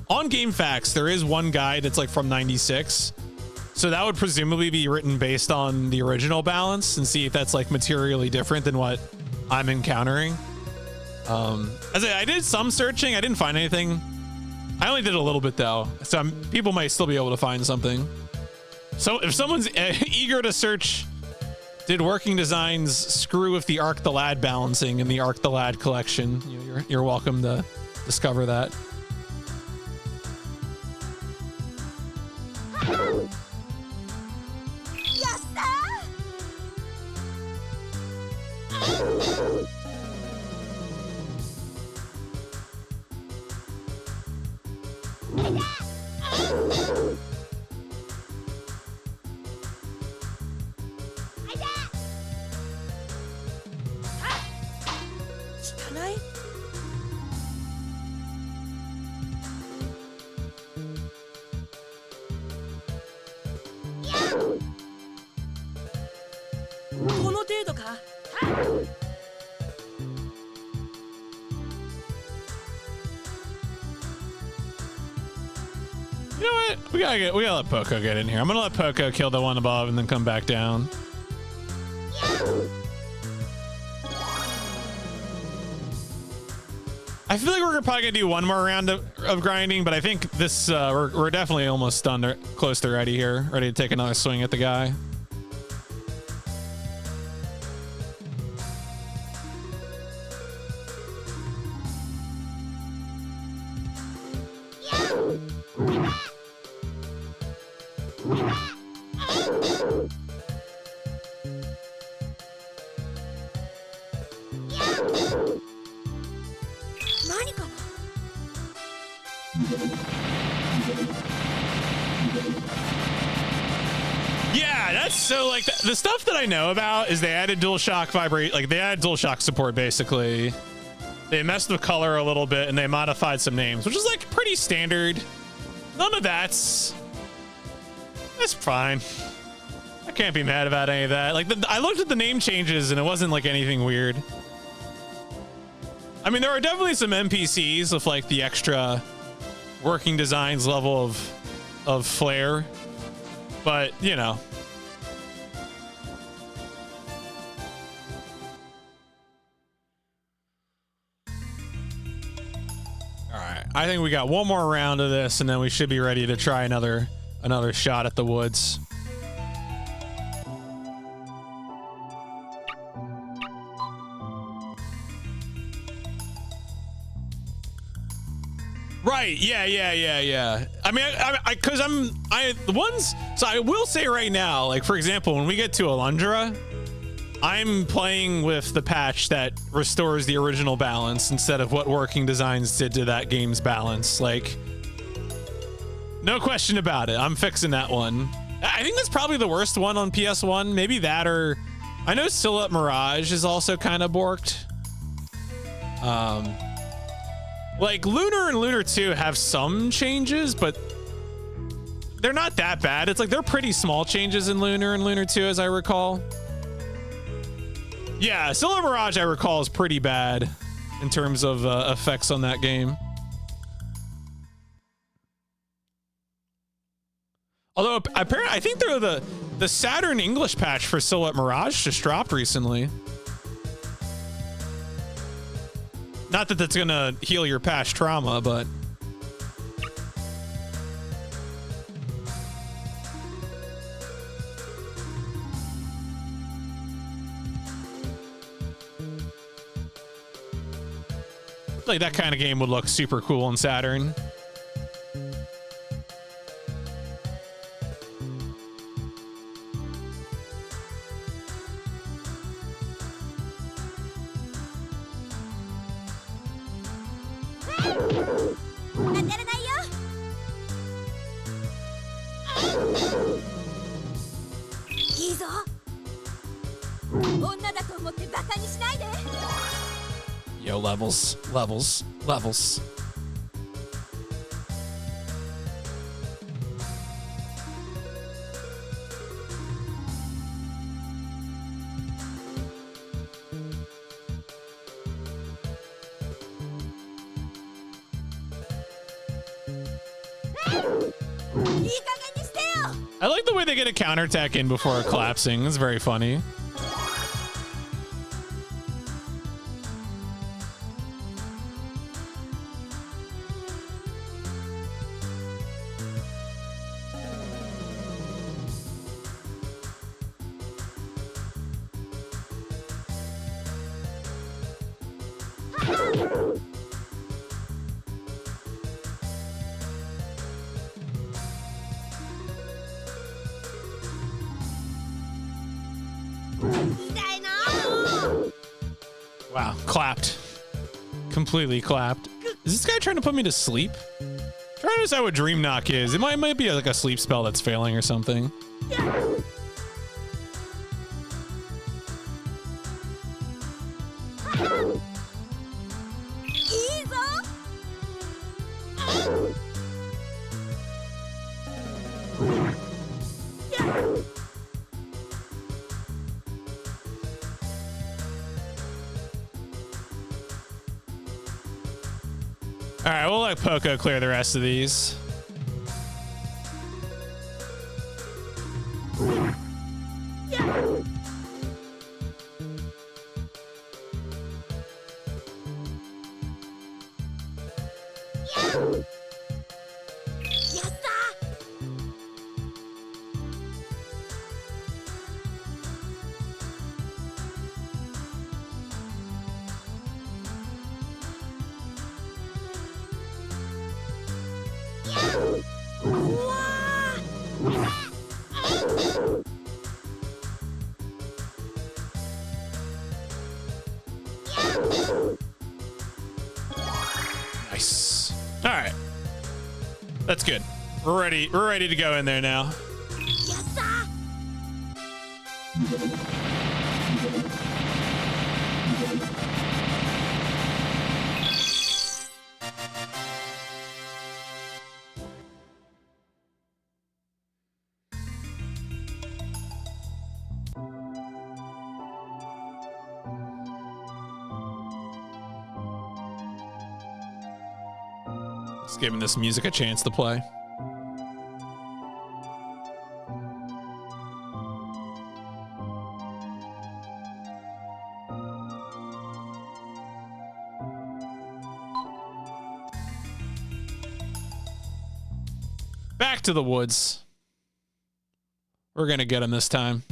on GameFAQs there is one guide that's like from '96, so that would presumably be written based on the original balance and see if that's like materially different than what I'm encountering. I did some searching, I didn't find anything. I only did a little bit though, so people might still be able to find something. So if someone's eager to search, did working designs screw with the Arc the Lad balancing in the Arc the Lad collection? You're welcome to discover that. You know what? We gotta let Poco get in here. I'm gonna let Poco kill the one above and then come back down. I feel like we're probably gonna do one more round of grinding, but I think this we're definitely almost done, close to ready here, ready to take another swing at the guy. Yeah, that's so like the stuff that I know about is they added DualShock vibrate, like they added DualShock support basically. They messed with color a little bit and they modified some names, which is like pretty standard. None of that's fine. I can't be mad about any of that. Like I looked at the name changes and it wasn't like anything weird. I mean, there are definitely some NPCs with like the extra working designs level of flair, but you know. All right, I think we got one more round of this and then we should be ready to try another shot at the woods. Right, yeah. I mean, because the ones, so I will say right now, like for example, when we get to Alundra, I'm playing with the patch that restores the original balance instead of what working designs did to that game's balance. Like, no question about it. I'm fixing that one. I think that's probably the worst one on PS1. Maybe that, or I know Silhouette Mirage is also kind of borked. Like Lunar and Lunar 2 have some changes, but they're not that bad. It's like they're pretty small changes in Lunar and Lunar 2, as I recall. Yeah, Silhouette Mirage, I recall, is pretty bad in terms of effects on that game. Although apparently, I think they're the Saturn English patch for Silhouette Mirage just dropped recently. Not that that's gonna heal your past trauma, but like that kind of game would look super cool on Saturn. Yo, levels. I like the way they get a counterattack in before collapsing. It's very funny. Wow, clapped. Completely clapped. Is this guy trying to put me to sleep? Trying to decide what Dream Knock is. It might be like a sleep spell that's failing or something. All right, we'll let Poco clear the rest of these. Nice. All right. That's good. We're ready. We're ready to go in there now. Just giving this music a chance to play. Back to the woods. We're gonna get him this time.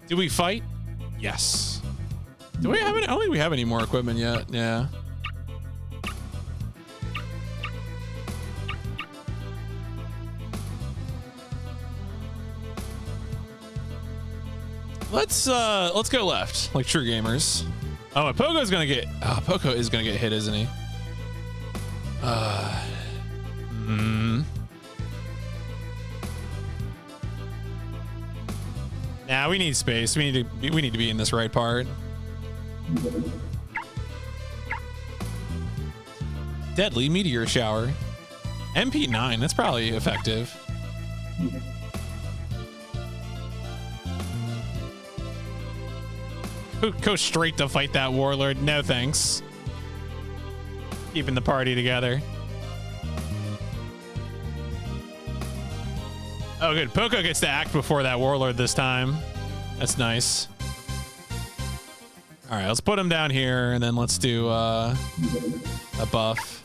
Do we fight? Yes. Do we have any? I don't think we have any more equipment yet. Yeah. Let's go left, like true gamers. Oh, and Poco's gonna get. Oh, Poco is gonna get hit, isn't he? Nah, we need space. We need to be in this right part. Deadly meteor shower. MP9. That's probably effective. Go straight to fight that warlord. No thanks. Keeping the party together. Oh, good. Poco gets to act before that warlord this time. That's nice. All right, let's put him down here, and then let's do a buff.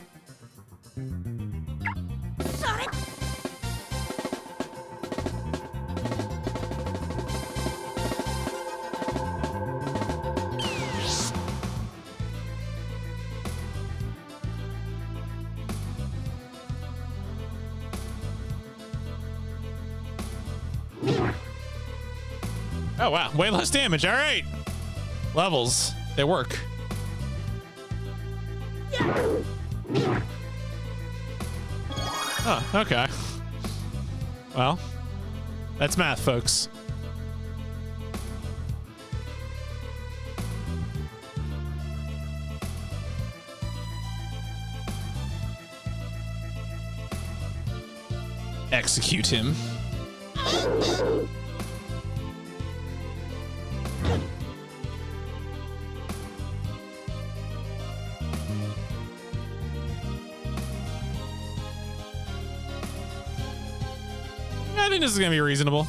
Oh, wow. Way less damage. All right. Levels. They work. Oh, okay. Well, that's math, folks. Execute him. I think this is gonna be reasonable.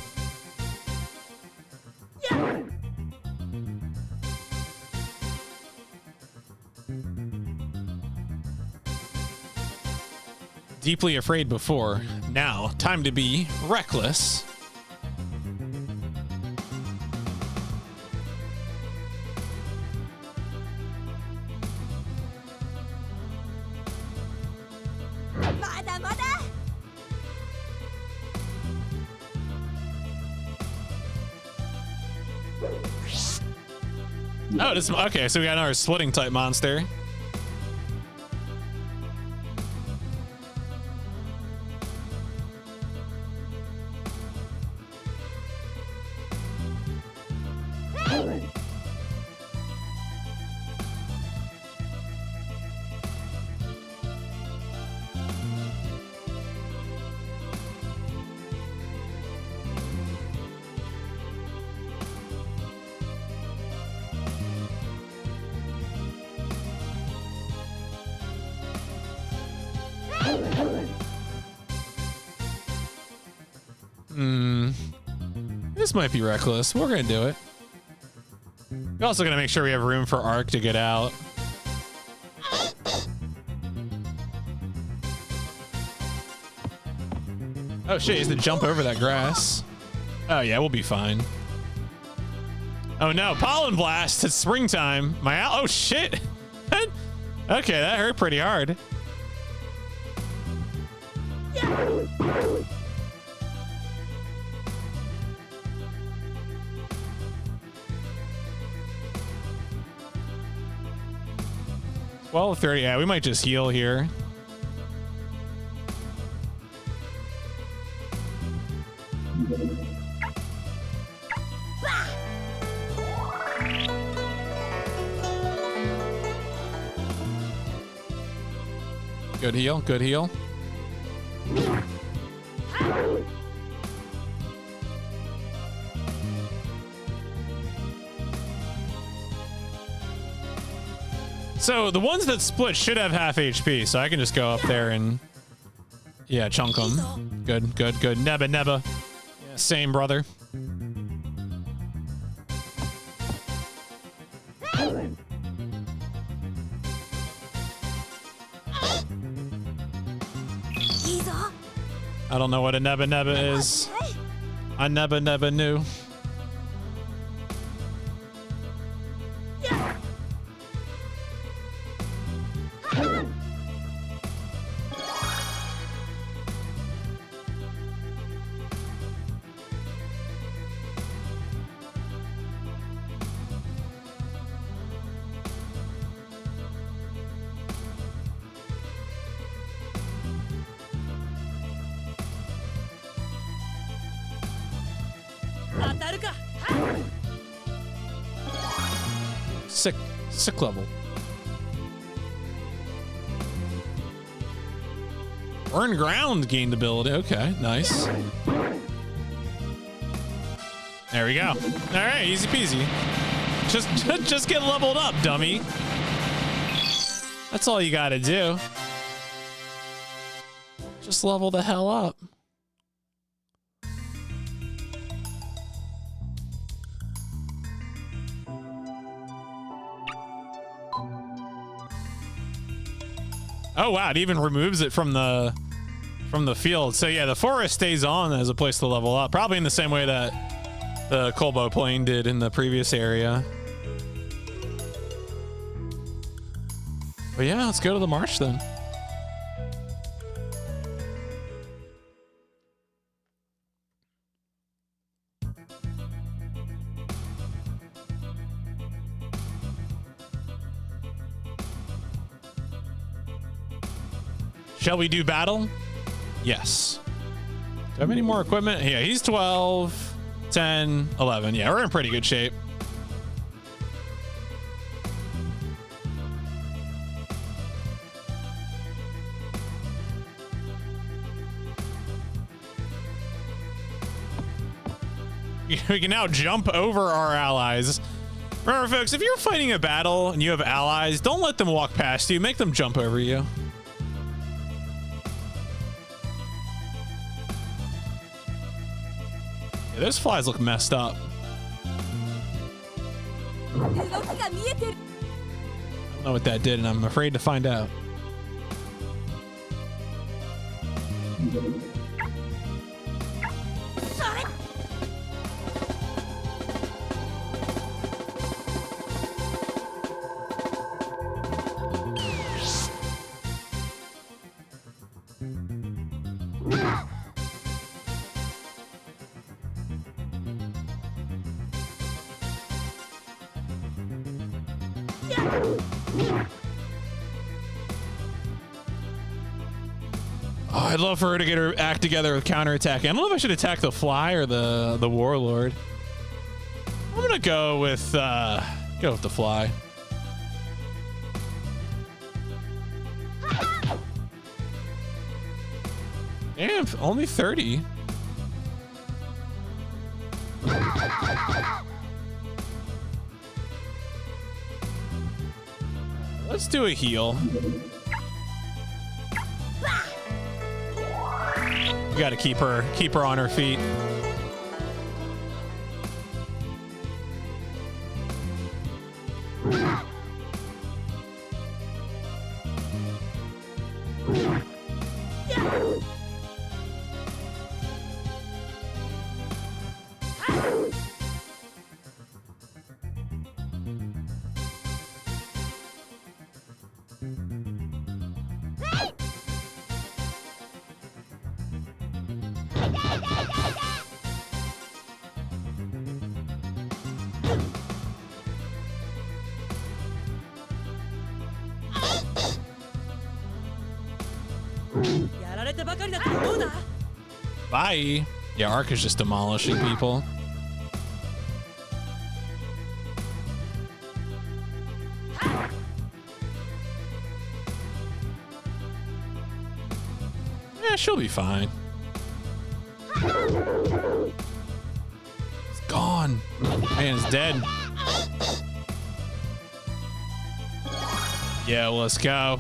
Deeply afraid before. Now, time to be reckless. Oh, this okay. So we got another splitting type monster. This might be reckless. We're gonna do it. We're also gonna make sure we have room for Ark to get out. Oh shit, he has to jump over that grass. Oh yeah, we'll be fine. Oh no, pollen blast, it's springtime. Oh shit. Okay, that hurt pretty hard. Well, 30. Yeah, we might just heal here. Good heal. Good heal. So the ones that split should have half HP, so I can just go up there and yeah, chunk them. Good, good, good. Nebba, nebba. Yeah, same, brother. I don't know what a nebba nebba is. I nebba nebba knew. Sick level. Earn ground gained ability. Okay, nice. There we go. All right, easy peasy. Just get leveled up, dummy. That's all you gotta do. Just level the hell up. Oh wow, it even removes it from the field. So yeah, the forest stays on as a place to level up, probably in the same way that the Colbo Plain did in the previous area. But yeah, let's go to the marsh then. Shall we do battle? Yes. Do I have any more equipment? Yeah, he's 12, 10, 11. Yeah, we're in pretty good shape. We can now jump over our allies. Remember, folks, if you're fighting a battle and you have allies, don't let them walk past you. Make them jump over you. Those flies look messed up. I don't know what that did, and I'm afraid to find out. Oh, I'd love for her to get her act together with counterattack. I don't know if I should attack the fly or the warlord. I'm gonna go with the fly. Damn, only 30. Let's do a heal. We gotta keep her on her feet. Bye. Yeah, Ark is just demolishing people. Yeah, she'll be fine. It's gone. Man, it's dead. Yeah, well, let's go.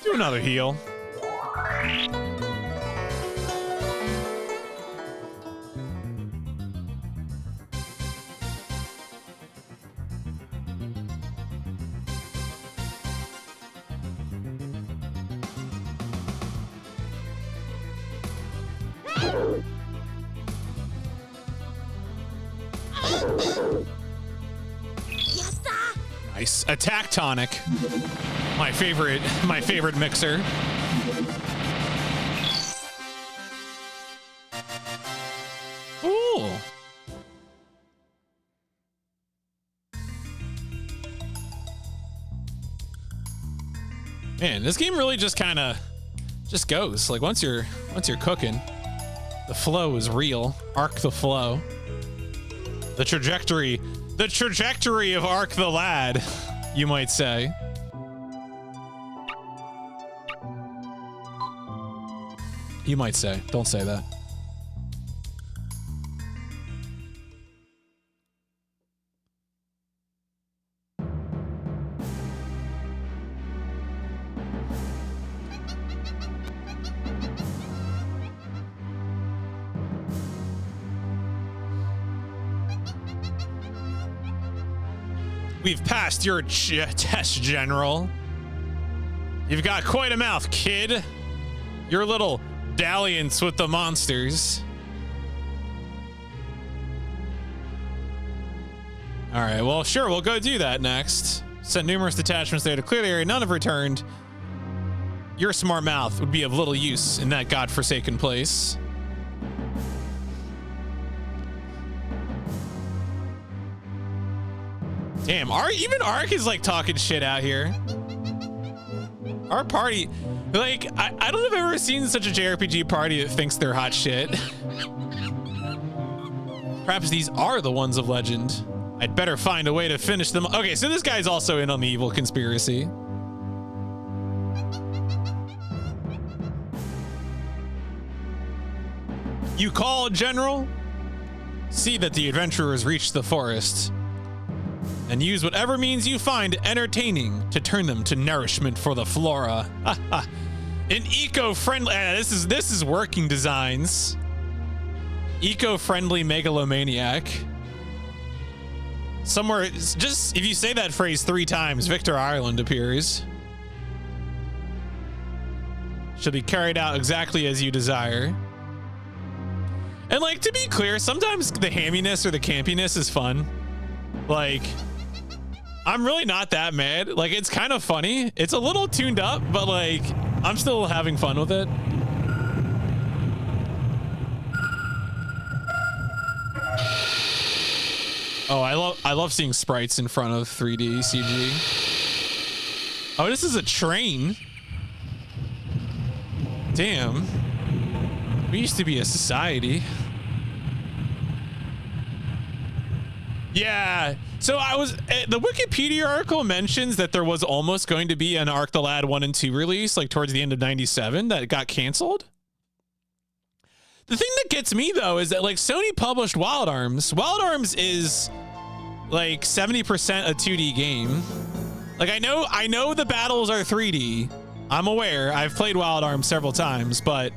Do another heal. Nice. Attack tonic. My favorite mixer. Ooh. Man, this game really just kind of just goes. Like once you're cooking, the flow is real. Arc the flow. The trajectory of Arc the Lad, you might say. You might say. Don't say that. We've passed your test, General. You've got quite a mouth, kid. Your little dalliance with the monsters. All right, well, sure, we'll go do that next. Sent numerous detachments there to clear the area. None have returned. Your smart mouth would be of little use in that godforsaken place. Damn, even Ark is like talking shit out here. Our party, like, I don't think I've ever seen such a JRPG party that thinks they're hot shit. Perhaps these are the ones of legend. I'd better find a way to finish them. Okay, so this guy's also in on the evil conspiracy. You call, General? See that the adventurers reach the forest, and use whatever means you find entertaining to turn them to nourishment for the flora. An eco-friendly, this is working designs. Eco-friendly megalomaniac. Somewhere, just if you say that phrase 3 times, Victor Ireland appears. Shall be carried out exactly as you desire. And like, to be clear, sometimes the hamminess or the campiness is fun. Like, I'm really not that mad. Like, it's kind of funny. It's a little tuned up, but like, I'm still having fun with it. Oh, I love seeing sprites in front of 3D CG. Oh, this is a train. Damn. We used to be a society. Yeah. So the Wikipedia article mentions that there was almost going to be an Arc the Lad 1 and 2 release, like towards the end of 97, that got canceled. The thing that gets me though is that like Sony published Wild Arms. Wild Arms is like 70% a 2D game. Like I know the battles are 3D. I'm aware. I've played Wild Arms several times, but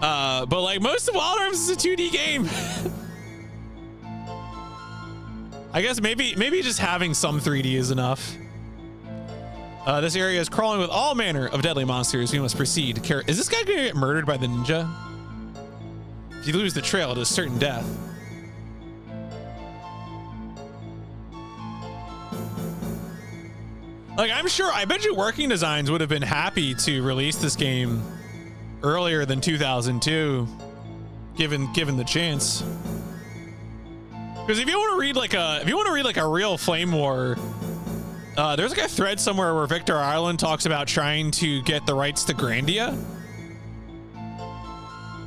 like most of Wild Arms is a 2D game. I guess maybe just having some 3D is enough. This area is crawling with all manner of deadly monsters. We must proceed. Is this guy gonna get murdered by the ninja? If you lose the trail, it is certain death. Like, I bet you Working Designs would have been happy to release this game earlier than 2002, given the chance. Because if you want to read like a real flame war, there's like a thread somewhere where Victor Ireland talks about trying to get the rights to Grandia,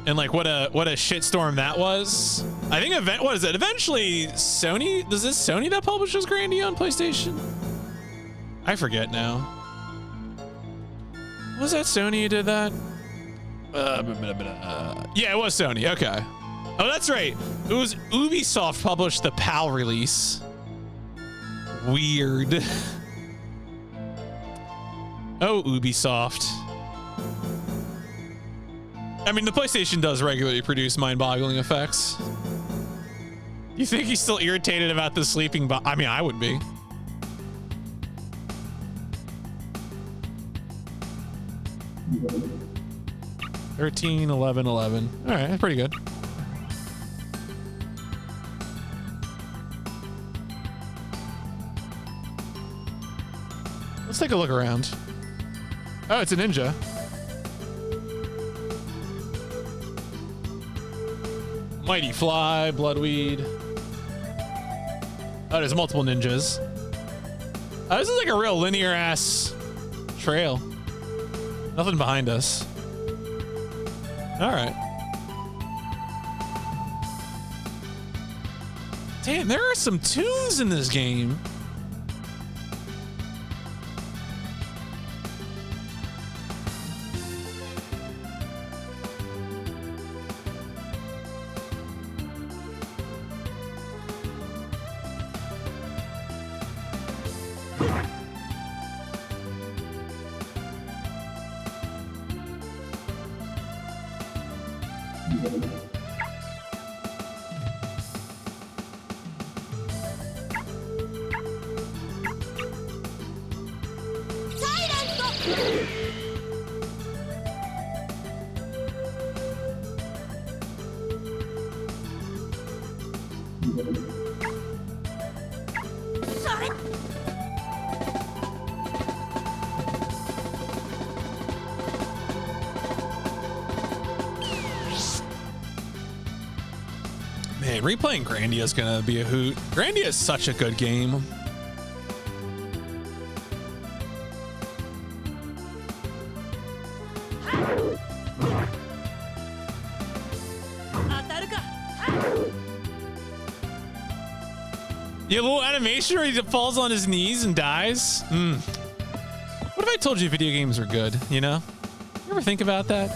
and like what a shitstorm that was. I think eventually Sony, is this Sony that publishes Grandia on PlayStation? I forget now. Was that Sony who did that? Yeah, it was Sony. Okay. Oh, that's right. It was Ubisoft published the PAL release. Weird. Oh, Ubisoft. I mean, the PlayStation does regularly produce mind-boggling effects. You think he's still irritated about the sleeping bot? I mean, I would be. $13, $11, $11. All right, that's pretty good. Let's take a look around. Oh, it's a ninja. Mighty Fly, Bloodweed. Oh, there's multiple ninjas. Oh, this is like a real linear ass trail. Nothing behind us. All right. Damn, there are some tunes in this game. Man, replaying Grandia is gonna be a hoot. Grandia is such a good game. Yeah, a little animation where he falls on his knees and dies. What if I told you video games were good, you know? You ever think about that?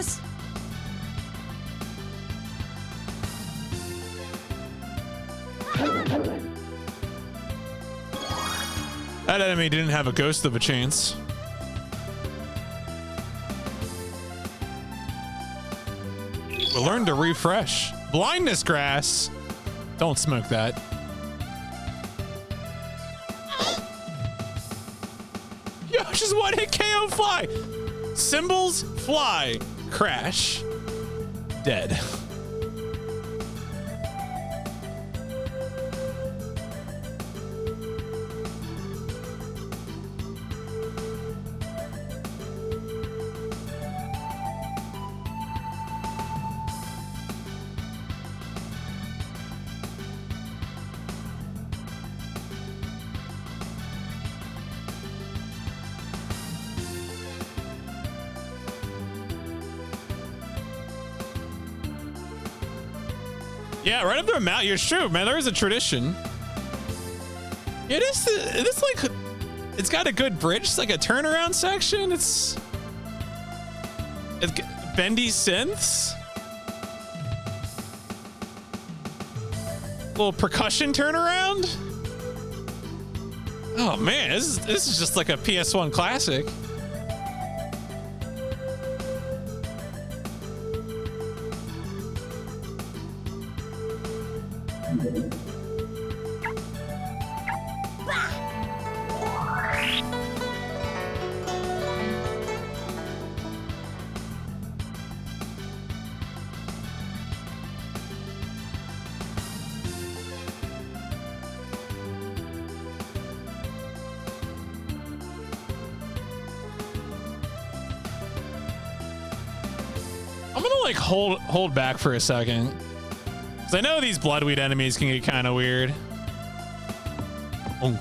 し。 That enemy didn't have a ghost of a chance. We'll learn to refresh. Blindness grass. Don't smoke that. Yo, just one hit KO fly. Symbols fly. Crash. Dead. Yeah, right up their mouth. You're true, man. There is a tradition. It is like, it's got a good bridge. It's like a turnaround section. It's bendy synths. Little percussion turnaround. Oh man, this is just like a PS1 classic. I'm gonna like hold back for a second, because I know these bloodweed enemies can get kind of weird. Onk.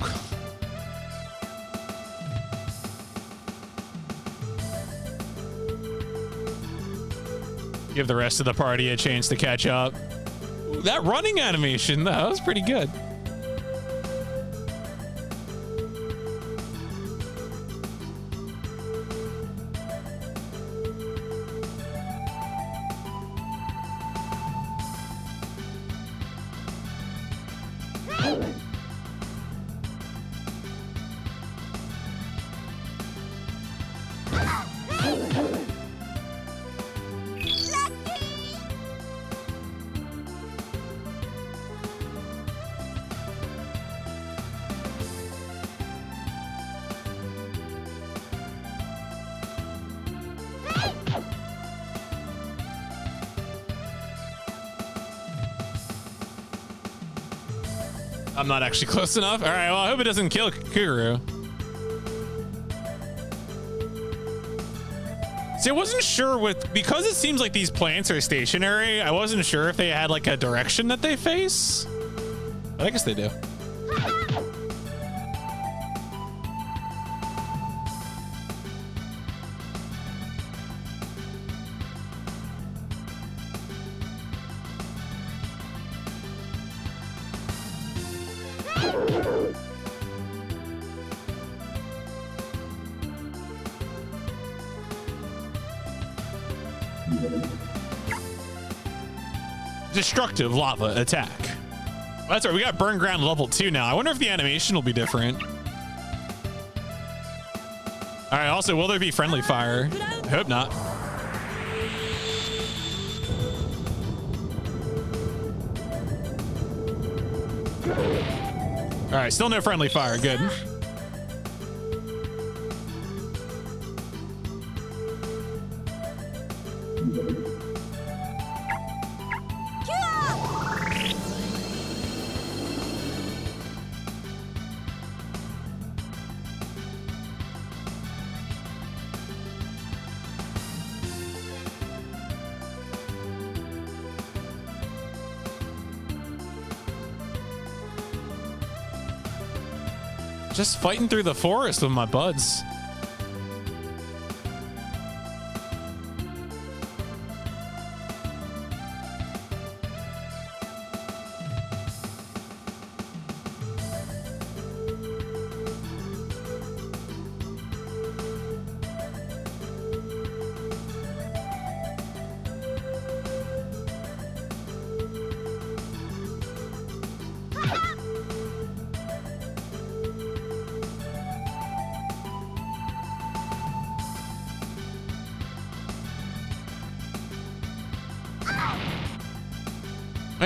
Give the rest of the party a chance to catch up. Ooh, that running animation, though, that was pretty good. I'm not actually close enough. All right, well, I hope it doesn't kill Kuguru. See, I wasn't sure because it seems like these plants are stationary, I wasn't sure if they had like a direction that they face. But I guess they do. Destructive lava attack. Well, that's right. We got burn ground level 2 now. I wonder if the animation will be different. All right. Also, will there be friendly fire? I hope not. All right. Still no friendly fire. Good. Just fighting through the forest with my buds.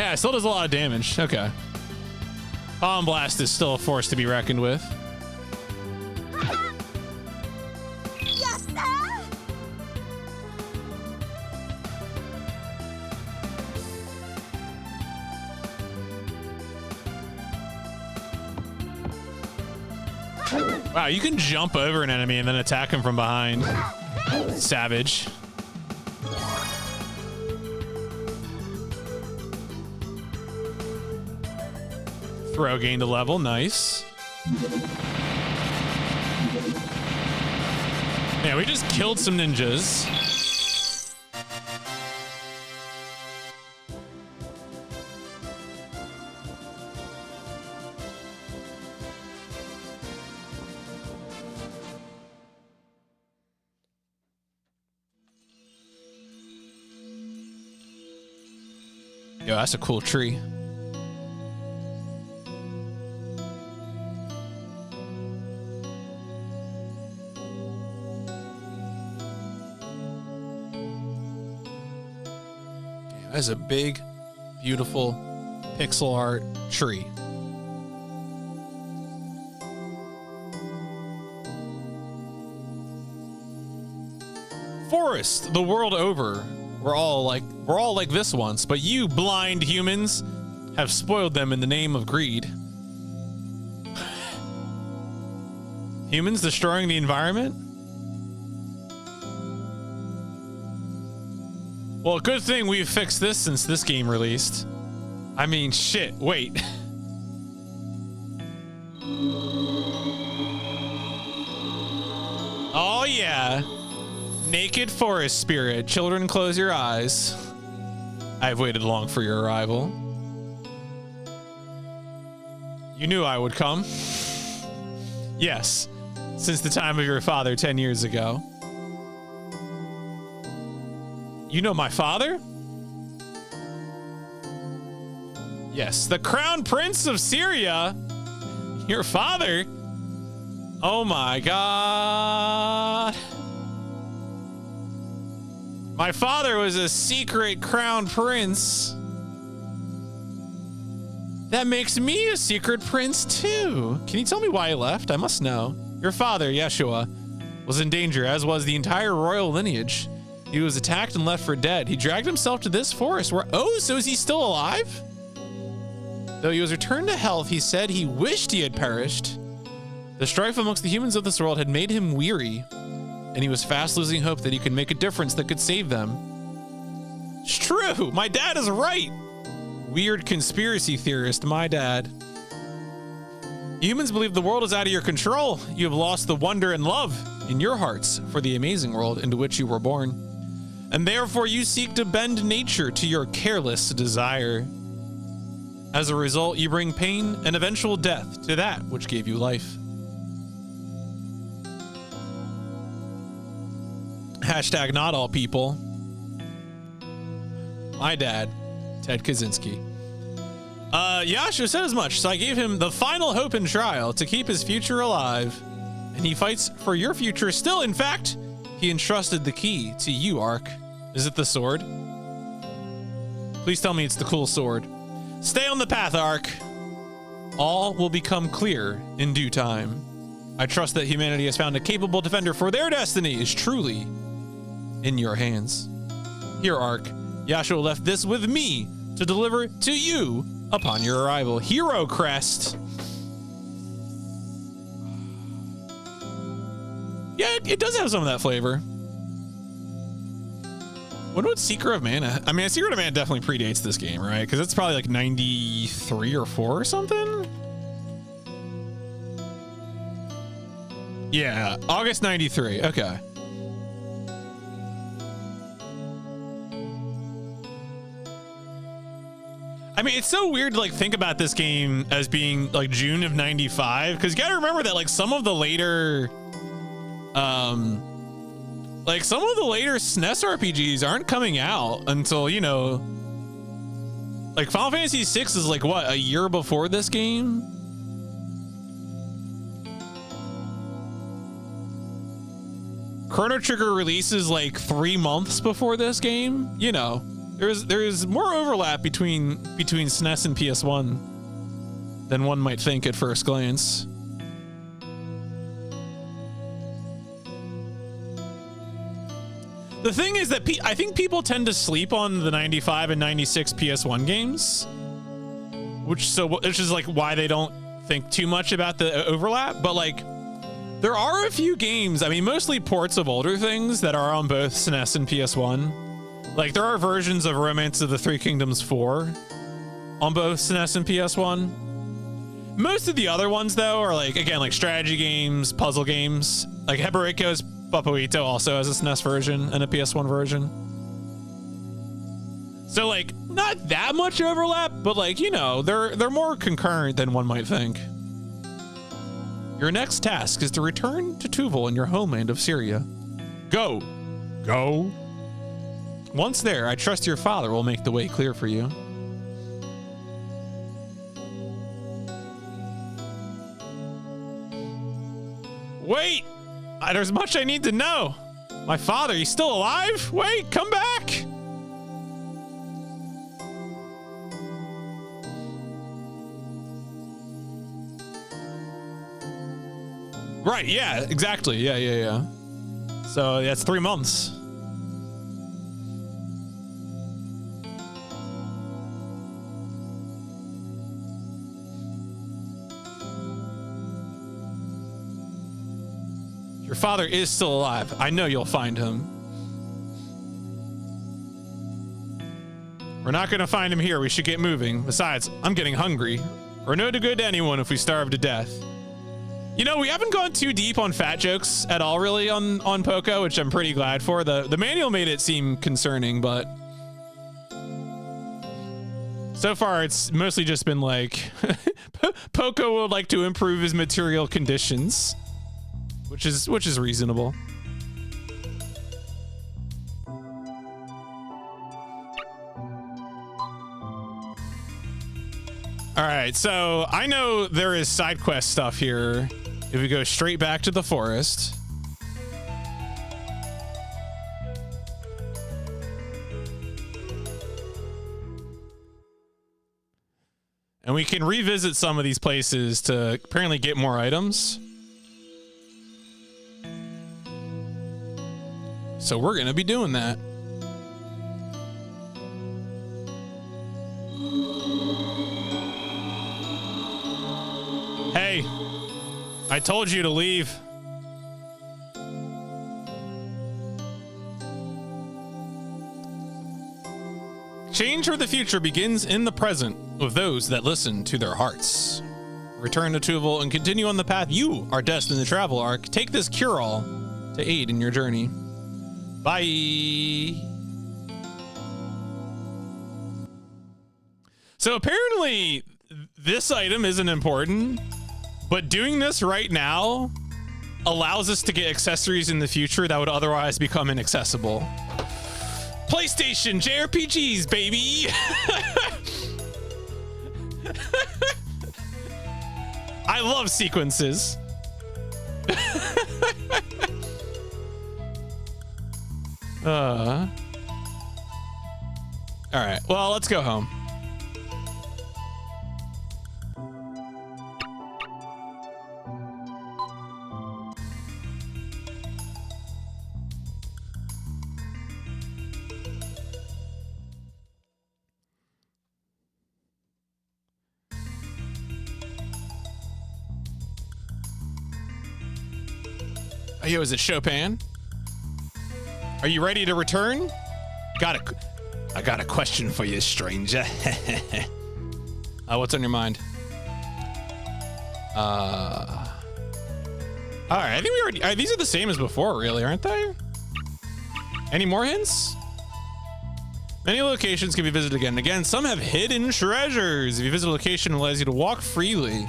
Yeah, it still does a lot of damage. Okay. Bomb Blast is still a force to be reckoned with. Wow, you can jump over an enemy and then attack him from behind. Savage. Throw gained a level, nice. Yeah, we just killed some ninjas. Yo, that's a cool tree. Damn, that's a big, beautiful pixel art tree. Forest, the world over. We're all like this once, but you blind humans have spoiled them in the name of greed. Humans destroying the environment? Well, good thing we've fixed this since this game released. I mean, shit, wait. Oh yeah. Naked forest spirit. Children, close your eyes. I've waited long for your arrival. You knew I would come. Yes, since the time of your father 10 years ago. You know my father? Yes, the crown prince of Syria. Your father? Oh my God. My father was a secret crown prince. That makes me a secret prince too. Can you tell me why he left? I must know. Your father, Yeshua, was in danger, as was the entire royal lineage. He was attacked and left for dead. He dragged himself to this forest where, oh, so is he still alive? Though he was returned to health, he said he wished he had perished. The strife amongst the humans of this world had made him weary, and he was fast losing hope that he could make a difference that could save them. It's true. My dad is right. Weird conspiracy theorist, my dad. Humans believe the world is out of your control. You have lost the wonder and love in your hearts for the amazing world into which you were born. And therefore you seek to bend nature to your careless desire. As a result, you bring pain and eventual death to that which gave you life. Hashtag not all people. My dad, Ted Kaczynski. Yasha said as much, so I gave him the final hope and trial to keep his future alive. And he fights for your future still. In fact, he entrusted the key to you, Ark. Is it the sword? Please tell me it's the cool sword. Stay on the path, Ark. All will become clear in due time. I trust that humanity has found a capable defender, for their destiny is truly in your hands. Here, Ark, Yashua left this with me to deliver to you upon your arrival. Hero Crest. Yeah, it does have some of that flavor. What about Secret of Mana? I mean, Secret of Mana definitely predates this game, right? Because it's probably like 93 or 4 or something. Yeah, August 93. Okay. I mean, it's so weird to like think about this game as being like June of 95, because you gotta remember that like some of the later SNES RPGs aren't coming out until, you know, like Final Fantasy VI is like what, a year before this game? Chrono Trigger releases like 3 months before this game, you know. There's more overlap between SNES and PS1 than one might think at first glance. The thing is that I think people tend to sleep on the 95 and 96 PS1 games, which is like why they don't think too much about the overlap. But like, there are a few games, I mean, mostly ports of older things that are on both SNES and PS1. Like, there are versions of Romance of the Three Kingdoms 4 on both SNES and PS1. Most of the other ones, though, are like, again, like strategy games, puzzle games. Like Heberiko's Papoito also has a SNES version and a PS1 version. So like, not that much overlap, but like, you know, they're more concurrent than one might think. Your next task is to return to Tuval in your homeland of Syria. Go. Go. Once there, I trust your father will make the way clear for you. Wait! There's much I need to know. My father, he's still alive? Wait, come back! Right, yeah, exactly. Yeah. So that's 3 months. Your father is still alive. I know you'll find him. We're not gonna find him here. We should get moving. Besides, I'm getting hungry. We're no good to anyone if we starve to death. You know, we haven't gone too deep on fat jokes at all, really, on Poco, which I'm pretty glad for. The manual made it seem concerning, but so far it's mostly just been like Poco would like to improve his material conditions, which is reasonable. All right, so I know there is side quest stuff here. If we go straight back to the forest. And we can revisit some of these places to apparently get more items. So we're gonna be doing that. Hey, I told you to leave. Change for the future begins in the present with those that listen to their hearts. Return to Tuval and continue on the path you are destined to travel, Ark. Take this cure-all to aid in your journey. Bye. So apparently this item isn't important, but doing this right now allows us to get accessories in the future that would otherwise become inaccessible. PlayStation JRPGs, baby. I love sequences. All right, well, let's go home. Oh, yo, is it Chopin? Are you ready to return? I got a question for you, stranger. What's on your mind? All right, I think we already. These are the same as before, really, aren't they? Any more hints? Many locations can be visited again and again. Some have hidden treasures. If you visit a location, it allows you to walk freely.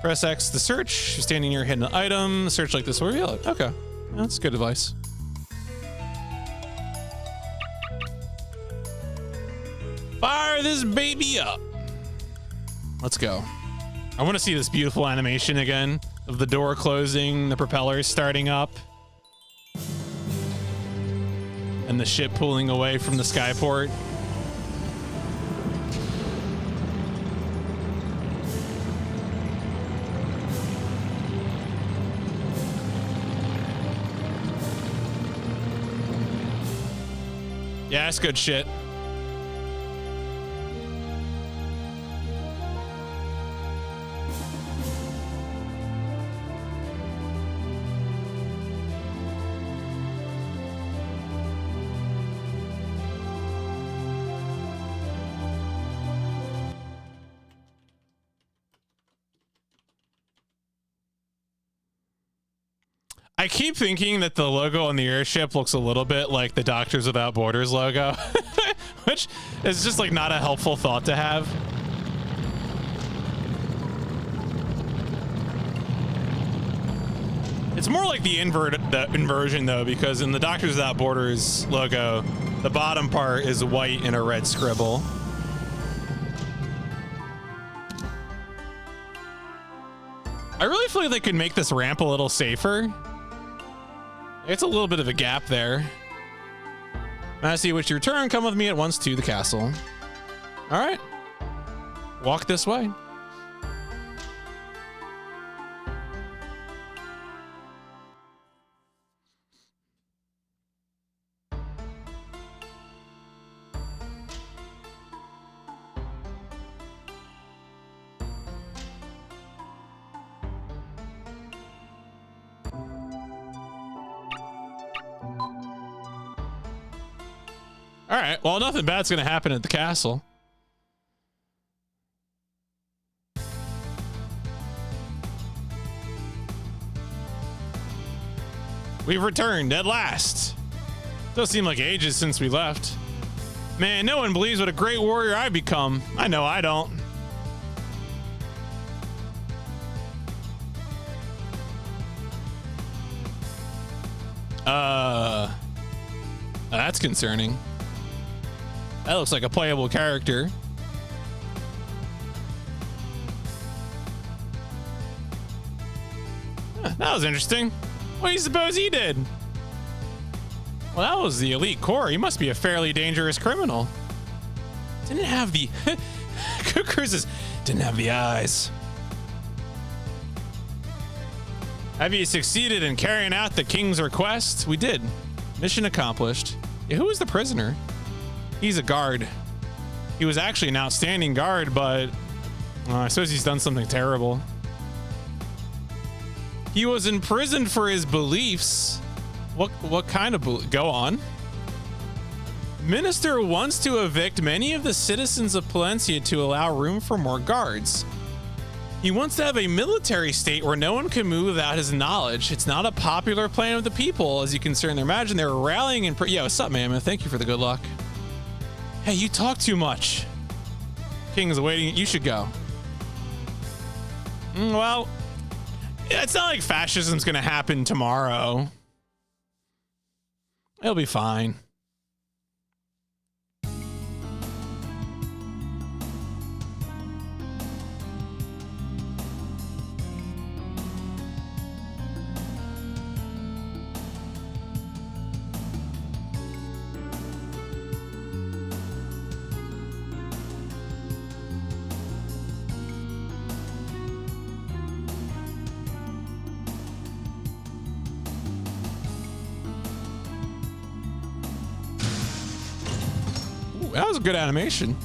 Press X to search. You're standing near a hidden item. Search like this will reveal it. Okay, that's good advice. Fire this baby up. Let's go. I want to see this beautiful animation again of the door closing, the propellers starting up. and the ship pulling away from the skyport. Yeah, that's good shit. I keep thinking that the logo on the airship looks a little bit like the Doctors Without Borders logo, which is just like not a helpful thought to have. It's more like the inversion though, because in the Doctors Without Borders logo, the bottom part is white in a red scribble. I really feel like they could make this ramp a little safer. It's a little bit of a gap there. I see what your turn. Come with me at once to the castle. All right. Walk this way. All right. Well, nothing bad's going to happen at the castle. We've returned at last. Does seem like ages since we left. Man, no one believes what a great warrior I've become. I know I don't. That's concerning. That looks like a playable character. Huh, that was interesting. What do you suppose he did? Well, that was the elite corps. He must be a fairly dangerous criminal. Didn't have the... Cruises didn't have the eyes. Have you succeeded in carrying out the king's request? We did. Mission accomplished. Yeah, who was the prisoner? He's a guard. He was actually an outstanding guard, but I suppose he's done something terrible. He was imprisoned for his beliefs. What kind of go on? Minister wants to evict many of the citizens of Palencia to allow room for more guards. He wants to have a military state where no one can move without his knowledge. It's not a popular plan of the people, as you can certainly imagine. They're rallying and yeah, what's up, man? Thank you for the good luck. Hey, you talk too much. King's waiting. You should go. Well, it's not like fascism's gonna happen tomorrow. It'll be fine. That was a good animation.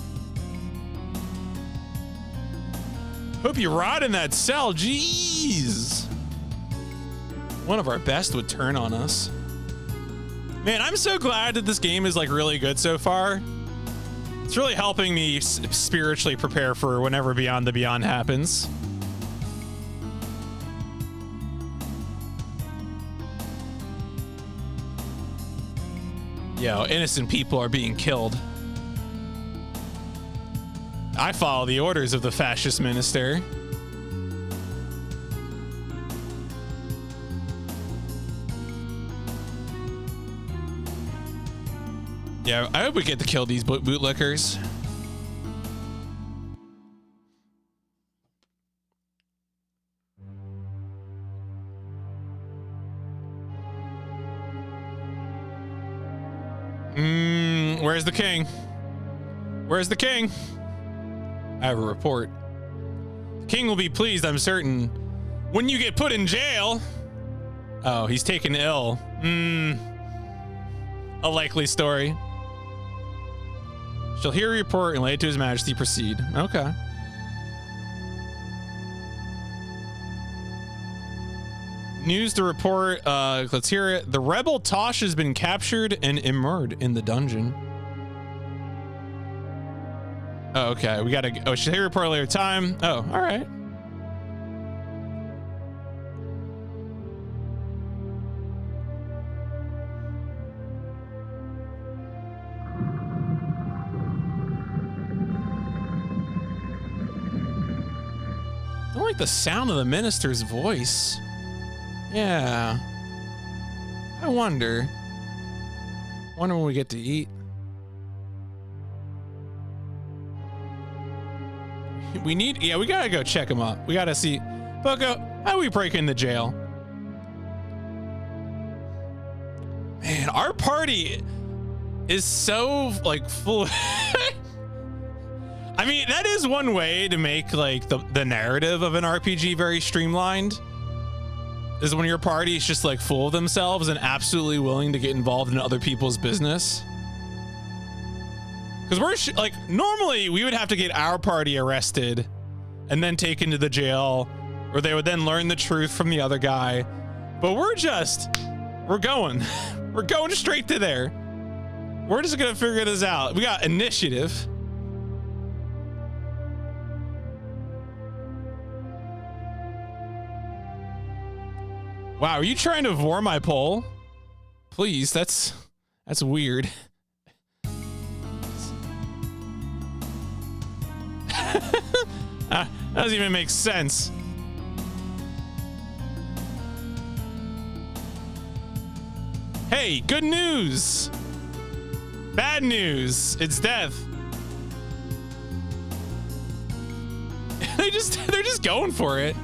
Hope you rot in that cell. Jeez. One of our best would turn on us. Man, I'm so glad that this game is like really good so far. It's really helping me spiritually prepare for whenever Beyond the Beyond happens. Yo, innocent people are being killed. I follow the orders of the fascist minister. Yeah, I hope we get to kill these bootlickers. Where's the king? Where's the king? I have a report. The king will be pleased, I'm certain. When you get put in jail. Oh, he's taken ill. A likely story. Shall hear a report and lay it to his majesty. Proceed. Okay. News to report. Let's hear it. The rebel Tosh has been captured and immured in the dungeon. Oh, okay. We gotta. Oh, shall hear a report later time. Oh, all right. I don't like the sound of the minister's voice. Yeah. I wonder when we get to eat. We need, yeah, we gotta go check him up. We gotta see. Boko, how do we break in the jail? Man, our party is so like full. I mean, that is one way to make like the narrative of an RPG very streamlined. Is when your party is just like full of themselves and absolutely willing to get involved in other people's business. Because we're like, normally we would have to get our party arrested and then taken to the jail, or they would then learn the truth from the other guy. But we're going we're going straight to there. We're just gonna figure this out. We got initiative. Wow, are you trying to vor my poll? Please, that's weird. That doesn't even make sense. Hey, good news. Bad news. It's death. They're just going for it.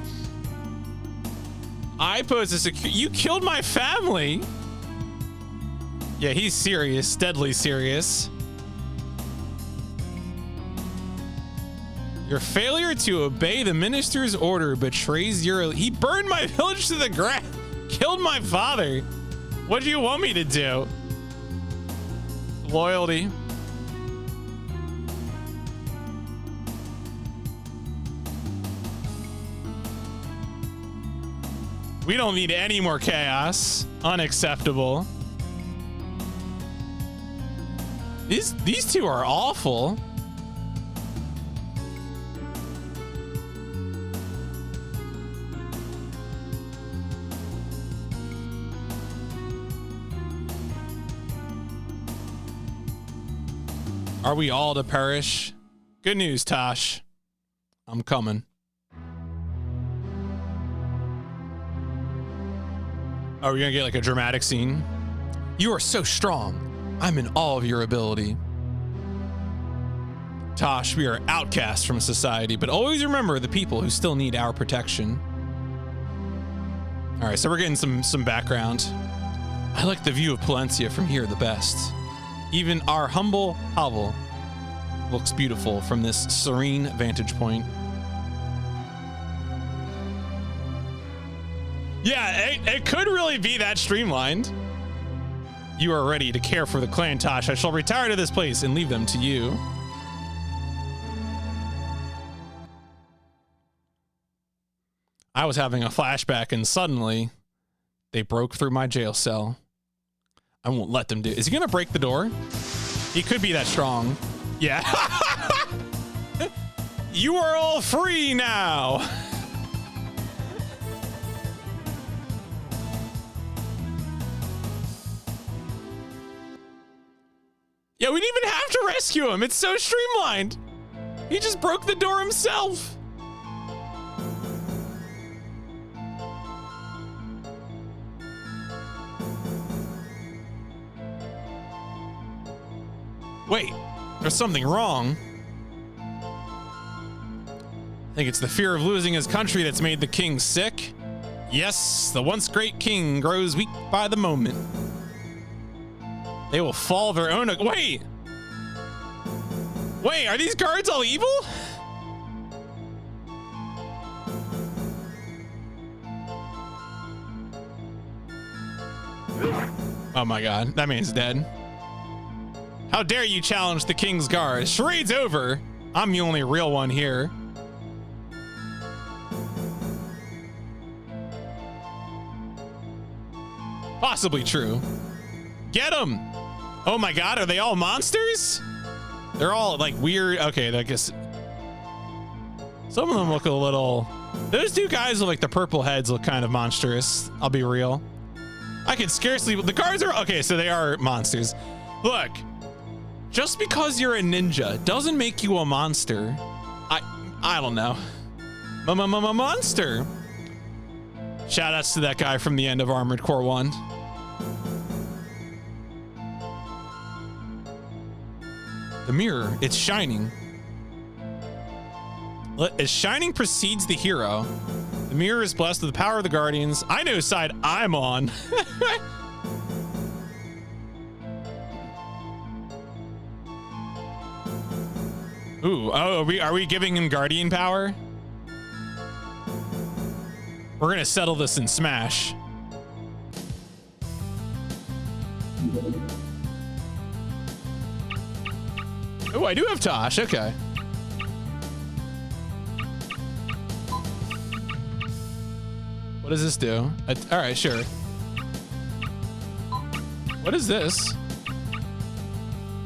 I pose a you killed my family. Yeah, he's serious, deadly serious. Your failure to obey the minister's order betrays your... He burned my village to the ground. Killed my father. What do you want me to do? Loyalty. We don't need any more chaos. Unacceptable. These two are awful. Are we all to perish? Good news, Tosh. I'm coming. Oh, we're gonna get like a dramatic scene. You are so strong. I'm in awe of your ability. Tosh, we are outcasts from society, but always remember the people who still need our protection. All right, so we're getting some background. I like the view of Palencia from here the best. Even our humble hovel looks beautiful from this serene vantage point. Yeah, it could really be that streamlined. You are ready to care for the clan, Tosh. I shall retire to this place and leave them to you. I was having a flashback and suddenly they broke through my jail cell. I won't let them do it. Is he gonna break the door? He could be that strong. Yeah. You are all free now. Yeah, we didn't even have to rescue him. It's so streamlined. He just broke the door himself. Wait, there's something wrong. I think it's the fear of losing his country that's made the king sick. Yes, the once great king grows weak by the moment. They will fall their own. Wait, are these guards all evil? Oh my god, that man's dead. How dare you challenge the king's guard? Charade's over. I'm the only real one here. Possibly true. Get him! Oh my god, are they all monsters? They're all like weird. Okay, I guess some of them look a little. Those two guys with like the purple heads look kind of monstrous. I'll be real. I can scarcely. The guards are okay, so they are monsters. Look, just because you're a ninja doesn't make you a monster. I don't know. Monster. Shout outs to that guy from the end of Armored Core 1. The mirror, it's shining. As shining precedes the hero, the mirror is blessed with the power of the guardians. I know side I'm on. Ooh, oh, are we giving him guardian power? We're gonna settle this in Smash. Oh, I do have Tosh. Okay. What does this do? All right, sure. What is this?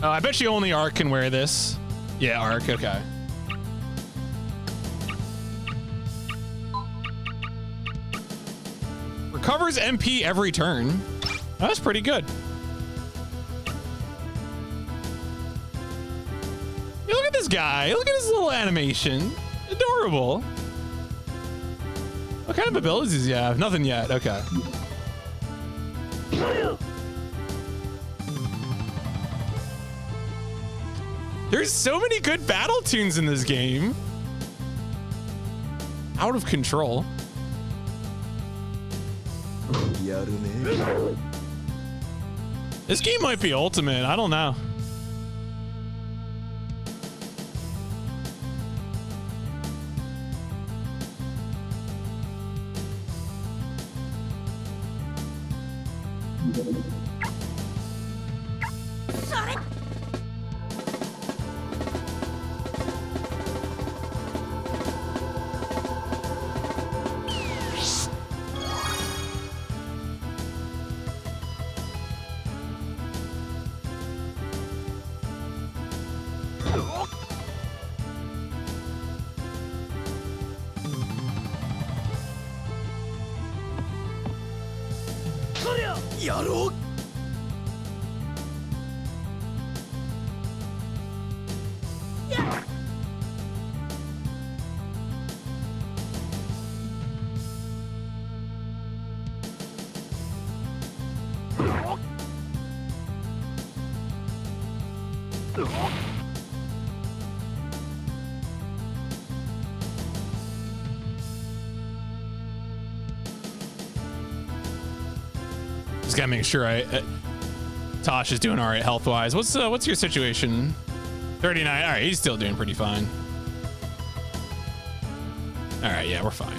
Oh, I bet you only Ark can wear this. Yeah, Ark. Okay. Recovers MP every turn. That's pretty good. Hey, look at this guy. Look at his little animation. Adorable. What kind of abilities does he have? Nothing yet. Okay. There's so many good battle tunes in this game. Out of control. This game might be ultimate. I don't know. Just gotta make sure Tosh is doing all right health wise. What's your situation? 39. All right, he's still doing pretty fine. All right, yeah, we're fine.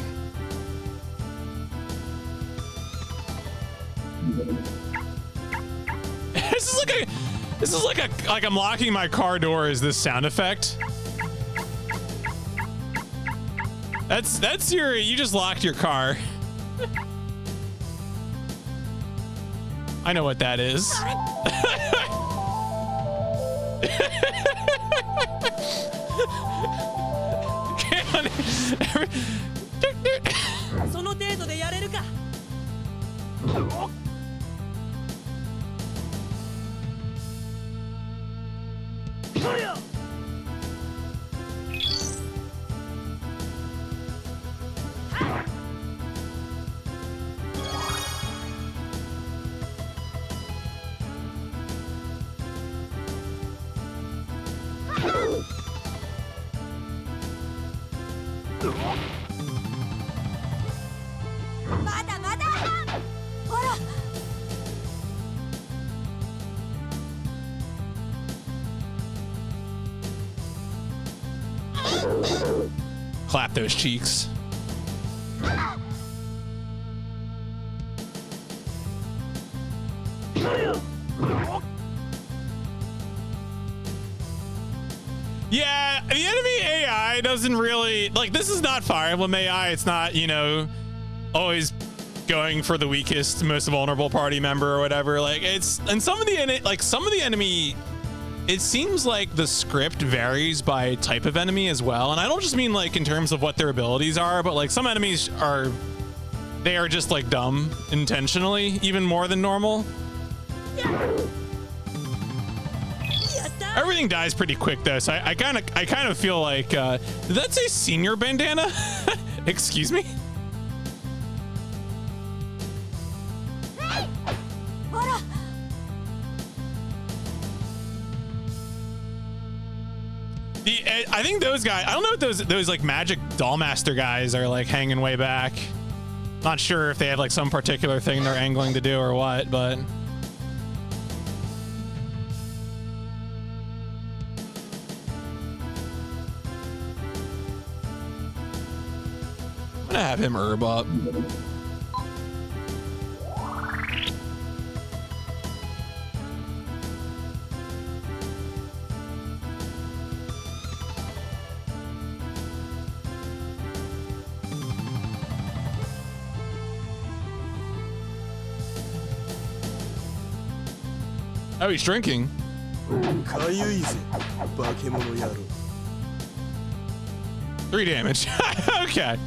This is like I'm locking my car door. Is this sound effect? That's you just locked your car. I know what that is. Clap those cheeks. Yeah, the enemy AI doesn't really, like, this is not Fire Emblem AI. It's not, you know, always going for the weakest, most vulnerable party member or whatever. Like, it's, and some of the enemy, it seems like the script varies by type of enemy as well. And I don't just mean like in terms of what their abilities are, but like some enemies are, they are just like dumb intentionally, even more than normal. Everything dies pretty quick though, so I kind of feel like, did that say senior bandana? Excuse me? I think those guys, I don't know if those like magic dollmaster guys are like hanging way back. Not sure if they have like some particular thing they're angling to do or what, but I'm gonna have him herb up. Oh, he's drinking. 3 damage. Okay.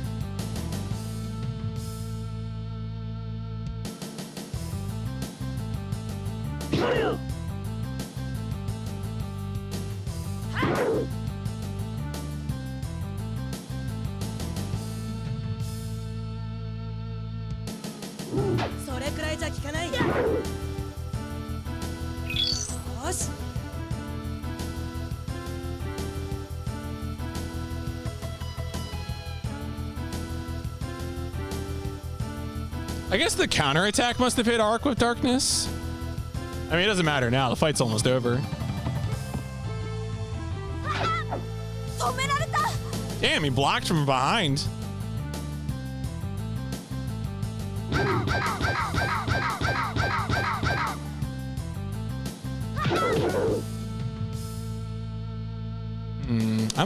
I guess the counterattack must have hit Arc with Darkness. I mean, it doesn't matter now. The fight's almost over. Damn, he blocked from behind. I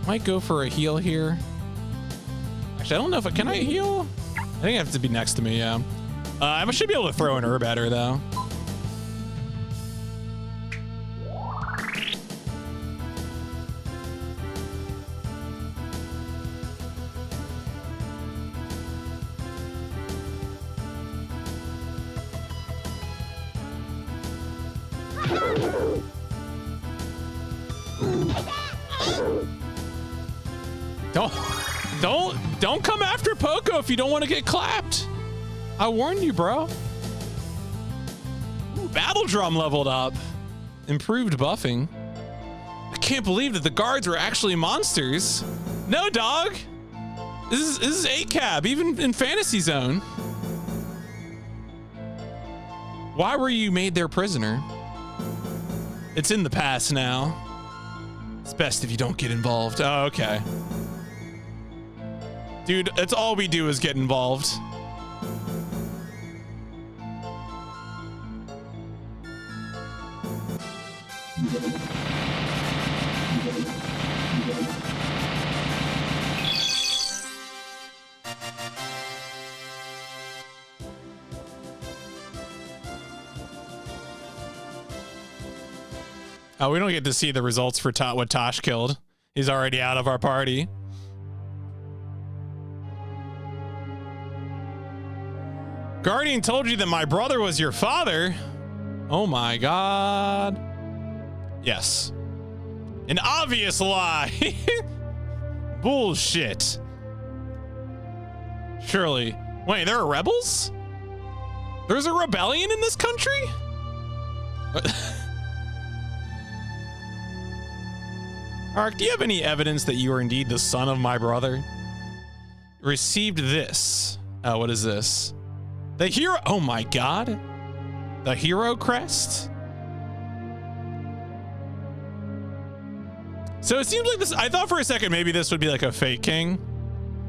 might go for a heal here. Actually, I don't know if can I heal? I think I have to be next to me, yeah. I should be able to throw an herb at her, though. Don't come after Poco if you don't want to get clapped. I warned you, bro. Ooh, Battle Drum leveled up. Improved buffing. I can't believe that the guards were actually monsters. No, dog. This is 8-cab, even in Fantasy Zone. Why were you made their prisoner? It's in the past now. It's best if you don't get involved. Oh, okay. Dude, that's all we do is get involved. Oh, we don't get to see the results for what Tosh killed. He's already out of our party. Guardian told you that my brother was your father. Oh my God. Yes. An obvious lie. Bullshit. Surely. Wait, there are rebels? There's a rebellion in this country? Ark, do you have any evidence that you are indeed the son of my brother? Received this. Oh, what is this? The hero. Oh my God. The hero crest. So it seems like this, I thought for a second maybe this would be like a fake king,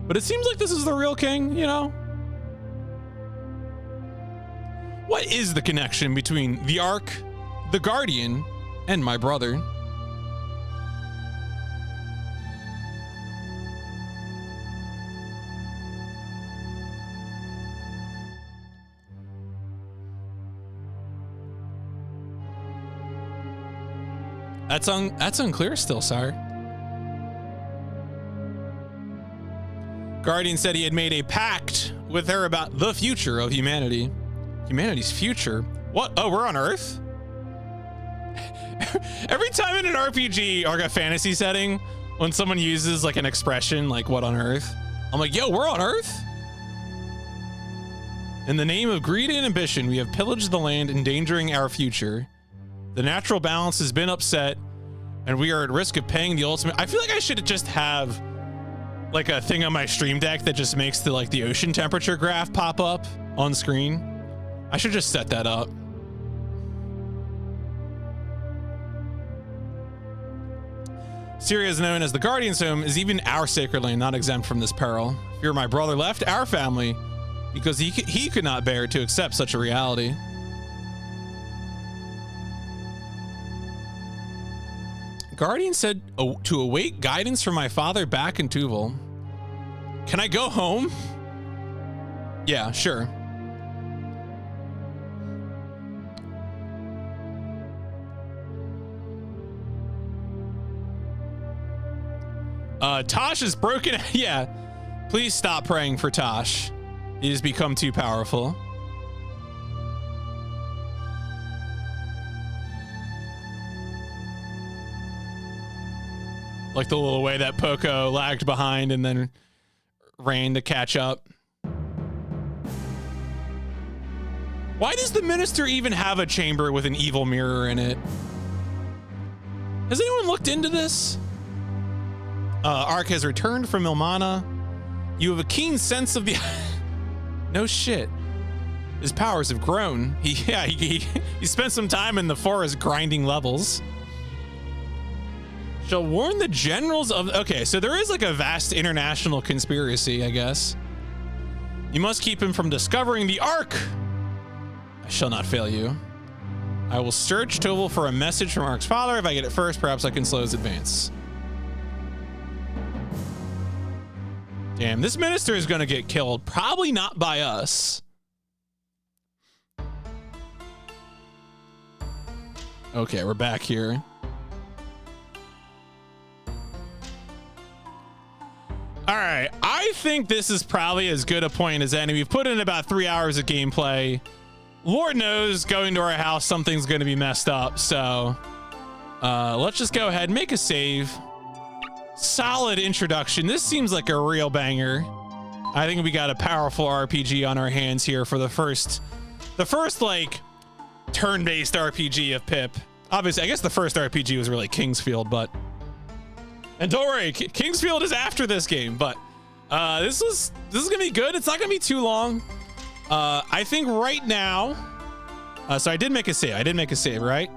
but it seems like this is the real king, you know? What is the connection between the Ark, the Guardian, and my brother? That's unclear still, sire. Guardian said he had made a pact with her about the future of humanity. Humanity's future? What? Oh, we're on Earth? Every time in an RPG or a fantasy setting, when someone uses like an expression like what on Earth, I'm like, yo, we're on Earth? In the name of greed and ambition, we have pillaged the land, endangering our future. The natural balance has been upset, and we are at risk of paying the ultimate. I feel like I should just have like a thing on my stream deck that just makes the like the ocean temperature graph pop up on screen. I should just set that up. Syria is known as the Guardian's home, is even our sacred land not exempt from this peril. Fear my brother left our family because he could not bear to accept such a reality. Guardian said to await guidance from my father back in Tuval. Can I go home? Yeah, sure. Tosh is broken. Yeah, please stop praying for Tosh. He has become too powerful. Like the little way that Poco lagged behind and then ran to catch up. Why does the minister even have a chamber with an evil mirror in it? Has anyone looked into this? Ark has returned from Ilmana. You have a keen sense of the... No shit. His powers have grown. He spent some time in the forest grinding levels. Shall warn the generals of... Okay, so there is like a vast international conspiracy, I guess. You must keep him from discovering the Ark. I shall not fail you. I will search Toval for a message from Ark's father. If I get it first, perhaps I can slow his advance. Damn, this minister is going to get killed. Probably not by us. Okay, we're back here. All right, I think this is probably as good a point as any. We've put in about 3 hours of gameplay. Lord knows going to our house, something's going to be messed up. So let's just go ahead and make a save. Solid introduction. This seems like a real banger. I think we got a powerful RPG on our hands here for the first like turn-based RPG of PIP. Obviously, I guess the first RPG was really Kingsfield, but... And don't worry, Kingsfield is after this game, but this is gonna be good. It's not gonna be too long. I think right now, so I did make a save, right?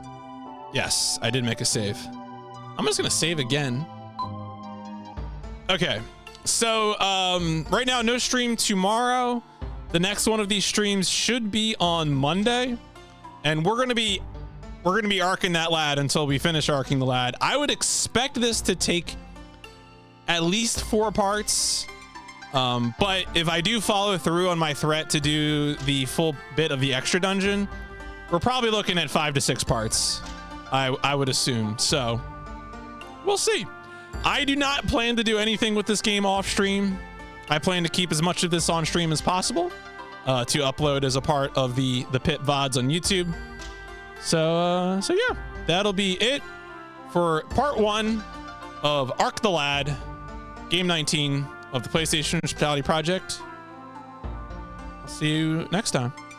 Yes, I did make a save. I'm just gonna save again. Okay, so right now, no stream tomorrow. The next one of these streams should be on Monday, and we're gonna be arcing that lad until we finish arcing the lad. I would expect this to take at least 4 parts. But if I do follow through on my threat to do the full bit of the extra dungeon, we're probably looking at 5 to 6 parts. I would assume. So we'll see. I do not plan to do anything with this game off stream. I plan to keep as much of this on stream as possible to upload as a part of the PIP VODs on YouTube. So yeah, that'll be it for part 1 of Ark the Lad, game 19 of the PlayStation Instrumentality Project. I'll see you next time.